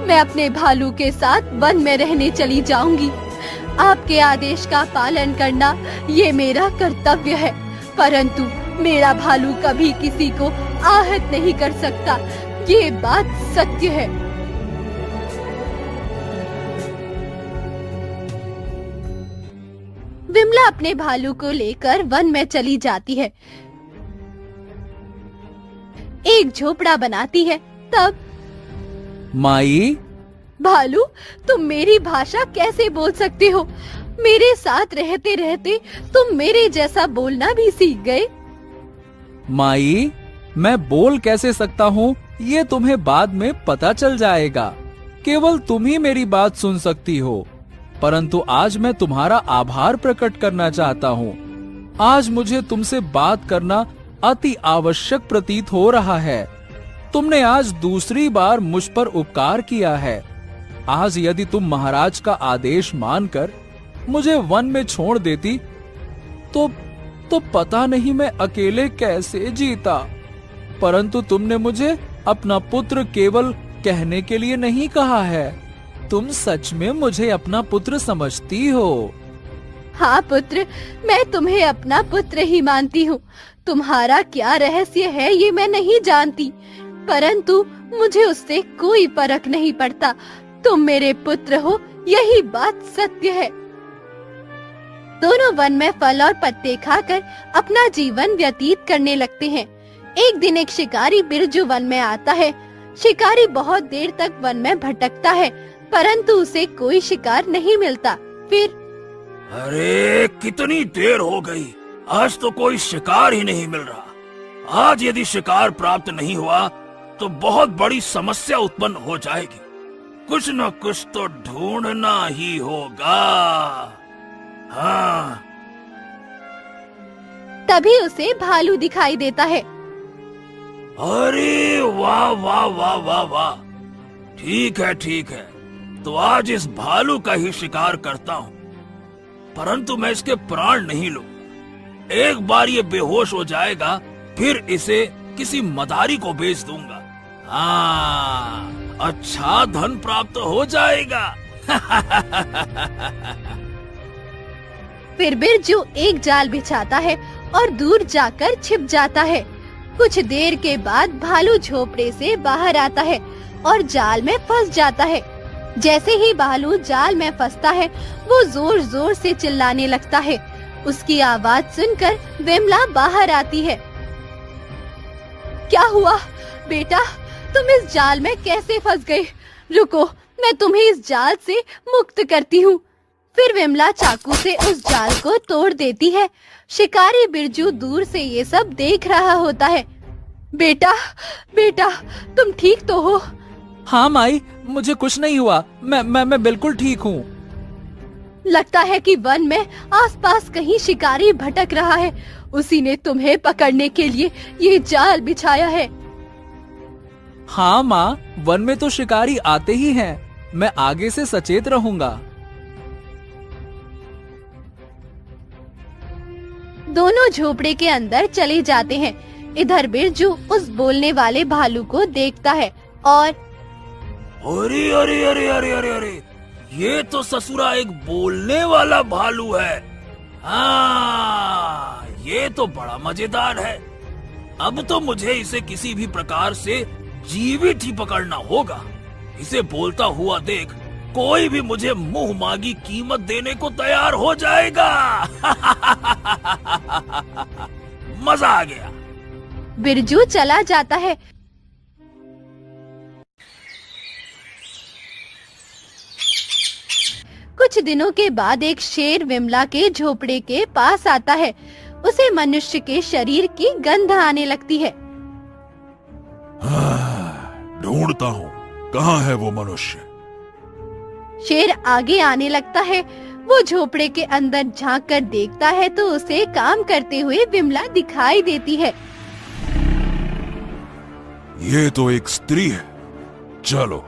मैं अपने भालू के साथ वन में रहने चली जाऊंगी। आपके आदेश का पालन करना ये मेरा कर्तव्य है, परंतु मेरा भालू कभी किसी को आहत नहीं कर सकता, ये बात सत्य है। विमला अपने भालू को लेकर वन में चली जाती है। एक झोपड़ा बनाती है। तब माई, भालू, तुम मेरी भाषा कैसे बोल सकते हो? मेरे साथ रहते रहते तुम मेरे जैसा बोलना भी सीख गए। माई, मैं बोल कैसे सकता हूँ ये तुम्हें बाद में पता चल जाएगा। केवल तुम ही मेरी बात सुन सकती हो, परंतु आज मैं तुम्हारा आभार प्रकट करना चाहता हूँ। आज मुझे तुमसे बात करना अति आवश्यक प्रतीत हो रहा है। तुमने आज दूसरी बार मुझ पर उपकार किया है। आज यदि तुम महाराज का आदेश मानकर मुझे वन में छोड़ देती तो पता नहीं मैं अकेले कैसे जीता। परंतु तुमने मुझे अपना पुत्र केवल कहने के लिए नहीं कहा है। तुम सच में मुझे अपना पुत्र समझती हो। हाँ पुत्र, मैं तुम्हें अपना पुत्र ही मानती हूँ। तुम्हारा क्या रहस्य है ये मैं नहीं जानती, परंतु मुझे उससे कोई फर्क नहीं पड़ता। तुम मेरे पुत्र हो, यही बात सत्य है। दोनों वन में फल और पत्ते खाकर अपना जीवन व्यतीत करने लगते हैं। एक दिन एक शिकारी बिरजू वन में आता है। शिकारी बहुत देर तक वन में भटकता है, परंतु उसे कोई शिकार नहीं मिलता। फिर अरे कितनी देर हो गई, आज तो कोई शिकार ही नहीं मिल रहा। आज यदि शिकार प्राप्त नहीं हुआ तो बहुत बड़ी समस्या उत्पन्न हो जाएगी। कुछ न कुछ तो ढूंढना ही होगा। हाँ। तभी उसे भालू दिखाई देता है। अरे वाह वाह वाह वाह वाह, ठीक है ठीक है, तो आज इस भालू का ही शिकार करता हूँ, परंतु मैं इसके प्राण नहीं लूंगा। एक बार ये बेहोश हो जाएगा, फिर इसे किसी मदारी को बेच दूंगा। हाँ, अच्छा धन प्राप्त हो जाएगा। फिर बिरजू एक जाल बिछाता है और दूर जाकर छिप जाता है। कुछ देर के बाद भालू झोपड़े से बाहर आता है और जाल में फंस जाता है। जैसे ही भालू जाल में फंसता है, वो जोर जोर से चिल्लाने लगता है। उसकी आवाज सुनकर विमला बाहर आती है। क्या हुआ बेटा, तुम इस जाल में कैसे फंस गए? रुको, मैं तुम्हें इस जाल से मुक्त करती हूँ। फिर विमला चाकू से उस जाल को तोड़ देती है। शिकारी बिरजू दूर से ये सब देख रहा होता है। बेटा बेटा, तुम ठीक तो हो? हाँ माई, मुझे कुछ नहीं हुआ। मैं बिल्कुल ठीक हूँ। लगता है कि वन में आसपास कहीं शिकारी भटक रहा है। उसी ने तुम्हें पकड़ने के लिए ये जाल बिछाया है। हाँ माँ, वन में तो शिकारी आते ही हैं। मैं आगे से सचेत रहूंगा। दोनों झोपड़े के अंदर चले जाते हैं। इधर बिरजू उस बोलने वाले भालू को देखता है और अरे अरे अरे अरे अरे अरे, ये तो ससुरा एक बोलने वाला भालू है। हाँ, ये तो बड़ा मजेदार है। अब तो मुझे इसे किसी भी प्रकार से जीवित ही पकड़ना होगा। इसे बोलता हुआ देख कोई भी मुझे मुंह मांगी कीमत देने को तैयार हो जाएगा। मजा आ गया। बिरजू चला जाता है। कुछ दिनों के बाद एक शेर विमला के झोपड़े के पास आता है। उसे मनुष्य के शरीर की गंध आने लगती है। ढूंढता हूँ, कहाँ है वो मनुष्य? शेर आगे आने लगता है। वो झोपड़े के अंदर झांक कर देखता है तो उसे काम करते हुए विमला दिखाई देती है। ये तो एक स्त्री है। चलो,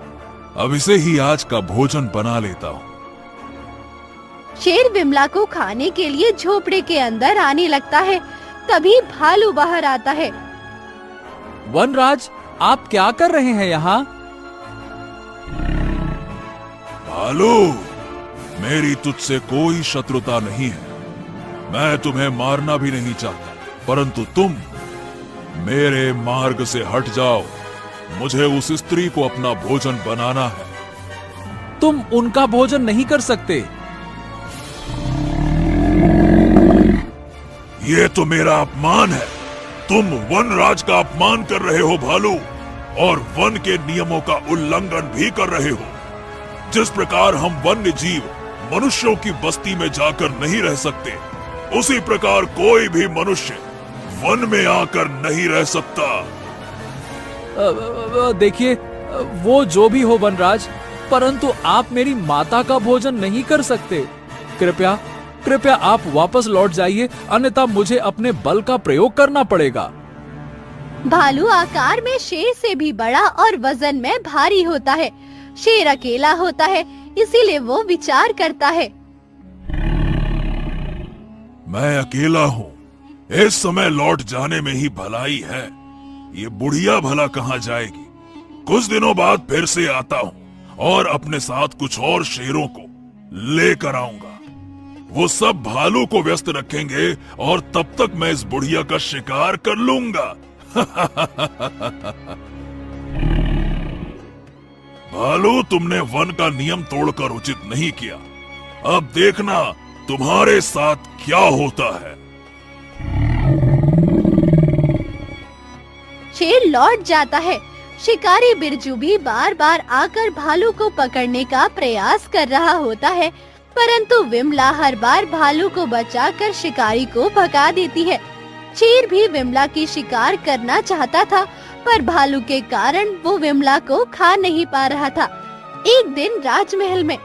अब इसे ही आज का भोजन बना लेता हूँ। शेर विमला को खाने के लिए झोपड़े के अंदर आने लगता है। तभी भालू बाहर आता है। वनराज, आप क्या कर रहे हैं यहाँ? भालू, मेरी तुझसे कोई शत्रुता नहीं है। मैं तुम्हें मारना भी नहीं चाहता, परंतु तुम मेरे मार्ग से हट जाओ। मुझे उस स्त्री को अपना भोजन बनाना है। तुम उनका भोजन नहीं कर सकते। ये तो मेरा अपमान है। तुम वनराज का अपमान कर रहे हो भालू, और वन के नियमों का उल्लंघन भी कर रहे हो। जिस प्रकार हम वन्य जीव मनुष्यों की बस्ती में जाकर नहीं रह सकते, उसी प्रकार कोई भी मनुष्य वन में आकर नहीं रह सकता। देखिए, वो जो भी हो वनराज, परंतु आप मेरी माता का भोजन नहीं कर सकते। कृपया कृपया आप वापस लौट जाइए, अन्यथा मुझे अपने बल का प्रयोग करना पड़ेगा। भालू आकार में शेर से भी बड़ा और वजन में भारी होता है। शेर अकेला होता है, इसीलिए वो विचार करता है। मैं अकेला हूँ, इस समय लौट जाने में ही भलाई है। ये बुढ़िया भला कहाँ जाएगी? कुछ दिनों बाद फिर से आता हूँ और अपने साथ कुछ और शेरों को लेकर आऊंगा। वो सब भालू को व्यस्त रखेंगे और तब तक मैं इस बुढ़िया का शिकार कर लूंगा। भालू, तुमने वन का नियम तोड़कर उचित नहीं किया। अब देखना तुम्हारे साथ क्या होता है। शेर लौट जाता है। शिकारी बिरजू भी बार बार आकर भालू को पकड़ने का प्रयास कर रहा होता है, परंतु विमला हर बार भालू को बचाकर शिकारी को भगा देती है। शेर भी विमला की शिकार करना चाहता था, पर भालू के कारण वो विमला को खा नहीं पा रहा था। एक दिन राजमहल में,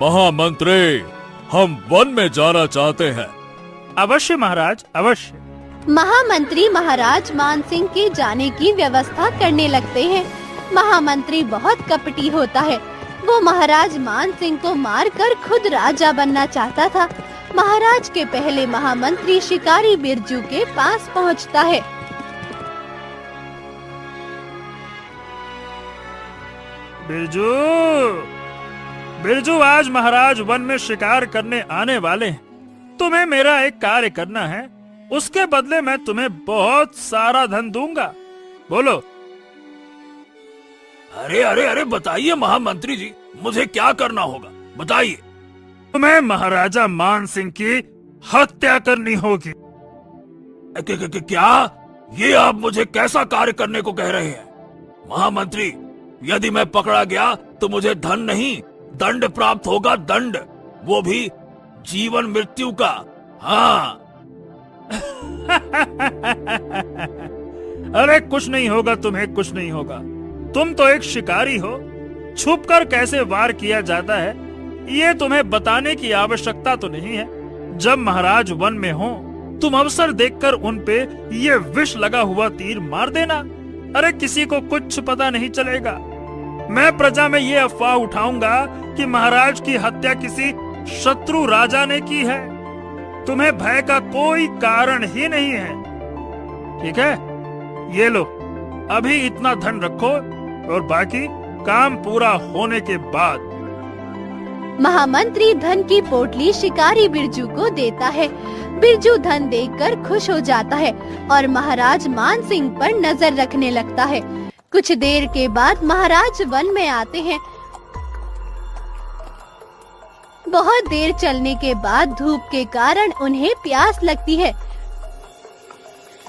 महामंत्री, हम वन में जाना चाहते हैं। अवश्य महाराज, अवश्य। महामंत्री महाराज मानसिंह के जाने की व्यवस्था करने लगते हैं। महामंत्री बहुत कपटी होता है। वो महाराज मानसिंह को मारकर खुद राजा बनना चाहता था। महाराज के पहले महामंत्री शिकारी बिरजू के पास पहुंचता है। बिरजू, बिरजू, आज महाराज वन में शिकार करने आने वाले हैं। तुम्हें मेरा एक कार्य करना है, उसके बदले मैं तुम्हें बहुत सारा धन दूंगा। बोलो। अरे अरे अरे, बताइए महामंत्री जी, मुझे क्या करना होगा, बताइए। तुम्हें महाराजा मानसिंह की हत्या करनी होगी। क्या? ये आप मुझे कैसा कार्य करने को कह रहे हैं? महामंत्री, यदि मैं पकड़ा गया तो मुझे धन नहीं, दंड प्राप्त होगा, दंड, वो भी जीवन मृत्यु का। हाँ। अरे कुछ नहीं होगा, तुम्हें कुछ नहीं होगा। तुम तो एक शिकारी हो। छुपकर कैसे वार किया जाता है, ये तुम्हें बताने की आवश्यकता तो नहीं है। जब महाराज वन में हो, तुम अवसर देखकर उन पे ये विष लगा हुआ तीर मार देना। अरे किसी को कुछ पता नहीं चलेगा। मैं प्रजा में ये अफवाह उठाऊंगा कि महाराज की हत्या किसी शत्रु राजा ने की है। तुम्हें भय का कोई कारण ही नहीं है। ठीक है, ये लो, अभी इतना धन रखो और बाकी काम पूरा होने के बाद। महामंत्री धन की पोटली शिकारी बिरजू को देता है। बिरजू धन देखकर खुश हो जाता है और महाराज मानसिंह पर नजर रखने लगता है। कुछ देर के बाद महाराज वन में आते हैं। बहुत देर चलने के बाद धूप के कारण उन्हें प्यास लगती है।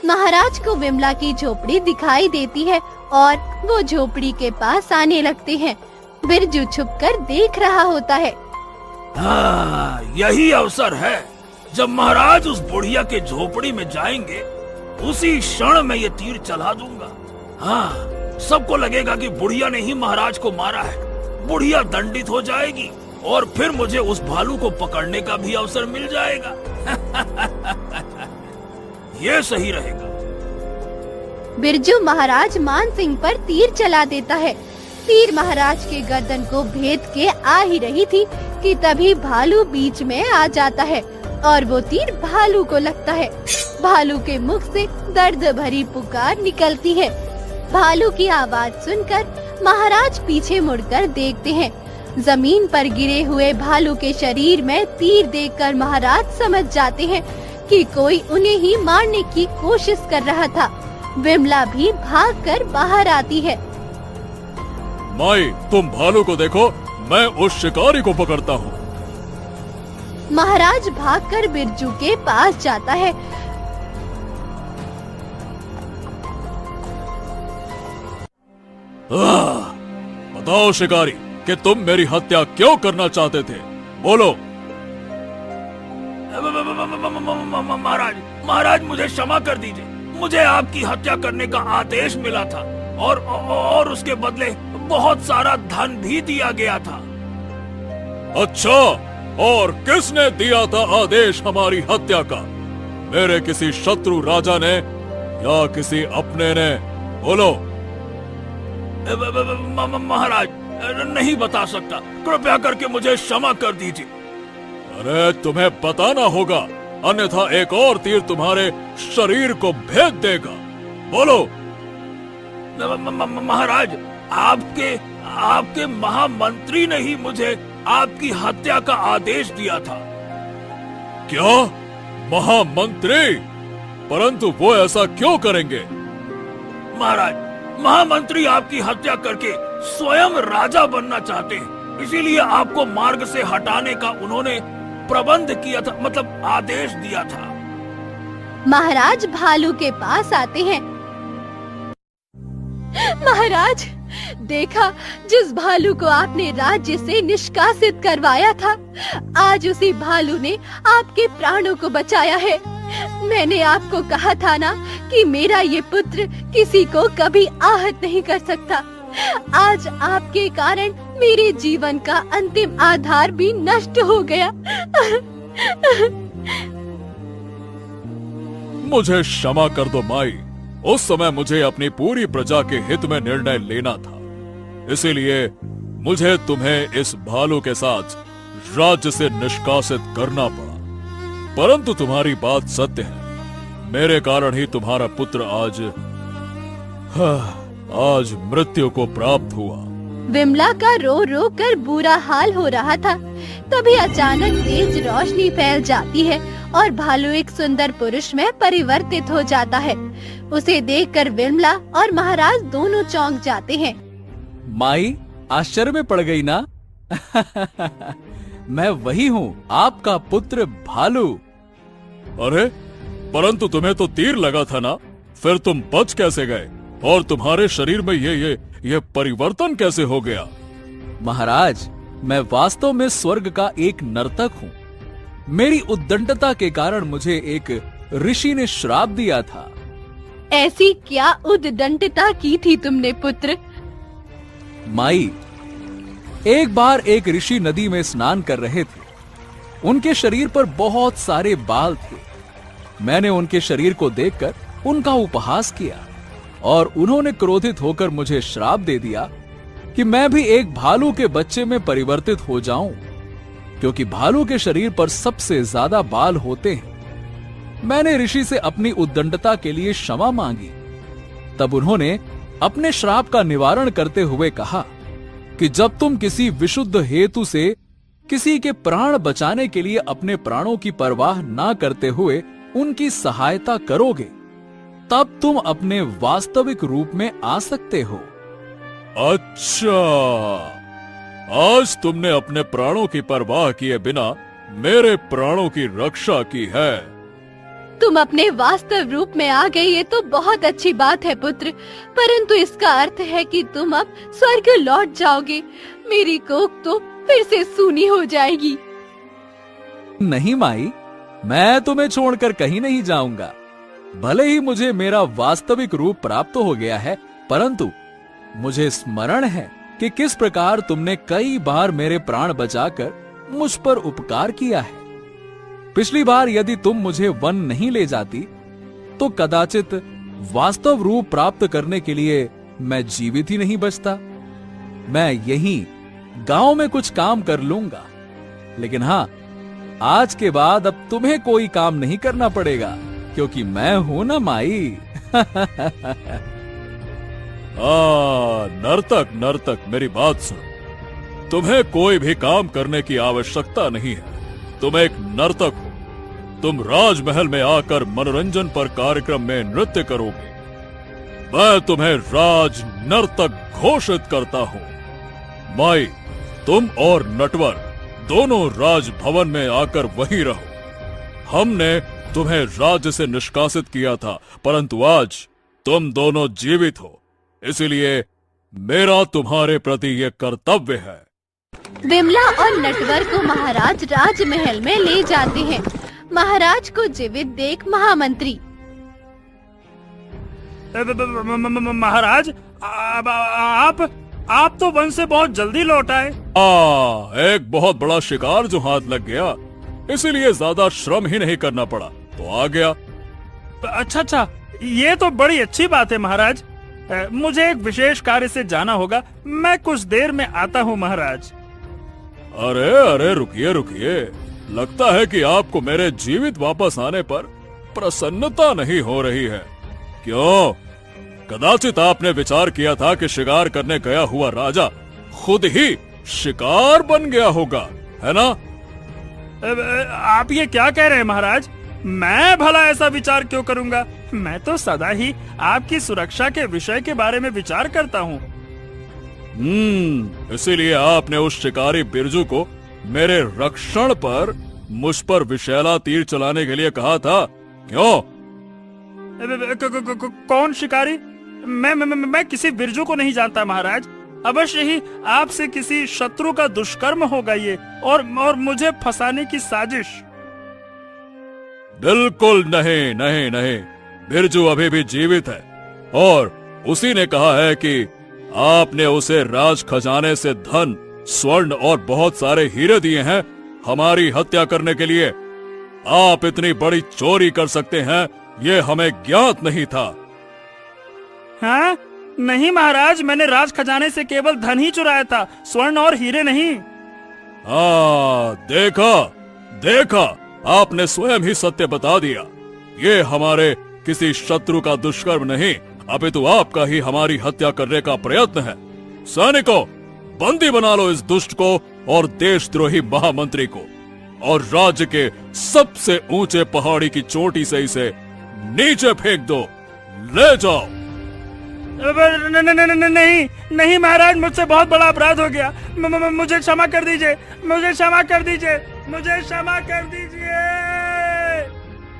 महाराज को विमला की झोपड़ी दिखाई देती है और वो झोपड़ी के पास आने लगते हैं। बिरजू छुपकर देख रहा होता है। हाँ, यही अवसर है जब महाराज उस बुढ़िया के झोपड़ी में जाएंगे, उसी क्षण में ये तीर चला दूंगा। हाँ, सबको लगेगा कि बुढ़िया ने ही महाराज को मारा है। बुढ़िया दंडित हो जाएगी और फिर मुझे उस भालू को पकड़ने का भी अवसर मिल जाएगा। ये सही रहेगा। बिरजू महाराज मानसिंह पर तीर चला देता है। तीर महाराज के गर्दन को भेद के आ ही रही थी कि तभी भालू बीच में आ जाता है और वो तीर भालू को लगता है। भालू के मुख से दर्द भरी पुकार निकलती है। भालू की आवाज सुनकर महाराज पीछे मुड़कर देखते हैं। जमीन पर गिरे हुए भालू के शरीर में तीर देखकर महाराज समझ जाते हैं कि कोई उन्हें ही मारने की कोशिश कर रहा था। विमला भी भागकर बाहर आती है। माई, तुम भालू को देखो, मैं उस शिकारी को पकड़ता हूँ। महाराज भागकर बिरजू के पास जाता है। बताओ शिकारी कि तुम मेरी हत्या क्यों करना चाहते थे, बोलो। महाराज मुझे क्षमा कर दीजिए। मुझे आपकी हत्या करने का आदेश मिला था और उसके बदले बहुत सारा धन भी दिया गया था। अच्छा, और किसने दिया था आदेश हमारी हत्या का? मेरे किसी शत्रु राजा ने या किसी अपने ने? बोलो। महाराज नहीं बता सकता, कृपया करके मुझे क्षमा कर दीजिए। अरे तुम्हें बताना होगा, अन्यथा एक और तीर तुम्हारे शरीर को भेद देगा। बोलो। महाराज, आपके महामंत्री ने ही मुझे आपकी हत्या का आदेश दिया था। क्या? महामंत्री? परंतु वो ऐसा क्यों करेंगे? महाराज, महामंत्री आपकी हत्या करके स्वयं राजा बनना चाहते हैं, इसीलिए आपको मार्ग से हटाने का उन्होंने प्रबंध किया था, मतलब आदेश दिया था। महाराज भालू के पास आते हैं। महाराज, देखा, जिस भालू को आपने राज्य से निष्कासित करवाया था, आज उसी भालू ने आपके प्राणों को बचाया है। मैंने आपको कहा था ना कि मेरा ये पुत्र किसी को कभी आहत नहीं कर सकता। आज आपके कारण मेरे जीवन का अंतिम आधार भी नष्ट हो गया। मुझे क्षमा कर दो माई। उस समय मुझे अपनी पूरी प्रजा के हित में निर्णय लेना था, इसीलिए मुझे तुम्हें इस भालू के साथ राज्य से निष्कासित करना पड़ा। परंतु तुम्हारी बात सत्य है, मेरे कारण ही तुम्हारा पुत्र आज मृत्यु को प्राप्त हुआ। विमला का रो रो कर बुरा हाल हो रहा था। तभी अचानक तेज रोशनी फैल जाती है और भालू एक सुंदर पुरुष में परिवर्तित हो जाता है। उसे देखकर विमला और महाराज दोनों चौंक जाते हैं। माई, आश्चर्य में पड़ गई ना? मैं वही हूँ, आपका पुत्र भालू। अरे, परंतु तुम्हें तो तीर लगा था ना, फिर तुम बच कैसे गए? और तुम्हारे शरीर में ये परिवर्तन कैसे हो गया? महाराज, मैं वास्तव में स्वर्ग का एक नर्तक हूँ। मेरी उद्दंडता के कारण मुझे एक ऋषि ने श्राप दिया था। ऐसी क्या उद्दंडता की थी तुमने पुत्र? माई, एक बार एक ऋषि नदी में स्नान कर रहे थे। उनके शरीर पर बहुत सारे बाल थे। मैंने उनके शरीर को देखकर उनका उपहास किया और उन्होंने क्रोधित होकर मुझे श्राप दे दिया कि मैं भी एक भालू के बच्चे में परिवर्तित हो जाऊं, क्योंकि भालू के शरीर पर सबसे ज्यादा बाल होते हैं। मैंने ऋषि से अपनी उद्दंडता के लिए क्षमा मांगी। तब उन्होंने अपने श्राप का निवारण करते हुए कहा कि जब तुम किसी विशुद्ध हेतु से किसी के प्राण बचाने के लिए अपने प्राणों की परवाह ना करते हुए उनकी सहायता करोगे, तब तुम अपने वास्तविक रूप में आ सकते हो। अच्छा, आज तुमने अपने प्राणों की परवाह किए बिना मेरे प्राणों की रक्षा की है। तुम अपने वास्तव रूप में आ गए, ये तो बहुत अच्छी बात है पुत्र, परंतु इसका अर्थ है कि तुम अब स्वर्ग लौट जाओगे। मेरी कोख तो फिर से सूनी हो जाएगी। नहीं माई, मैं तुम्हें छोड़कर कहीं नहीं जाऊंगा। भले ही मुझे मेरा वास्तविक रूप प्राप्त हो गया है, परंतु मुझे स्मरण है कि किस प्रकार तुमने कई बार मेरे प्राण बचाकर मुझ पर उपकार किया है। पिछली बार यदि तुम मुझे वन नहीं ले जाती तो कदाचित वास्तव रूप प्राप्त करने के लिए मैं जीवित ही नहीं बचता। मैं यहीं गांव में कुछ काम कर लूंगा, लेकिन हाँ, आज के बाद अब तुम्हें कोई काम नहीं करना पड़ेगा, क्योंकि मैं हूं ना माई। नर्तक नर्तक, मेरी बात सुनो। तुम्हें कोई भी काम करने की आवश्यकता नहीं है। तुम एक नर्तक हो। तुम राजमहल में आकर मनोरंजन पर कार्यक्रम में नृत्य करोगे। मैं तुम्हें राज नर्तक घोषित करता हूँ। माई, तुम और नटवर दोनों राजभवन में आकर वहीं रहो। हमने तुम्हें राज्य से निष्कासित किया था, परंतु आज तुम दोनों जीवित हो, इसलिए मेरा तुम्हारे प्रति ये कर्तव्य है। विमला और नटवर को महाराज राजमहल में ले जाते हैं। महाराज को जीवित देख महामंत्री, महाराज, आप तो वन से बहुत जल्दी लौट आए। एक बहुत बड़ा शिकार जो हाथ लग गया, इसीलिए ज्यादा श्रम ही नहीं करना पड़ा, तो आ गया। अच्छा, ये तो बड़ी अच्छी बात है महाराज। मुझे एक विशेष कार्य से जाना होगा, मैं कुछ देर में आता हूँ महाराज। अरे रुकिए रुकिए, लगता है कि आपको मेरे जीवित वापस आने पर प्रसन्नता नहीं हो रही है। क्यों? कदाचित आपने विचार किया था कि शिकार करने गया हुआ राजा खुद ही शिकार बन गया होगा, है ना? आप ये क्या कह रहे हैं महाराज? मैं भला ऐसा विचार क्यों करूंगा? मैं तो सदा ही आपकी सुरक्षा के विषय के बारे में विचार करता हूँ। इसीलिए आपने उस शिकारी बिरजू को मेरे रक्षण पर मुझ पर विषैला तीर चलाने के लिए कहा था, क्यों? कौन शिकारी? मैं किसी बिरजू को नहीं जानता महाराज। अवश्य ही आपसे किसी शत्रु का दुष्कर्म होगा ये, और मुझे फंसाने की साजिश। बिल्कुल नहीं नहीं नहीं, बिरजू अभी भी जीवित है, और उसी ने कहा है कि आपने उसे राज खजाने से धन, स्वर्ण और बहुत सारे हीरे दिए हैं हमारी हत्या करने के लिए। आप इतनी बड़ी चोरी कर सकते हैं, ये हमें ज्ञात नहीं था। हाँ? नहीं महाराज, मैंने राज खजाने से केवल धन ही चुराया था, स्वर्ण और हीरे नहीं। देखा, आपने स्वयं ही सत्य बता दिया। ये हमारे किसी शत्रु का दुष्कर्म नहीं, अपितु आपका ही हमारी हत्या करने का प्रयत्न है। सैनिकों, बंदी बना लो इस दुष्ट को और देशद्रोही महामंत्री को, और राज्य के सबसे ऊंचे पहाड़ी की चोटी से इसे नीचे फेंक दो। ले जाओ। नहीं महाराज, मुझसे बहुत बड़ा अपराध हो गया। मुझे क्षमा कर दीजिए, मुझे क्षमा कर दीजिए, मुझे क्षमा कर दीजिए।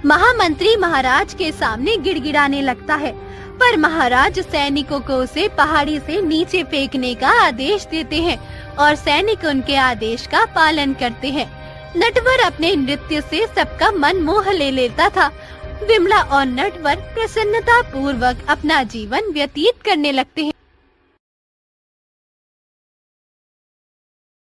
महामंत्री महाराज के सामने गिड़गिड़ाने लगता है, पर महाराज सैनिकों को उसे पहाड़ी से नीचे फेंकने का आदेश देते हैं और सैनिक उनके आदेश का पालन करते हैं। नटवर अपने नृत्य से सबका मन मोह ले लेता था। विमला और नटवर प्रसन्नता पूर्वक अपना जीवन व्यतीत करने लगते हैं।